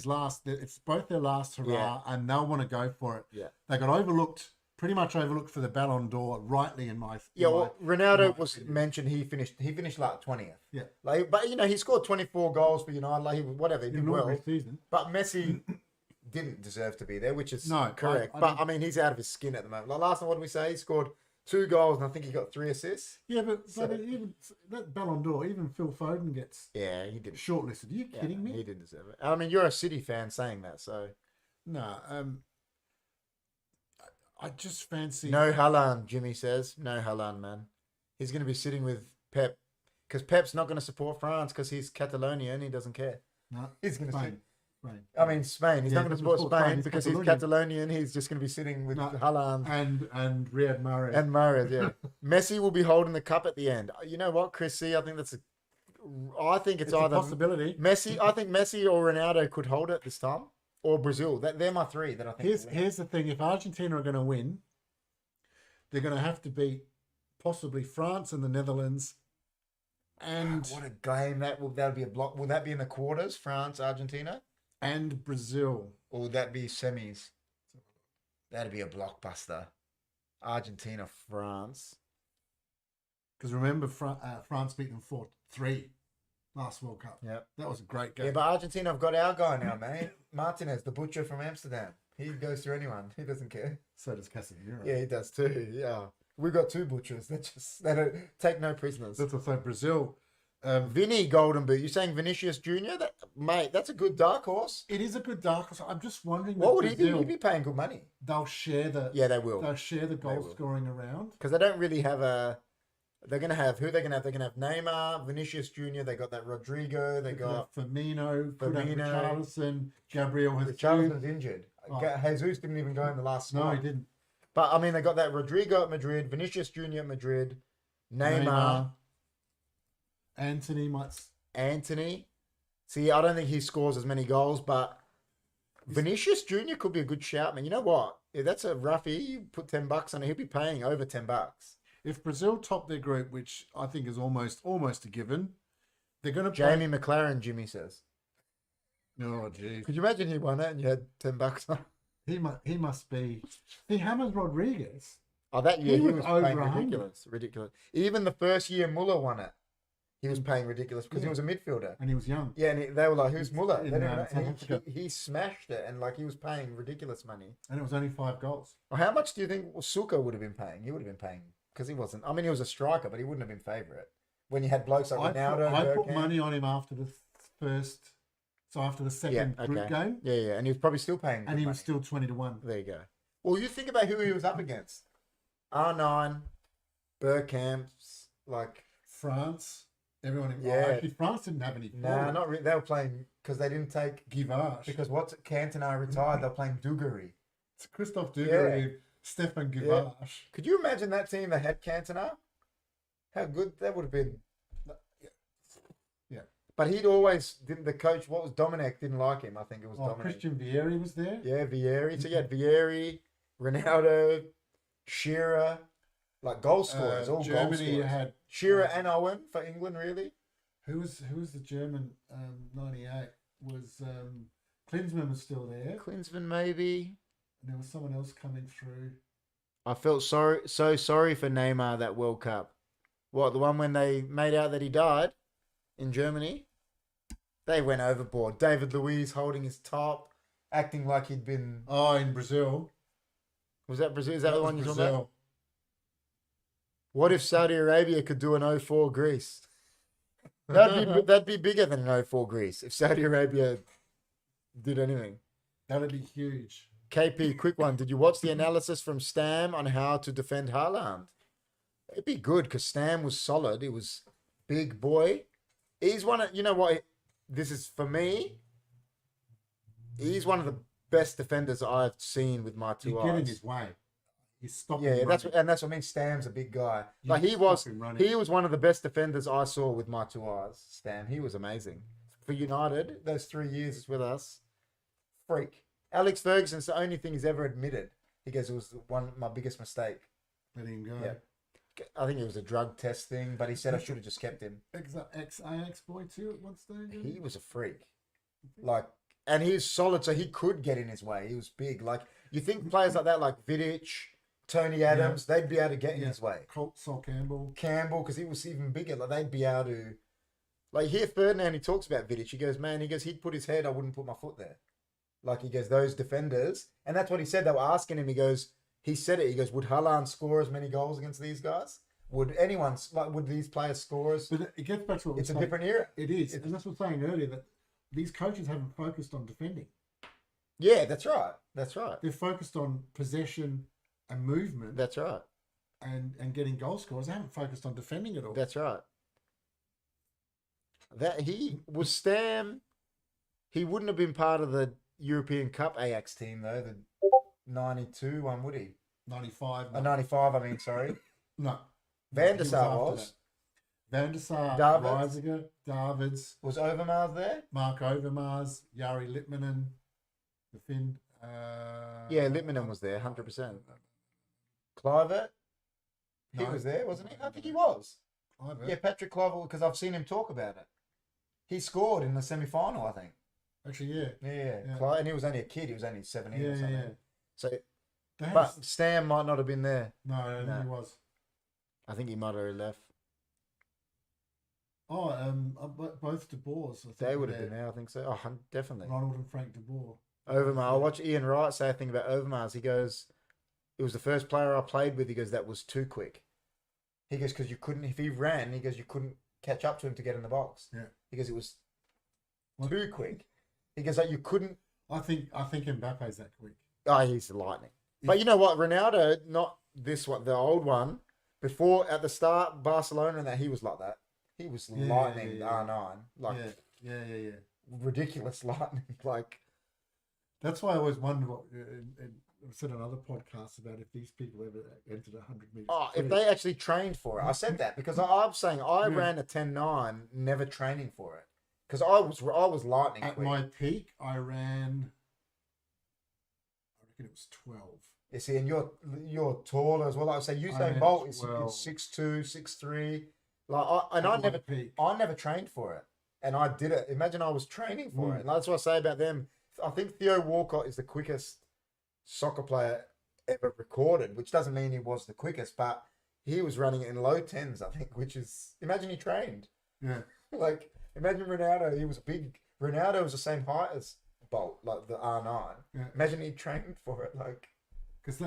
both their last hurrah, and they'll want to go for it. Yeah. They got pretty much overlooked for the Ballon d'Or, rightly in my. Ronaldo was mentioned. He finished like 20th. Yeah. But he scored 24 goals for United. Like he did well. Season. But Messi didn't deserve to be there, which is correct. I mean, he's out of his skin at the moment. Like last time, what did we say? He scored 2 goals, and I think he got 3 assists. Yeah, but even that Ballon d'Or, even Phil Foden gets he didn't shortlisted. Are you kidding me? He didn't deserve it. I mean, you're a City fan saying that, so no. I just fancy no Haaland. Jimmy says no Haaland, man. He's going to be sitting with Pep because Pep's not going to support France because he's Catalonian. He doesn't care. No, he's going to sit. Spain. I mean, Spain. He's not going to support Spain because he's Catalonian. He's just going to be sitting with Haaland and Riyad Mahrez. And Mahrez, yeah. Messi will be holding the cup at the end. You know what, Chris C? I think it's either a possibility. Messi. I think Messi or Ronaldo could hold it this time, or Brazil. They're my 3 that I think. Here's the thing: if Argentina are going to win, they're going to have to beat possibly France and the Netherlands. And what a game that'll be a block. Will that be in the quarters? France, Argentina. And Brazil. Or would that be semis? That'd be a blockbuster. Argentina, France. Because remember, France beat them 4-3 last World Cup. Yep. That was a great game. Yeah, but Argentina have got our guy now, mate. Martinez, the butcher from Amsterdam. He goes through anyone. He doesn't care. So does Casemiro. Yeah, he does too. Yeah. We've got 2 butchers. They don't take no prisoners. That's also Brazil. Vinny Golden Boot. You're saying Vinicius Junior? That mate, that's a good dark horse. It is a good dark horse. I'm just wondering. What would with he be? Brazil, He'd be paying good money. They'll share the. Yeah, they will. They'll share the goal will. scoring around. Because they don't really have a. They're gonna have who? They're gonna have Neymar, Vinicius Junior. They got that Rodrigo. They got Firmino, Firmino. Richarlison, Gabriel. Richarlison's injured. Oh. Jesus didn't even go in the last No, squad. he didn't. But I mean, they got that Rodrigo at Madrid, Vinicius Junior at Madrid, Neymar. Anthony might. Anthony. See, I don't think he scores as many goals, but Vinicius Junior could be a good shout, man. You know what? If that's a roughie, you put $10 on it, he'll be paying over $10. If Brazil top their group, which I think is almost a given, they're going to Jamie McLaren, Jimmy says. Oh, geez. Could you imagine he won it and you had $10 on? He must be. See, James Rodriguez. Oh, that year He he was was over paying 100. ridiculous. Even the first year Muller won it, he was paying ridiculous because he was a midfielder. And he was young. Yeah, and they were like, "Who's Muller?" They In, didn't know. South And Africa. he smashed it, and like he was paying ridiculous money. And it was only 5 goals. Well, how much do you think Suka would have been paying? He would have been paying because he wasn't. I mean, he was a striker, but he wouldn't have been favourite when you had blokes like Ronaldo. I put Bergkamp. money on him after the first, so after the second group game, Yeah, and he was probably still paying. and he good was money. still 20-1. There you go. Well, you think about who he was up against. R9, Bergkamps, like France, everyone. Yeah. Actually, France didn't have any. nah, not really. They were playing because they didn't take Givage. because what's Cantona retired. They're playing Dugarry. It's Christophe Dugarry, Yeah. Stefan Givage. Could you imagine that team that had Cantona? How good that would have been. Yeah. But he'd always didn't the coach. What was Dominic didn't like him. I think it was Dominic. Christian Vieri was there. Yeah, Vieri. So you had Vieri, Ronaldo, Shearer, like goal scorers, all goal Germany scorers. had Shearer and Owen for England, really. who was the German 98 was Klinsmann was still there. Klinsmann, maybe. And there was someone else coming through. I felt so sorry for Neymar that World Cup. What, the one when they made out that he died in Germany? They went overboard. David Luiz holding his top, acting like he'd been. Oh, in Brazil. Was that Brazil? Is that the was one you're talking Brazil. about? What if Saudi Arabia could do an 04 Greece? That'd be bigger than an 04 Greece if Saudi Arabia did anything. That'd be huge. KP, quick one. Did you watch the analysis from Stam on how to defend Haaland? It'd be good because Stam was solid. He was big boy. He's one of, you know what? This is for me. He's one of the best defenders I've seen with my two You eyes. get in his way. You stop Yeah, him that's running. what I mean. Stam's a big guy. You Like he stop was, him running. he was one of the best defenders I saw with my two eyes. Stam, he was amazing for United. Those 3 years with us, freak. Alex Ferguson's the only thing he's ever admitted. He goes, it was my biggest mistake. Letting him go. Yeah. I think it was a drug test thing, but he said I should have just kept him. Ex-Ajax boy too at one stage. He was a freak. Like, and he's solid, so he could get in his way. He was big. Like, you think players like that, like Vidic, Tony Adams, they'd be able to get in his way. Sol Campbell. Because he was even bigger. Like, they'd be able to. Like, here Ferdinand, he talks about Vidic. He goes, man, he'd put his head, I wouldn't put my foot there. Like, he goes, those defenders. And that's what he said. They were asking him, he said it. He goes, would Haaland score as many goals against these guys? Would anyone, like, would these players score as. But it gets back to what It's a we're saying. different era. It is. And that's what I was saying earlier, that these coaches haven't focused on defending. Yeah, that's right. That's right. They're focused on possession and movement That's right. and getting goal scores. They haven't focused on defending at all. That's right. That he was Stam. He wouldn't have been part of the European Cup Ajax team though. The 92 one, would he? 95. 95. I mean, sorry. No. Van He der was Sar after was. that. Van der Sar, Davids. Reisiger, Davids, Was Overmars there? Mark Overmars, Jari Litmanen, the Finn. Yeah, Litmanen was there, 100%. Clivert. He No. was there, wasn't he? I think he was. Kluivert. Yeah, Patrick Clivert, because I've seen him talk about it. He scored in the semi-final, I think. Actually, yeah. Yeah. Yeah. And he was only a kid. He was only 17 Yeah, or something. yeah. So, They had but Stam might not have been there. no, I don't No. think he was. I think he might have left. Oh, both De Boers. I think They were would have there. been there, I think so. Oh, definitely. Ronald and Frank De Boer. Overmars. I watched Ian Wright say a thing about Overmars. He goes, it was the first player I played with. He goes, that was too quick. He goes, because you couldn't, if he ran, he goes, you couldn't catch up to him to get in the box. Yeah. Because it was What? too quick. Because like, you couldn't. I think Mbappe's that quick. Oh, he's lightning. But you know what? Ronaldo, not this one, the old one, before at the start, Barcelona, and that he was like that. He was lightning, R9. Like, Yeah. ridiculous lightning. Like, that's why I always wonder what. And I've said on other podcasts about if these people ever entered 100 meters. oh, if they actually trained for it. I said that because I'm saying I ran a 10.9, never training for it. Because I was lightning At quick. my peak, I ran. I reckon it was 12. You see, and you're taller as well. Like I say, Usain Bolt is 6'2", 6'3". Like I never trained for it, and I did it. Imagine I was training for it, and that's what I say about them. I think Theo Walcott is the quickest soccer player ever recorded, which doesn't mean he was the quickest, but he was running in low 10s, I think. Which is, imagine he trained. Yeah. Like, imagine Ronaldo. He was big. Ronaldo was the same height as Bolt, like the R9. Yeah. Imagine he trained for it, like. Because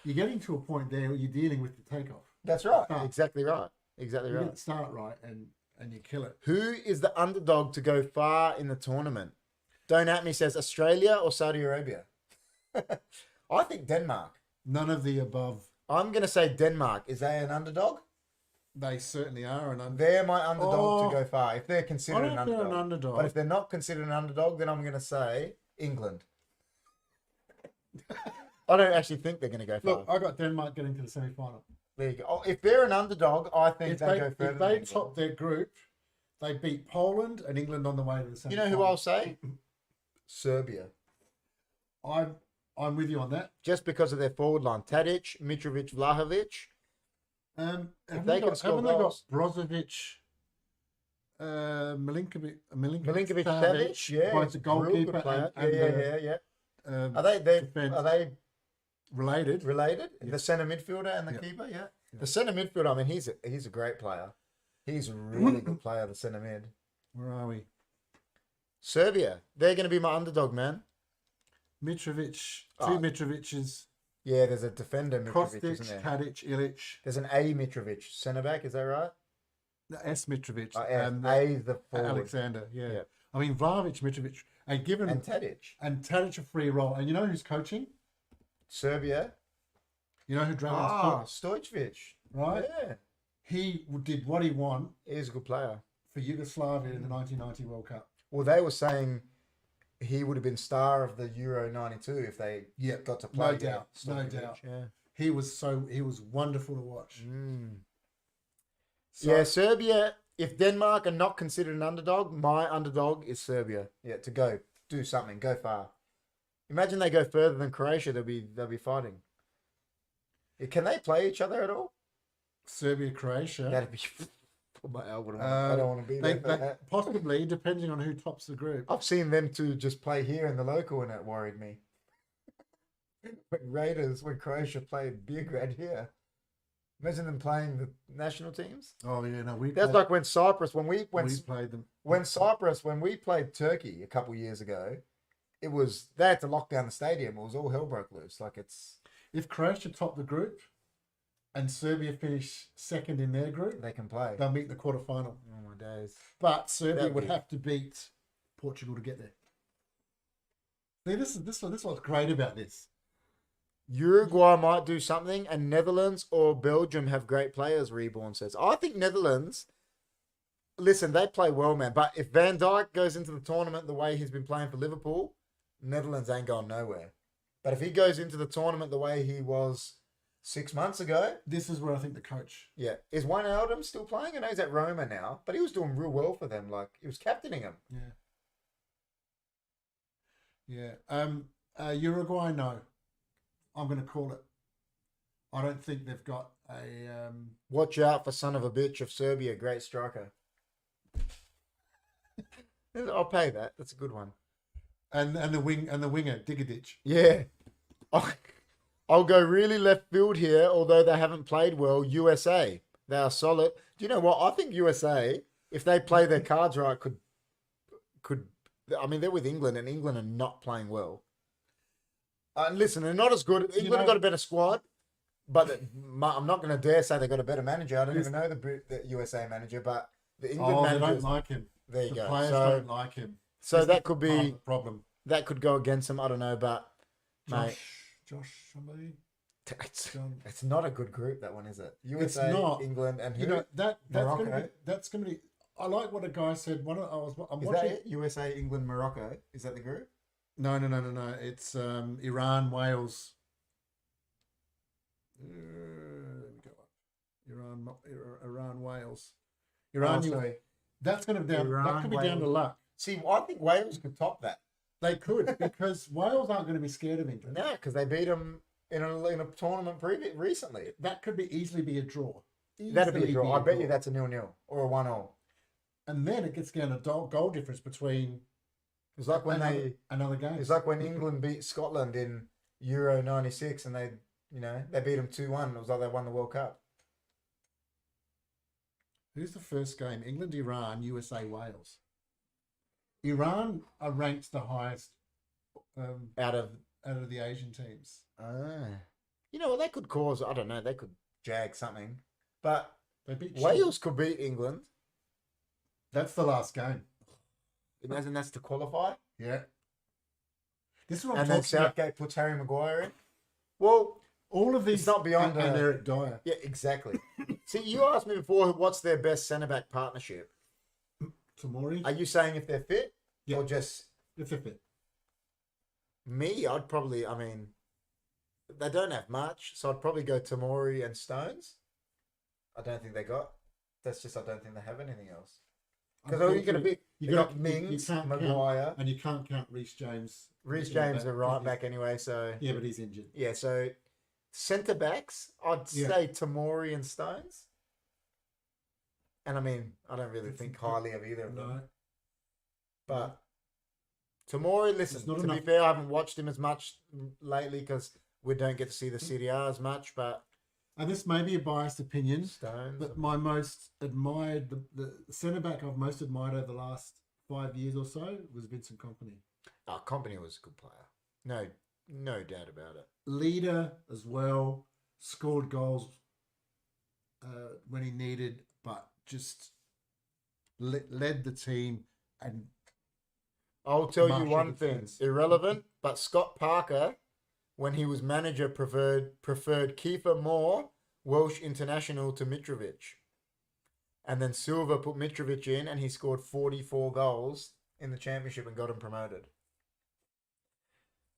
you're getting to a point there where you're dealing with the takeoff. That's right. Start. Exactly right. Exactly You right. get the start right and you kill it. Who is the underdog to go far in the tournament? Don't At Me says Australia or Saudi Arabia. I think Denmark. None of the above. I'm going to say Denmark. Is they an underdog? They certainly are an underdog. They're my underdog to go far. If they're considered an underdog. They're an underdog. But if they're not considered an underdog, then I'm going to say England. I don't actually think they're going to go far. Look, I got Denmark getting to the semi-final. There you go. Oh, if they're an underdog, I think they go further. If they top their group, they beat Poland and England on the way to the semi-final. You know who I'll say? Serbia. I'm with you on that. Just because of their forward line. Tadic, Mitrovic, Vlahovic. Haven't they they can got score Brozovic, Milinkovic Savic, Savic, yeah, both the goalkeeper player. and Yeah. the, Are they related? Yeah. The centre midfielder and the keeper? Yeah. The centre midfielder, I mean, he's a great player. He's a really good player, the centre mid. Where are we? Serbia. They're going to be my underdog, man. Mitrovic, two Mitrovic's. Yeah, there's a defender, Mitrovic, Kostic, isn't there? Tadic, Ilic. There's an A Mitrovic, centre back, is that right? S Mitrovic. A the forward. Alexander, yeah. Yep. I mean, Vlahovic, Mitrovic. And given And Tadic. a free role. And you know who's coaching? Serbia. You know who Dragon's Stojkovic. right? Yeah. He did what he wanted He's a good player. for Yugoslavia in the 1990 World Cup. Well, they were saying he would have been star of the Euro 92 if they got to play. No doubt. Yeah. He was wonderful to watch. Yeah, Serbia. If Denmark are not considered an underdog, my underdog is Serbia. Yeah, to go do something, go far. Imagine they go further than Croatia. They'll be fighting. Can they play each other at all? Serbia, Croatia. That'd be. I don't want to be there for that. Possibly, depending on who tops the group. I've seen them two just play here in the local, and it worried me. When Croatia played Belgrade here. Imagine them playing the national teams. Oh yeah, no, That's like when Cyprus, when we played them. When we played Turkey a couple of years ago, they had to lock down the stadium. It was all hell broke loose. If Croatia top the group, and Serbia finish second in their group, they can play. They'll meet the quarterfinal. Oh my days! But Serbia would have to beat Portugal to get there. See, this is what's great about this. Uruguay might do something, and Netherlands or Belgium have great players, Reborn says. I think Netherlands, listen, they play well, man. But if Van Dijk goes into the tournament the way he's been playing for Liverpool, Netherlands ain't going nowhere. But if he goes into the tournament the way he was 6 months ago... This is where I think the coach... Yeah. Is Wijnaldum still playing? I know he's at Roma now, but he was doing real well for them. He was captaining them. Yeah. Uruguay, no. I'm going to call it. I don't think they've got a... Watch out for son of a bitch of Serbia, great striker. I'll pay that. That's a good one. And the winger, Digadic. Yeah. I'll go really left field here, although they haven't played well. USA. They are solid. Do you know what? I think USA, if they play their cards right, could I mean, they're with England, and England are not playing well. And listen, they're not as good. England have got a better squad, but I'm not going to dare say they've got a better manager. I don't even know the USA manager, but The England Oh, they don't managers. like him. There you The go. players So don't like him. so This that is could part of be the problem. that could go against him. I don't know, but mate, Josh, somebody. it's John. it's not a good group. That one, is it? It's USA, not. England, and who? You know Morocco. that's gonna be. I like what a guy said. I'm Is watching. that it? USA, England, Morocco. Is that the group? No. It's Iran, Wales. Let me go up. Iran, Wales. Iran, sorry. That's going to down. Iran, that could be down to Wales. luck. See, I think Wales could top that. They could because Wales aren't going to be scared of England. No, because they beat them in a tournament recently. That could easily be a draw. That'd be a Easily draw. I bet you that's a 0-0 or a 1-0. And then it gets down to goal difference between. It's like when another game. It's like when England beat Scotland in Euro '96, and they beat them 2-1. It was like they won the World Cup. Who's the first game? England, Iran, USA, Wales. Iran are ranked the highest Out of the Asian teams. you know what, they could cause. I don't know. They could jag something, but They beat Wales could beat England. That's the last game. Imagine that's to qualify. Yeah. This is what I'm And then talking about. Southgate puts Harry Maguire in. Well, All of these it's not beyond and Eric Dyer. Yeah, exactly. See, you asked me before, what's their best centre back partnership? Tomori. Are you saying if they're fit, Yeah. or just If they're fit. me? I'd probably. I mean, they don't have much, so I'd probably go Tamori and Stones. I don't think they got. That's just I don't think they have anything else. Because who are you going to be? You got Mings, Maguire. And you can't count Reece James. Reece James, a right back anyway, so. Yeah, but he's injured. Yeah, so centre backs, I'd say Tamori and Stones. And I mean, I don't really think highly of either of them. No. But Tamori, listen, to be fair, I haven't watched him as much lately because we don't get to see the CDR as much, but. And this may be a biased opinion, Stones. but my most admired, the centre back I've most admired over the last 5 years or so was Vincent Kompany. Oh, Company was a good player. No doubt about it. Leader as well, scored goals when he needed, but just led the team. And I'll tell you Marshall one thing, defense. irrelevant, but Scott Parker, when he was manager, preferred Kiefer Moore, Welsh international, to Mitrovic. And then Silva put Mitrovic in, and he scored 44 goals in the championship and got him promoted.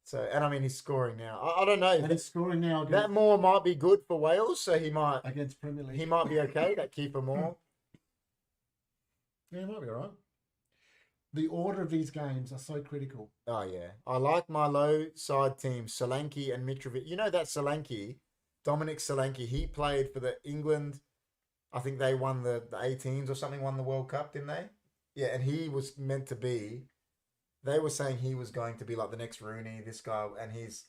So, and I mean, he's scoring now. I don't know. And he's scoring now against, That Moore might be good for Wales, so he might against Premier League. be okay. That Kiefer Moore. Yeah, he might be all right. The order of these games are so critical. Oh yeah, I like my low side team, Solanke and Mitrovic. You know that Solanke, Dominic Solanke. He played for the England. I think they won the 18s or something. Won the World Cup, didn't they? Yeah, and he was meant to be. They were saying he was going to be like the next Rooney. This guy, and he's.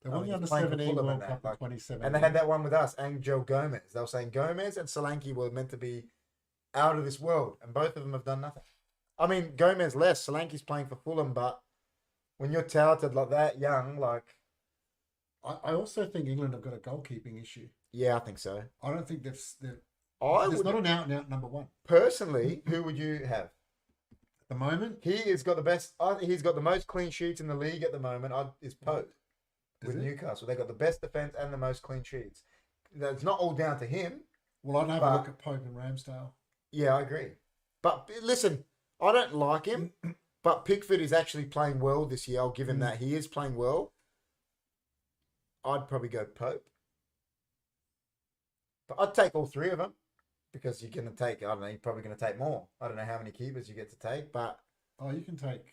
They won the he's under playing for 17 Fulham World and Cup that, in 2017. And they had that one with us, Angel Gomez. They were saying Gomez and Solanke were meant to be out of this world, and both of them have done nothing. I mean, Gomez less. Solanke's playing for Fulham, but when you're touted like that young, like... I also think England have got a goalkeeping issue. Yeah, I think so. I don't think there's not an out-and-out number one. Personally, who would you have? At the moment? He has got the best... he's got the most clean sheets in the league at the moment, is Pope. With Newcastle. They've got the best defence and the most clean sheets. It's not all down to him. Well, I'd have a look at Pope and Ramsdale. Yeah, I agree. But listen... I don't like him, but Pickford is actually playing well this year. I'll give him that. He is playing well. I'd probably go Pope. But I'd take all three of them because you're going to take, I don't know, you're probably going to take more. I don't know how many keepers you get to take, but... Oh, you can take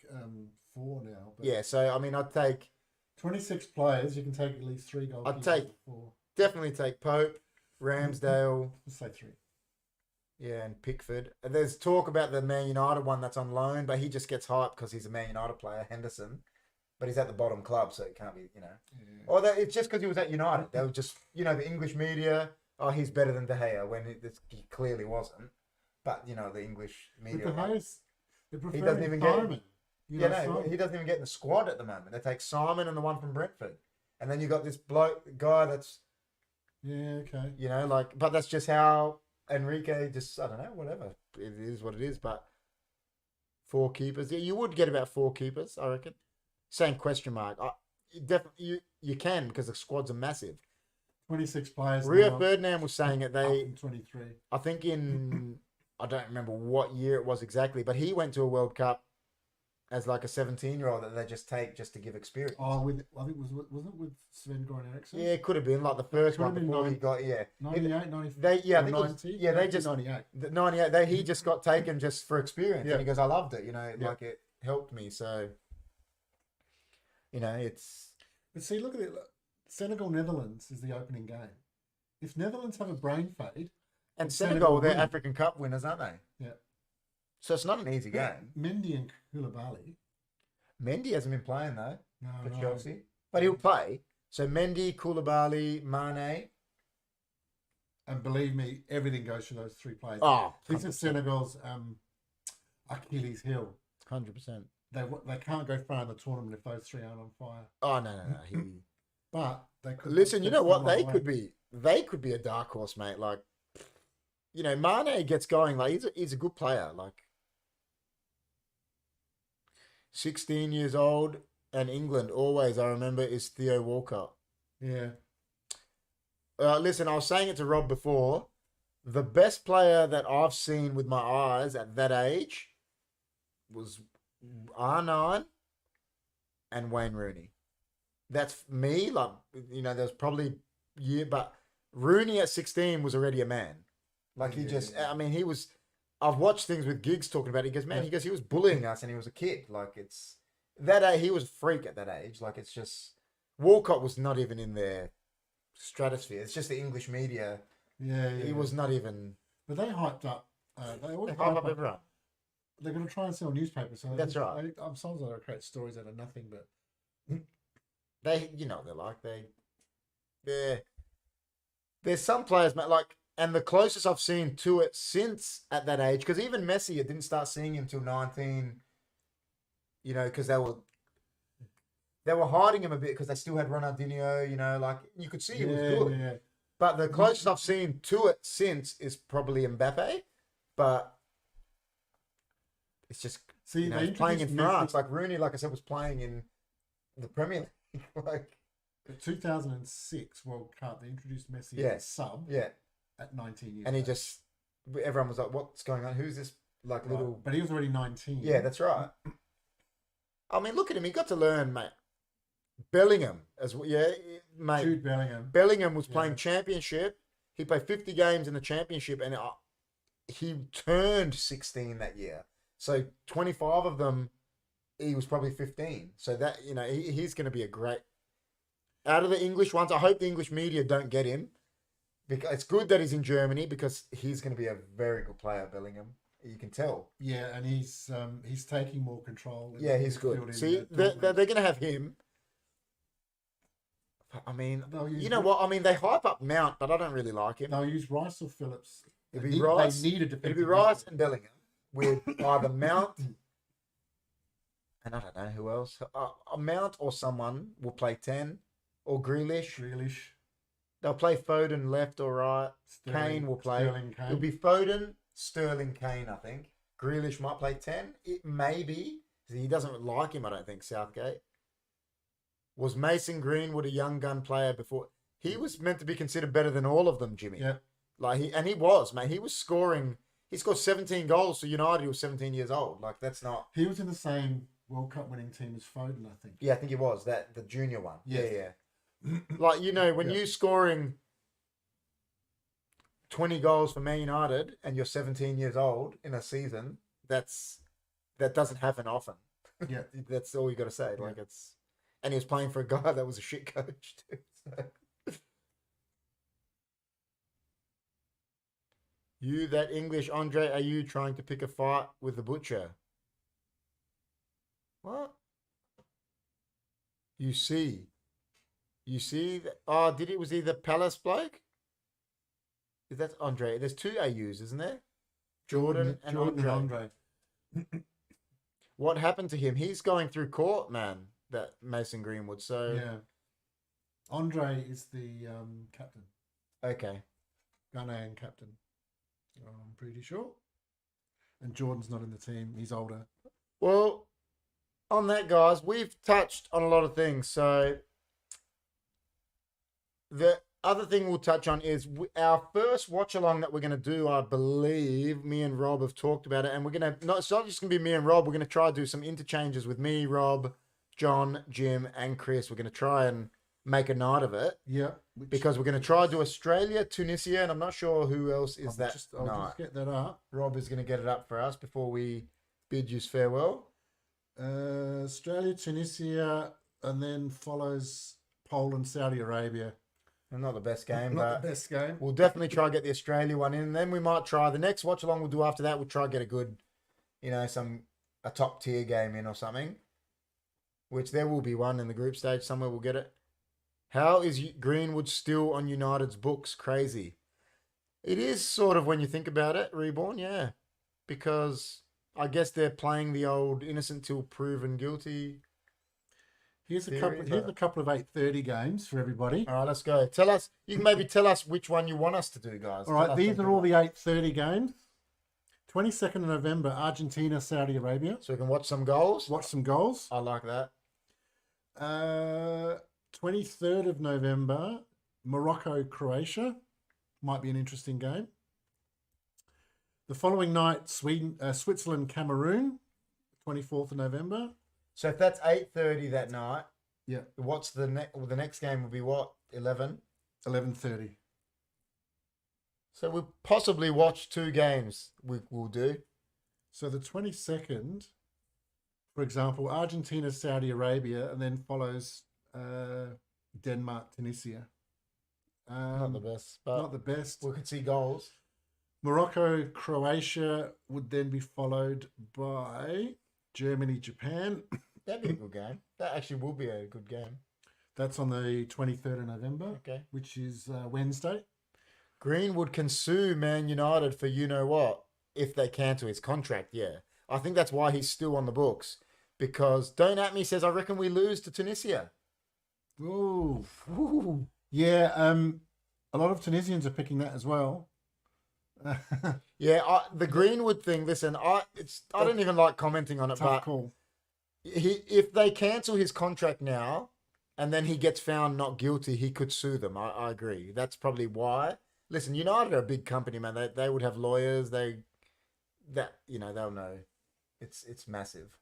4 now. But yeah, so, I mean, I'd take... 26 players, you can take at least 3 goals. I'd definitely take Pope, Ramsdale... Let's say 3. Yeah, and Pickford. There's talk about the Man United one that's on loan, but he just gets hyped because he's a Man United player, Henderson. But he's at the bottom club, so it can't be, Yeah. Or it's just because he was at United. They were just, the English media, oh, he's better than De Gea, when he clearly wasn't. But, the English media... But De Gea's... He doesn't even get... Simon. He doesn't even get in the squad at the moment. They take Simon and the one from Brentford. And then you got this guy that's... Yeah, okay. but that's just how... Enrique just, I don't know, whatever. It is what it is. But 4 keepers, yeah, you would get about 4 keepers, I reckon. Saying question mark. You definitely you can because the squads are massive. 26 players Rio now, Ferdinand was saying it. up They, from 23. I think I don't remember what year it was exactly, but he went to a World Cup as like a 17-year-old that they just take just to give experience. Oh, I think wasn't it with Sven Goran Eriksson? Yeah, it could have been like the first Could one have been before he got 98, 90, They yeah, I or think it was, 90. yeah, they Maybe just 98. the 98. He just got taken just for experience, Yeah. and he goes, "I loved it. You know, Yeah. like it helped me." So, it's But see, look at it. Senegal Netherlands is the opening game. If Netherlands have a brain fade, and Senegal Senegal, they're win. African Cup winners, aren't they? Yeah. So it's not an easy game. Mendy and Koulibaly. Mendy hasn't been playing though No, for no. Chelsea, but he'll play. So Mendy, Koulibaly, Mane. And believe me, everything goes through those three players. Oh, This is Senegal's Achilles heel. 100%. They can't go far in the tournament if those three aren't on fire. Oh no. But they could Listen, you know what? they They could be a dark horse, mate. Like, you know, Mane gets going. Like, he's a good player. Like, 16 years old, and England always, I remember, is Theo Walcott. Yeah. Listen, I was saying it to Rob before. The best player that I've seen with my eyes at that age was R9 and Wayne Rooney. That's me. Like, you know, there's probably but Rooney at 16 was already a man. Like, he just, I mean, he was. I've watched things with Giggs talking about it. He goes, man, he was bullying us, and he was a kid. Like, it's that age, he was a freak at that age. Like, it's just Walcott was not even in their stratosphere. It's just the English media. Yeah. He was not even. But they hyped up. They always Hype up everyone. They're going to try and sell newspapers. So That's right. I'm sometimes going to create stories out of nothing, but They, you know, they're like there's some players, mate, like, and the closest I've seen to it since at that age, because even Messi, I didn't start seeing him till 19. You know, because they were hiding him a bit because they still had Ronaldinho. You know, like, you could see he was good. Yeah. But the closest I've seen to it since is probably Mbappe. But it's just, See, you know, they he's playing in introduced Messi- France. Like, Rooney, like I said, was playing in the Premier League. Like, The 2006 World Cup, they introduced Messi Yeah. as a sub yeah. at 19 years And he old. just, everyone was like, what's going on? Who's this, like, Right. little... But he was already 19. Yeah, that's right. I mean, look at him. He got to learn, mate. Bellingham, as well. Yeah, mate. Jude Bellingham. Bellingham was playing Yeah. championship. He played 50 games in the championship, and he turned 16 that year. So 25 of them, he was probably 15. So that, you know, he's going to be a great... Out of the English ones, I hope the English media don't get him. Because it's good that he's in Germany, because he's going to be a very good player, Bellingham. You can tell. Yeah, and he's taking more control. in Yeah, the he's good. midfield in See, the they're Dortmund. going to have him. I mean, They'll use you know what? I mean, they hype up Mount, but I don't really like him. They'll use Rice or Phillips. It'd They be Rice. They need a It'd defensive be Rice midfielder. and Bellingham with either Mount and I don't know who else. A Mount or someone will play 10 or Grealish. Grealish. They'll play Foden left or right. Sterling, Kane will play. Sterling, Kane. It'll be Foden, Sterling, Kane, I think. Grealish might play 10. It may be. He doesn't like him, I don't think, Southgate. Was Mason Greenwood a young gun player before? He was meant to be considered better than all of them, Jimmy. Yeah. Like, he was, mate. He was scoring. He scored 17 goals for United. He was 17 years old. Like, that's not. He was in the same World Cup winning team as Foden, I think. Yeah, I think he was the junior one. Yes. Yeah. Like, you know, when Yeah. you're scoring 20 goals for Man United and you're 17 years old in a season, that doesn't happen often. Yeah. That's all you got to say. Yeah. Like, it's, and he was playing for a guy that was a shit coach too. So. You, that English Andre, are you trying to pick a fight with the butcher? What? You see that? Oh, was he the Palace bloke? Is that Andre? There's two AUs, isn't there? Jordan and Andre. What happened to him? He's going through court, man. That Mason Greenwood. So Yeah. Andre is the captain. okay. Ghanaian captain. I'm pretty sure. And Jordan's not in the team. He's older. Well, on that, guys, we've touched on a lot of things. So the other thing we'll touch on is our first watch along that we're going to do. I believe me and Rob have talked about it, and we're going to it's not just going to be me and Rob. We're going to try to do some interchanges with me, Rob, John, Jim, and Chris. We're going to try and make a night of it. Yeah. Because we're going to try to do Australia, Tunisia, and I'm not sure who else is I'll that. just get that up. Rob is going to get it up for us before we bid you farewell. Australia, Tunisia, and then follows Poland, Saudi Arabia. And not the best game, Not but the best game. we'll definitely try to get the Australia one in. And then we might try the next watch along we'll do after that. We'll try to get a good, a top tier game in or something. Which there will be one in the group stage somewhere. We'll get it. How is Greenwood still on United's books? Crazy. It is sort of when you think about it, Reborn, yeah. Because I guess they're playing the old innocent till proven guilty. Here's a couple of 8:30 games for everybody. All right, let's go. Tell us. You can maybe tell us which one you want us to do, guys. All right, these are all the 8:30 games. 22nd of November, Argentina, Saudi Arabia. So we can watch some goals. Watch some goals. I like that. 23rd of November, Morocco, Croatia. Might be an interesting game. The following night, Switzerland, Cameroon. 24th of November. So if that's 8:30 that night, yeah. What's the next game will be what? 11? 11:30. So we'll possibly watch two games we'll do. So the 22nd, for example, Argentina, Saudi Arabia, and then follows Denmark, Tunisia. Not the best, but not the best. We could see goals. Morocco, Croatia would then be followed by Germany, Japan. That'd be a good game. That actually will be a good game. That's on the 23rd of November, okay, which is Wednesday. Greenwood can sue Man United for you-know-what if they cancel his contract, yeah. I think that's why he's still on the books. Because Don't At Me says, I reckon we lose to Tunisia. Ooh. Yeah, a lot of Tunisians are picking that as well. Yeah, the Greenwood thing, listen, I don't even like commenting on it, but call. If they cancel his contract now and then he gets found not guilty, he could sue them. I agree. That's probably why. Listen, United are a big company, man. They would have lawyers. They'll know. It's massive.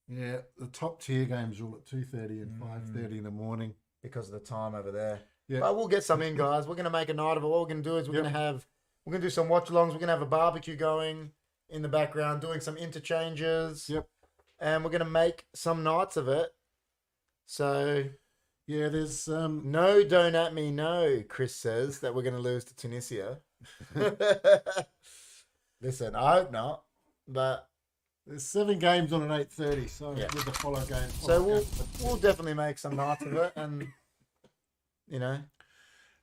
Yeah, the top tier games are all at 2:30 and 5:30 in the morning because of the time over there. Yeah, but we'll get some in, guys. We're gonna make a night of it. What we're gonna do is we're gonna do some watch-alongs. We're gonna have a barbecue going in the background, doing some interchanges. Yep. And we're gonna make some nights of it. So yeah, there's no, Don't At Me, no. Chris says that we're gonna lose to Tunisia. Listen, I hope not, but there's 7 games on at 8:30. So with the follow game. So we'll definitely make some nights of it, and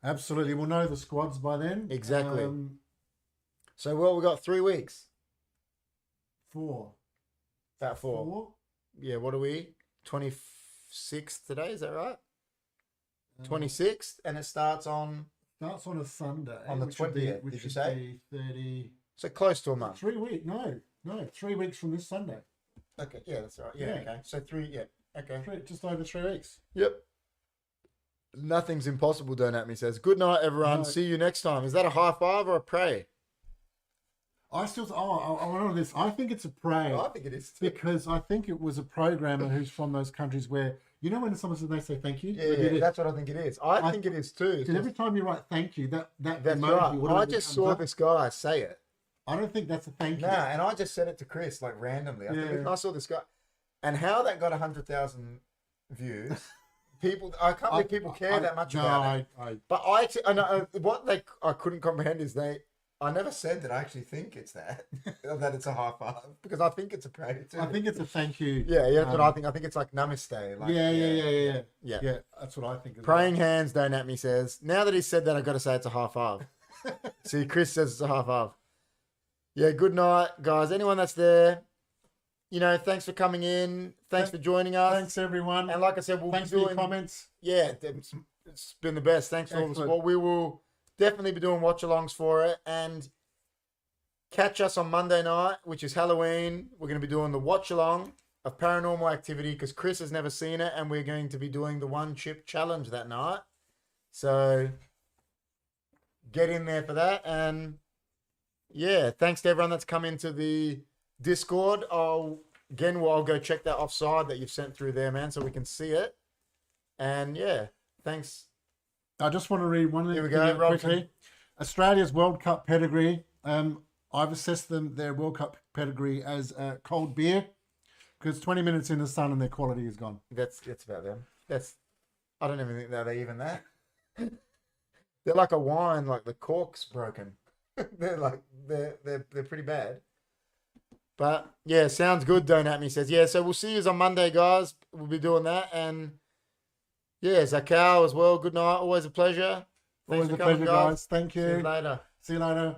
absolutely, we'll know the squads by then. Exactly. So we got 3 weeks. 4. About 4. Yeah. What are we? 26th today. Is that right? 26th, and it starts on a Sunday. On the 20th. Did you say 30? So close to a month. 3 weeks. No, 3 weeks from this Sunday. Okay. Yeah, that's right. Yeah. Okay. So 3. Yeah. Okay. Just over 3 weeks. Yep. Nothing's impossible, Don't At Me says. Good night, everyone. No. See you next time. Is that a high five or a pray? I went on this. I think it's a pray. I think it is too. Because I think it was a programmer who's from those countries where, when someone says they say thank you? Yeah, that's what I think it is. I think it is too. Because every time you write thank you, that's emoji, right. I just saw this guy say it. I don't think that's a thank you. Nah, and I just said it to Chris, like, randomly. I saw this guy. And how that got 100,000 views... I can't believe people care that much about it. But I couldn't comprehend is I never said that I actually think it's that it's a high five, because I think it's a prayer too. I think it's a thank you. Yeah, that's what I think. I think it's like namaste. Like, yeah. That's what I think. Praying hands, Don't At Me says. Now that he said that, I've got to say it's a high five. See, Chris says it's a high five. Yeah, good night, guys. Anyone that's there, thanks for coming in. Thanks for joining us. Thanks, everyone. And like I said, thanks for your comments. Yeah, it's been the best. Thanks for all the support. We will definitely be doing watch-alongs for it. And catch us on Monday night, which is Halloween. We're going to be doing the watch-along of Paranormal Activity because Chris has never seen it, and we're going to be doing the one chip challenge that night. So get in there for that. And yeah, thanks to everyone that's come into the Discord. I'll go check that offside that you've sent through there, man, so we can see it. And yeah, thanks. I just want to read one Here we thing go, quickly. Australia's World Cup pedigree. I've assessed their World Cup pedigree as cold beer because 20 minutes in the sun and their quality is gone. That's about them. I don't even think they're even that. They're like a wine, like the cork's broken. they're pretty bad. But yeah, sounds good. Don't at me says yeah. So we'll see you on Monday, guys. We'll be doing that, and yeah, Zakal as well. Good night. Always a pleasure. Always a pleasure, guys. Thank you. See you later. See you later.